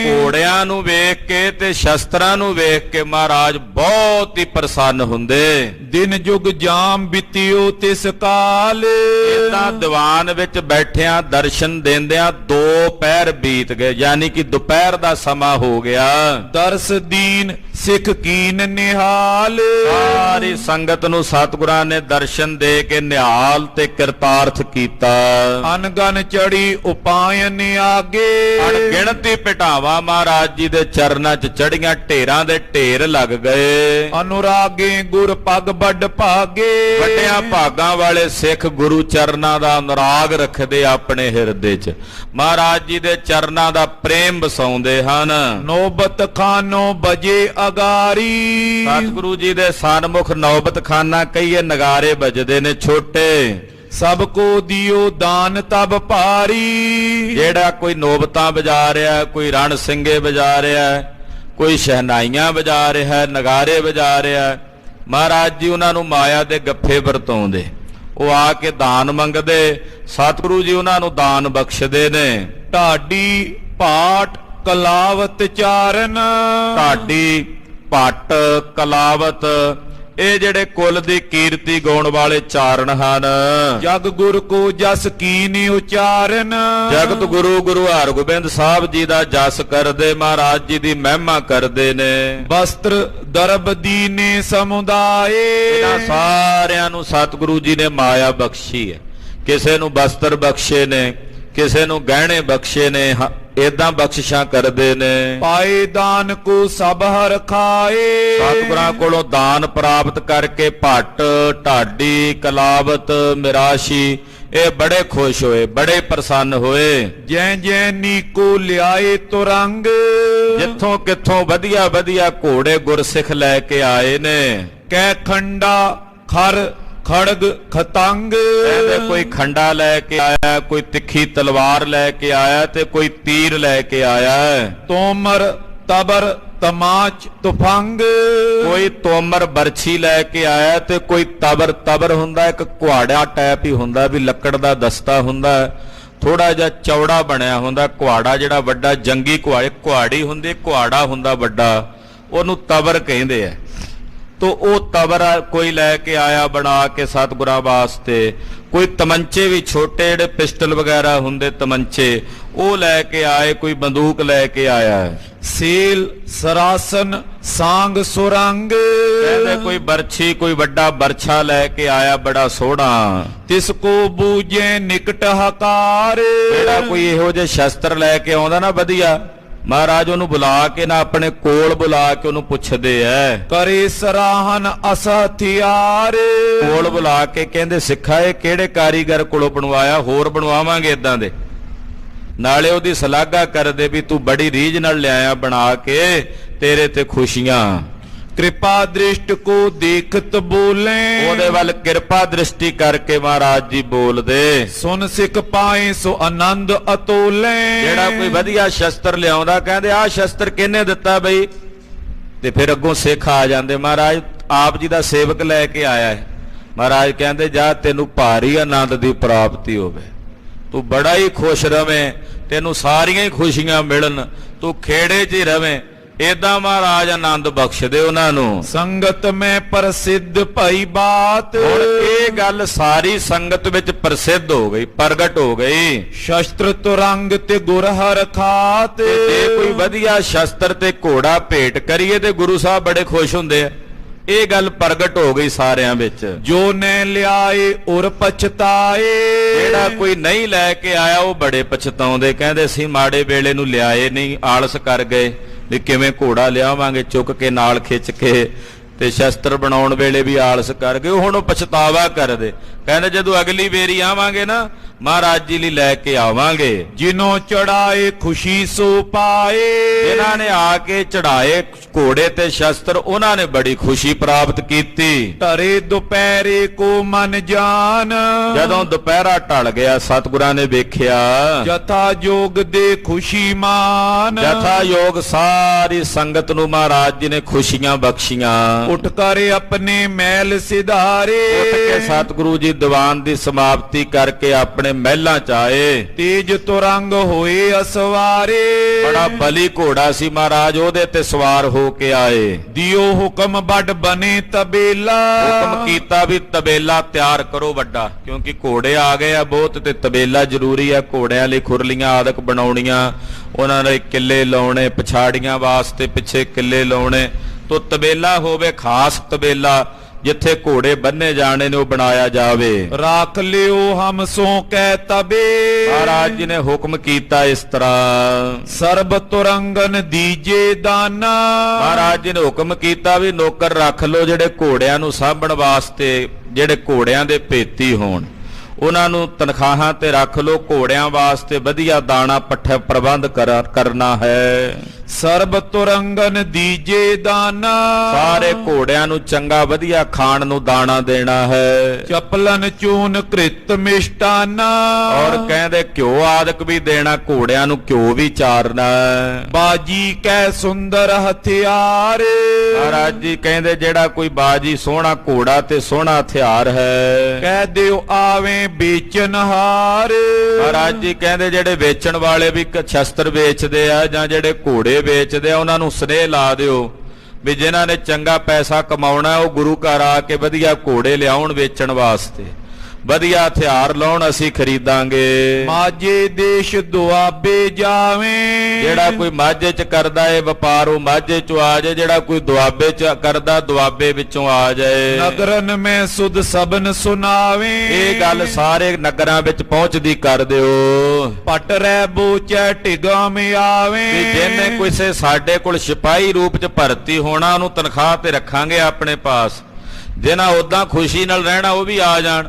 ਘੋੜਿਆਂ ਨੂੰ ਵੇਖ ਕੇ ਤੇ ਸ਼ਸਤਰਾਂ ਨੂੰ ਵੇਖ ਕੇ ਮਹਾਰਾਜ ਬਹੁਤ ਹੀ ਪ੍ਰਸੰਨ ਹੁੰਦੇ। ਦਿਨ ਜੁਗ ਜਾਮ ਬਿਤਿਓ ਤਿਸ ਕਾਲ। ਇਦਾਂ ਦੀਵਾਨ ਵਿੱਚ ਬੈਠਿਆਂ ਦਰਸ਼ਨ ਦੇਂਦਿਆਂ 2 ਪਹਿਰ ਬੀਤ ਗਏ, ਯਾਨੀ ਕਿ ਦੁਪਹਿਰ ਦਾ ਸਮਾਂ ਹੋ ਗਿਆ। ਦਰਸ ਦੀਨ ਸਿੱਖ ਕੀਨ ਨਿਹਾਲ। ਸਾਰੀ ਸੰਗਤ ਨੂੰ ਸਤਿਗੁਰਾਂ ਨੇ ਦਰਸ਼ਨ ਦੇ ਕੇ ਨਿਹਾਲ ਤੇ ਕਿਰਤਾਰਥ ਕੀਤਾ। ਅਨਗਨ ਚੜੀ ਉਪਾਇਨ ਆਗੇ। ਅਣਗਿਣਤੀ ਭਟਾਵਾਂ ਮਹਾਰਾਜ ਜੀ ਦੇ ਚਰਨਾਂ 'ਚ ਚੜੀਆਂ, ਢੇਰਾਂ ਦੇ ਢੇਰ ਲੱਗ ਗਏ। ਅਨੁਰਾਗੇ ਗੁਰ ਪਗ ਵੱਡ ਭਾਗੇ। ਵੱਡਿਆਂ ਭਾਗਾਂ ਵਾਲੇ ਸਿੱਖ ਗੁਰੂ ਚਰਨਾਂ ਦਾ ਅਨੁਰਾਗ ਰੱਖਦੇ ਆਪਣੇ ਹਿਰਦੇ 'ਚ, ਮਹਾਰਾਜ ਜੀ ਦੇ ਚਰਨਾਂ ਦਾ ਪ੍ਰੇਮ ਵਸਾਉਂਦੇ ਹਨ। ਨੋਬਤ ਖਾਨੋ ਬਜੇ ਅਗਾਰੀ। ਸਤਿਗੁਰੂ ਜੀ ਦੇ ਸਨਮੁਖ ਨੌਬਤ ਖਾਨਾ ਕਹੀਏ, ਨਗਾਰੇ ਵੱਜਦੇ ਨੇ ਛੋਟੇ। ਸਭ ਕੋ ਦਿਓ ਦਾਨ ਤਬ ਭਾਰੀ। ਜਿਹੜਾ ਕੋਈ ਨੋਬਤਾਂ ਵਜਾ ਰਿਹਾ, ਕੋਈ ਰਣ ਸਿੰਘੇ ਵਜਾ ਰਿਹਾ, ਕੋਈ ਸ਼ਹਿਨਾਈਆਂ ਵਜਾ ਰਿਹਾ, ਨਗਾਰੇ ਵਜਾ ਰਿਹਾ, ਮਹਾਰਾਜ ਜੀ ਉਹਨਾਂ ਨੂੰ ਮਾਇਆ ਦੇ ਗੱਫੇ ਵਰਤਾਉਂਦੇ। ਉਹ ਆ ਕੇ ਦਾਨ ਮੰਗਦੇ, ਸਤਿਗੁਰੂ ਜੀ ਉਹਨਾਂ ਨੂੰ ਦਾਨ ਬਖਸ਼ਦੇ ਨੇ। ਢਾਡੀ ਪਾਟ ਕਲਾਵਤ ਚਾਰਨ। ਢਾਡੀ ਪੱਟ ਕਲਾਵਤ, ਇਹ ਜਿਹੜੇ ਕੁੱਲ ਦੀ ਕੀਰਤੀ ਗਾਉਣ ਵਾਲੇ ਚਾਰਨ ਹਨ। ਜਗ ਗੁਰ ਕੋ ਜਸ ਕੀਨ ਉਚਾਰਨ। ਜਗਤ ਗੁਰੂ ਗੁਰੂ ਹਰਗੋਬਿੰਦ ਸਾਹਿਬ ਜੀ ਦਾ ਜਸ ਕਰਦੇ, ਮਹਾਰਾਜ ਜੀ ਦੀ ਮਹਿਮਾ ਕਰਦੇ ਨੇ। ਵਸਤਰ ਦਰਬ ਦੀਨੇ ਸਮੁਦਾਏ। ਇਹਨਾਂ ਸਾਰਿਆਂ ਨੂੰ ਸਤਿਗੁਰੂ ਜੀ ਨੇ ਮਾਇਆ ਬਖਸ਼ੀ ਹੈ। ਕਿਸੇ ਨੂੰ ਵਸਤਰ ਬਖਸ਼ੇ ਨੇ, ਕਿਸੇ ਨੂੰ ਗਹਿਣੇ ਬਖਸ਼ੇ ਨੇ, ਏਦਾਂ ਬਖਸ਼ਿਸ਼ਾਂ ਕਰਦੇ ਨੇ। ਪਾਏ ਦਾਨ ਕੋ ਸਭ ਹਰ ਖਾਏ। ਸਤਿਗੁਰਾਂ ਕੋਲੋਂ ਦਾਨ ਪ੍ਰਾਪਤ ਕਰਕੇ ਭੱਟ, ਢਾਡੀ, ਕਲਾਵਤ, ਮਿਰਾਸ਼ੀ ਇਹ ਬੜੇ ਖੁਸ਼ ਹੋਏ, ਬੜੇ ਪ੍ਰਸੰਨ ਹੋਏ। ਜੈ ਜੈ ਨੀਕੋ ਲਿਆਏ ਤੁਰੰਗ। ਜਿੱਥੋਂ ਕਿੱਥੋਂ ਵਧੀਆ ਵਧੀਆ ਘੋੜੇ ਗੁਰਸਿੱਖ ਲੈ ਕੇ ਆਏ ਨੇ। ਕੈ ਖੰਡਾ ਖਰ ਖੜਗ ਖਤੰਗ। ਕਹਿੰਦੇ ਕੋਈ ਖੰਡਾ ਲੈ ਕੇ ਆਇਆ, ਕੋਈ ਤਿੱਖੀ ਤਿੱਖੀ ਤਲਵਾਰ ਲੈ ਕੇ ਆਇਆ ਤੇ ਕੋਈ ਤੀਰ ਲੈ ਕੇ ਆਇਆ ਹੈ। ਤੋਮਰ ਤਬਰ ਤਮਾਚ ਤੁਫੰਗ। ਕੋਈ ਤੋਮਰ ਬਰਛੀ ਲੈ ਕੇ ਆਇਆ ਤੇ ਕੋਈ ਤਬਰ ਹੁੰਦਾ ਇੱਕ ਕੁਹਾੜਾ ਟਾਈਪ ਹੀ ਹੁੰਦਾ ਵੀ ਲੱਕੜ ਦਾ ਦਸਤਾ ਹੁੰਦਾ, ਥੋੜਾ ਜਿਹਾ ਚੌੜਾ ਬਣਿਆ ਹੁੰਦਾ ਕੁਹਾੜਾ, ਜਿਹੜਾ ਵੱਡਾ ਜੰਗੀ ਕੁਹਾੜੀ ਹੁੰਦੀ, ਕੁਹਾੜਾ ਹੁੰਦਾ ਵੱਡਾ, ਉਹਨੂੰ ਤਬਰ ਕਹਿੰਦੇ ਆ। ਤੋ ਉਹ ਤਬਰ ਕੋਈ ਲੈ ਕੇ ਆਇਆ ਬਣਾ ਕੇ ਸਤਿਗੁਰਾਂ ਵਾਸਤੇ। ਕੋਈ ਤਮੰਚੇ ਵੀ ਛੋਟੇ ਜਿਹੜੇ ਪਿਸਟਲ ਵਗੈਰਾ ਹੁੰਦੇ ਤਮੰਚੇ, ਉਹ ਲੈ ਕੇ ਆਏ। ਕੋਈ ਬੰਦੂਕ ਲੈ ਕੇ ਆਇਆ। ਸੀਲ ਸਰਾਸਨ ਸਾਂਗ ਸੁਰੰਗ। ਕਹਿੰਦੇ ਕੋਈ ਬਰਛੀ, ਕੋਈ ਵੱਡਾ ਬਰਛਾ ਲੈ ਕੇ ਆਇਆ ਬੜਾ ਸੋਹਣਾ। ਤਿਸ ਕੋ ਬੂਝੇ ਨਿਕਟ ਹਕਾਰ। ਜਿਹੜਾ ਕੋਈ ਇਹੋ ਜਿਹੇ ਸ਼ਸਤਰ ਲੈ ਕੇ ਆਉਂਦਾ ਨਾ ਵਧੀਆ, ਮਹਾਰਾਜ ਉਹਨੂੰ ਬੁਲਾ ਕੇ ਨਾ ਆਪਣੇ ਕੋਲ ਬੁਲਾ ਕੇ ਉਹਨੂੰ ਪੁੱਛਦੇ ਐ। ਕਰੇ ਸਰਾਹਨ ਅਸ ਹਥਿਆਰ। ਕੋਲ ਬੁਲਾ ਕੇ ਕਹਿੰਦੇ ਸਿੱਖਾ ਇਹ ਕਿਹੜੇ ਕਾਰੀਗਰ ਕੋਲੋਂ ਬਣਵਾਇਆ, ਹੋਰ ਬਣਵਾਵਾਂਗੇ ਇਦਾਂ ਦੇ। ਨਾਲੇ ਉਹਦੀ ਸਲਾਘਾ ਕਰਦੇ ਵੀ ਤੂੰ ਬੜੀ ਰੀਝ ਨਾਲ ਲਿਆਇਆ ਬਣਾ ਕੇ, ਤੇਰੇ ਤੇ ਖੁਸ਼ੀਆਂ। ਕਿਰਪਾ ਦ੍ਰਿਸ਼ਟ ਕੋ ਦੇਖਤ ਬੋਲੇ। ਉਹਦੇ ਵੱਲ ਕਿਰਪਾ ਦ੍ਰਿਸ਼ਟੀ ਕਰਕੇ ਮਹਾਰਾਜ ਜੀ ਬੋਲਦੇ। ਸੁਨ ਸਿੱਖ ਪਾਏ ਸੋ ਆਨੰਦ ਅਤੋਲੇ। ਜਿਹੜਾ ਕੋਈ ਵਧੀਆ ਸ਼ਸਤਰ ਲਿਆਉਂਦਾ ਕਹਿੰਦੇ ਆਹ ਸ਼ਸਤਰ ਕਿਹਨੇ ਦਿੱਤਾ ਬਈ, ਤੇ ਫਿਰ ਅੱਗੋਂ ਸਿੱਖ ਆ ਜਾਂਦੇ ਮਹਾਰਾਜ ਆਪ ਜੀ ਦਾ ਸੇਵਕ ਲੈ ਕੇ ਆਇਆ ਹੈ। ਮਹਾਰਾਜ ਕਹਿੰਦੇ ਜਾ ਤੈਨੂੰ ਭਾਰੀ ਆਨੰਦ ਦੀ ਪ੍ਰਾਪਤੀ ਹੋਵੇ, ਤੂੰ ਬੜਾ ਹੀ ਖੁਸ਼ ਰਵੇਂ, ਤੈਨੂੰ ਸਾਰੀਆਂ ਹੀ ਖੁਸ਼ੀਆਂ ਮਿਲਣ, ਤੂੰ ਖੇੜੇ 'ਚ ਹੀ ਰਵੇਂ। ਏਦਾਂ ਮਹਾਰਾਜ ਆਨੰਦ ਬਖਸ਼ਦੇ ਉਹਨਾਂ ਨੂੰ। ਸੰਗਤ ਮੈਂ ਪ੍ਰਸਿੱਧ ਭਈ ਬਾਤ। ਹੁਣ ਇਹ ਗੱਲ ਸਾਰੀ ਸੰਗਤ ਵਿੱਚ ਪ੍ਰਸਿੱਧ ਹੋ ਗਈ, ਪ੍ਰਗਟ ਹੋ ਗਈ। ਸ਼ਸਤਰ ਤੁਰੰਗ ਤੇ ਗੁਰ ਹਰ ਖਾਤ। ਜੇ ਕੋਈ ਵਧੀਆ ਸ਼ਸਤਰ ਤੇ ਘੋੜਾ ਭੇਟ ਕਰੀਏ ਤੇ ਗੁਰੂ ਸਾਹਿਬ ਬੜੇ ਖੁਸ਼ ਹੁੰਦੇ ਆ। ਇਹ ਗੱਲ ਪ੍ਰਗਟ ਹੋ ਗਈ ਸਾਰਿਆਂ ਵਿੱਚ। ਜੋ ਨੇ ਲਿਆਏ ਉਰ ਪਛਤਾਏ। ਜਿਹੜਾ ਕੋਈ ਨਹੀਂ ਲੈ ਕੇ ਆਇਆ ਉਹ ਬੜੇ ਪਛਤਾਉਂਦੇ, ਕਹਿੰਦੇ ਅਸੀਂ ਮਾੜੇ ਵੇਲੇ ਨੂੰ ਲਿਆਏ ਨਹੀਂ, ਆਲਸ ਕਰ ਗਏ ਵੀ ਕਿਵੇਂ ਘੋੜਾ ਲਿਆਵਾਂਗੇ ਚੁੱਕ ਕੇ ਨਾਲ ਖਿੱਚ ਕੇ, ਤੇ ਸ਼ਸਤਰ ਬਣਾਉਣ ਵੇਲੇ ਵੀ ਆਲਸ ਕਰ ਗਏ। ਹੁਣ ਉਹ ਪਛਤਾਵਾ ਕਰਦੇ, ਕਹਿੰਦੇ ਜਦੋਂ ਅਗਲੀ ਵੇਰੀ ਆਵਾਂਗੇ ਨਾ ਮਹਾਰਾਜ ਜੀ ਲਈ ਲੈ ਕੇ ਆਵਾਂਗੇ। ਜਿਨੋਂ ਚੜਾਏ ਖੁਸ਼ੀ ਸੋ ਪਾਏ। ਇਹਨਾਂ ਨੇ ਆ ਕੇ ਚੜਾਏ ਘੋੜੇ ਤੇ ਸ਼ਸਤਰ, ਉਹਨਾਂ ਨੇ ਬੜੀ ਖੁਸ਼ੀ ਪ੍ਰਾਪਤ ਕੀਤੀ। ਧਰੇ ਦੁਪਹਿਰੇ ਕੋ ਮਨ ਜਾਨ। ਜਦੋਂ ਦੁਪਹਿਰਾ ਢਲ ਗਿਆ ਸਤਿਗੁਰਾਂ ਨੇ ਵੇਖਿਆ ਜਥਾ ਜੋਗ ਦੇ ਖੁਸ਼ੀ ਮਾਨ। ਜਥਾ ਯੋਗ ਸਾਰੀ ਸੰਗਤ ਨੂੰ ਮਹਾਰਾਜ ਜੀ ਨੇ ਖੁਸ਼ੀਆਂ ਬਖਸ਼ੀਆਂ। ਉੱਠ ਕਰ ਆਪਣੇ ਮਹਿਲ ਸਿਧਾਰੇ। ਉੱਠ ਕੇ ਸਤਿਗੁਰੂ ਜੀ ਦੀਵਾਨ ਦੀ ਸਮਾਪਤੀ ਕਰਕੇ ਆਪਣੇ ਮਹਿਲਾਂ ਚ ਆਏ। ਤੇਜ ਤੁਰੰਗ ਹੋਏ ਅਸਵਾਰੇ। ਬੜਾ ਬਲੀ ਘੋੜਾ ਸੀ ਮਹਾਰਾਜ, ਉਹਦੇ ਤੇ ਸਵਾਰ ਹੋ ਕੇ ਆਏ। ਦਿਓ ਹੁਕਮ ਵੱਡ ਬਨੇ ਤਬੇਲਾ। ਹੁਕਮ ਕੀਤਾ ਵੀ ਤਬੇਲਾ ਤਿਆਰ ਕਰੋ ਵੱਡਾ, ਕਿਉਂਕਿ ਘੋੜੇ ਆ ਗਏ ਆ ਬਹੁਤ ਤੇ ਤਬੇਲਾ ਜ਼ਰੂਰੀ ਆ। ਘੋੜਿਆਂ ਲਈ ਖੁਰਲੀਆਂ ਆਦਿਕ ਬਣਾਉਣੀਆਂ, ਉਹਨਾਂ ਨੇ ਕਿੱਲੇ ਲਾਉਣੇ, ਪਛਾੜੀਆਂ ਵਾਸਤੇ ਪਿੱਛੇ ਕਿੱਲੇ ਲਾਉਣੇ, ਤੋ ਤਬੇਲਾ ਹੋਵੇ ਖਾਸ ਤਬੇਲਾ ਜਿੱਥੇ ਘੋੜੇ ਬੰਨੇ ਜਾਣੇ ਨੇ ਉਹ ਬਣਾਇਆ ਜਾਵੇ। ਰਾਖ ਲਿਓ ਹਮ ਸੋ ਕਹਿ ਤਬੇ। ਮਹਾਰਾਜ ਜੀ ਨੇ ਹੁਕਮ ਕੀਤਾ ਇਸ ਤਰ੍ਹਾਂ। ਸਰਬ ਤੁਰੰਗਨ ਦੀਜੇ ਦਾਨਾ। ਮਹਾਰਾਜ ਜੀ ਨੇ ਹੁਕਮ ਕੀਤਾ ਵੀ ਨੌਕਰ ਰੱਖ ਲੋ ਜਿਹੜੇ ਘੋੜਿਆਂ ਨੂੰ ਸਾਂਭਣ ਵਾਸਤੇ, ਜਿਹੜੇ ਘੋੜਿਆਂ ਦੇ ਭੇਤੀ ਹੋਣ, ਉਹਨਾਂ ਨੂੰ ਤਨਖਾਹਾਂ ਤੇ ਰੱਖ ਲੋ। ਘੋੜਿਆਂ ਵਾਸਤੇ ਵਧੀਆ ਦਾਣਾ ਪੱਠਾ ਪ੍ਰਬੰਧ ਕਰਨਾ ਹੈ। ਸਰਬ ਤੁਰੰਗਨ ਦੀਜੇ ਦਾਨਾ। ਸਾਰੇ ਘੋੜਿਆਂ ਨੂੰ ਚੰਗਾ ਵਧੀਆ ਖਾਣ ਨੂੰ ਦਾਣਾ ਦੇਣਾ ਹੈ। ਚਪਲਨ ਚੂਨ ਕ੍ਰਿਤ ਮਿਸ਼ਟਾਨਾ। ਔਰ ਕਹਿੰਦੇ ਘਿਓ ਆਦਿਕ ਵੀ ਦੇਣਾ, ਘੋੜਿਆਂ ਨੂੰ ਘਿਓ ਵੀ ਚਾਰਨਾ। ਬਾਜੀ ਕੈ ਸੁੰਦਰ ਹਥਿਆਰ। ਮਹਾਰਾਜ ਜੀ ਕਹਿੰਦੇ ਜਿਹੜਾ ਕੋਈ ਬਾਜੀ ਸੋਹਣਾ ਘੋੜਾ ਤੇ ਸੋਹਣਾ ਹਥਿਆਰ ਹੈ, ਕਹਿ ਦਿਓ ਆਵੇਂ ਵੇਚਨ ਹਾਰ। ਮਹਾਰਾਜ ਜੀ ਕਹਿੰਦੇ ਜਿਹੜੇ ਵੇਚਣ ਵਾਲੇ ਵੀ ਸ਼ਸਤਰ ਵੇਚਦੇ ਆ ਜਾਂ ਜਿਹੜੇ ਘੋੜੇ ਵੇਚਦੇ ਆ, ਉਹਨਾਂ ਨੂੰ ਸਨੇਹ ਲਾ ਦਿਓ ਵੀ ਜਿਨ੍ਹਾਂ ਨੇ ਚੰਗਾ ਪੈਸਾ ਕਮਾਉਣਾ ਉਹ ਗੁਰੂ ਘਰ ਆ ਕੇ ਵਧੀਆ ਘੋੜੇ ਲਿਆਉਣ ਵੇਚਣ ਵਾਸਤੇ, ਵਧੀਆ ਹਥਿਆਰ ਲਾਉਣ, ਅਸੀਂ ਖਰੀਦਾਂਗੇ। ਮਾਝੇ ਦੇਸ਼ ਦੁਆਬੇ ਜਾਵੇਂ। ਜਿਹੜਾ ਕੋਈ ਮਾਝੇ ਚ ਕਰਦਾ ਏ ਵਪਾਰ ਉਹ ਮਾਝੇ ਚੋਂ ਆ ਜਾਏ, ਜਿਹੜਾ ਕੋਈ ਦੁਆਬੇ ਚ ਕਰਦਾ ਦੁਆਬੇ ਵਿੱਚੋਂ ਆ ਜਾਏ। ਨਗਰਨ ਮੈਂ ਸੁਧ ਸਬਨ ਸੁਨਾਵੇਂ। ਇਹ ਗੱਲ ਸਾਰੇ ਨਗਰਾਂ ਵਿੱਚ ਪਹੁੰਚਦੀ ਕਰ ਦਿਓ। ਪਟ ਰਹਿ ਬੋਚੈ ਢਿਗਾ ਮੇ ਆਵੇਂ। ਵੀ ਜਿਹਨੇ ਕਿਸੇ ਸਾਡੇ ਕੋਲ ਸਿਪਾਹੀ ਰੂਪ ਚ ਭਰਤੀ ਹੋਣਾ ਉਹਨੂੰ ਤਨਖਾਹ ਤੇ ਰੱਖਾਂਗੇ ਆਪਣੇ ਪਾਸ। ਜਿਹਨਾਂ ਉਦਾਂ ਖੁਸ਼ੀ ਨਾਲ ਰਹਿਣਾ ਉਹ ਵੀ ਆ ਜਾਣ।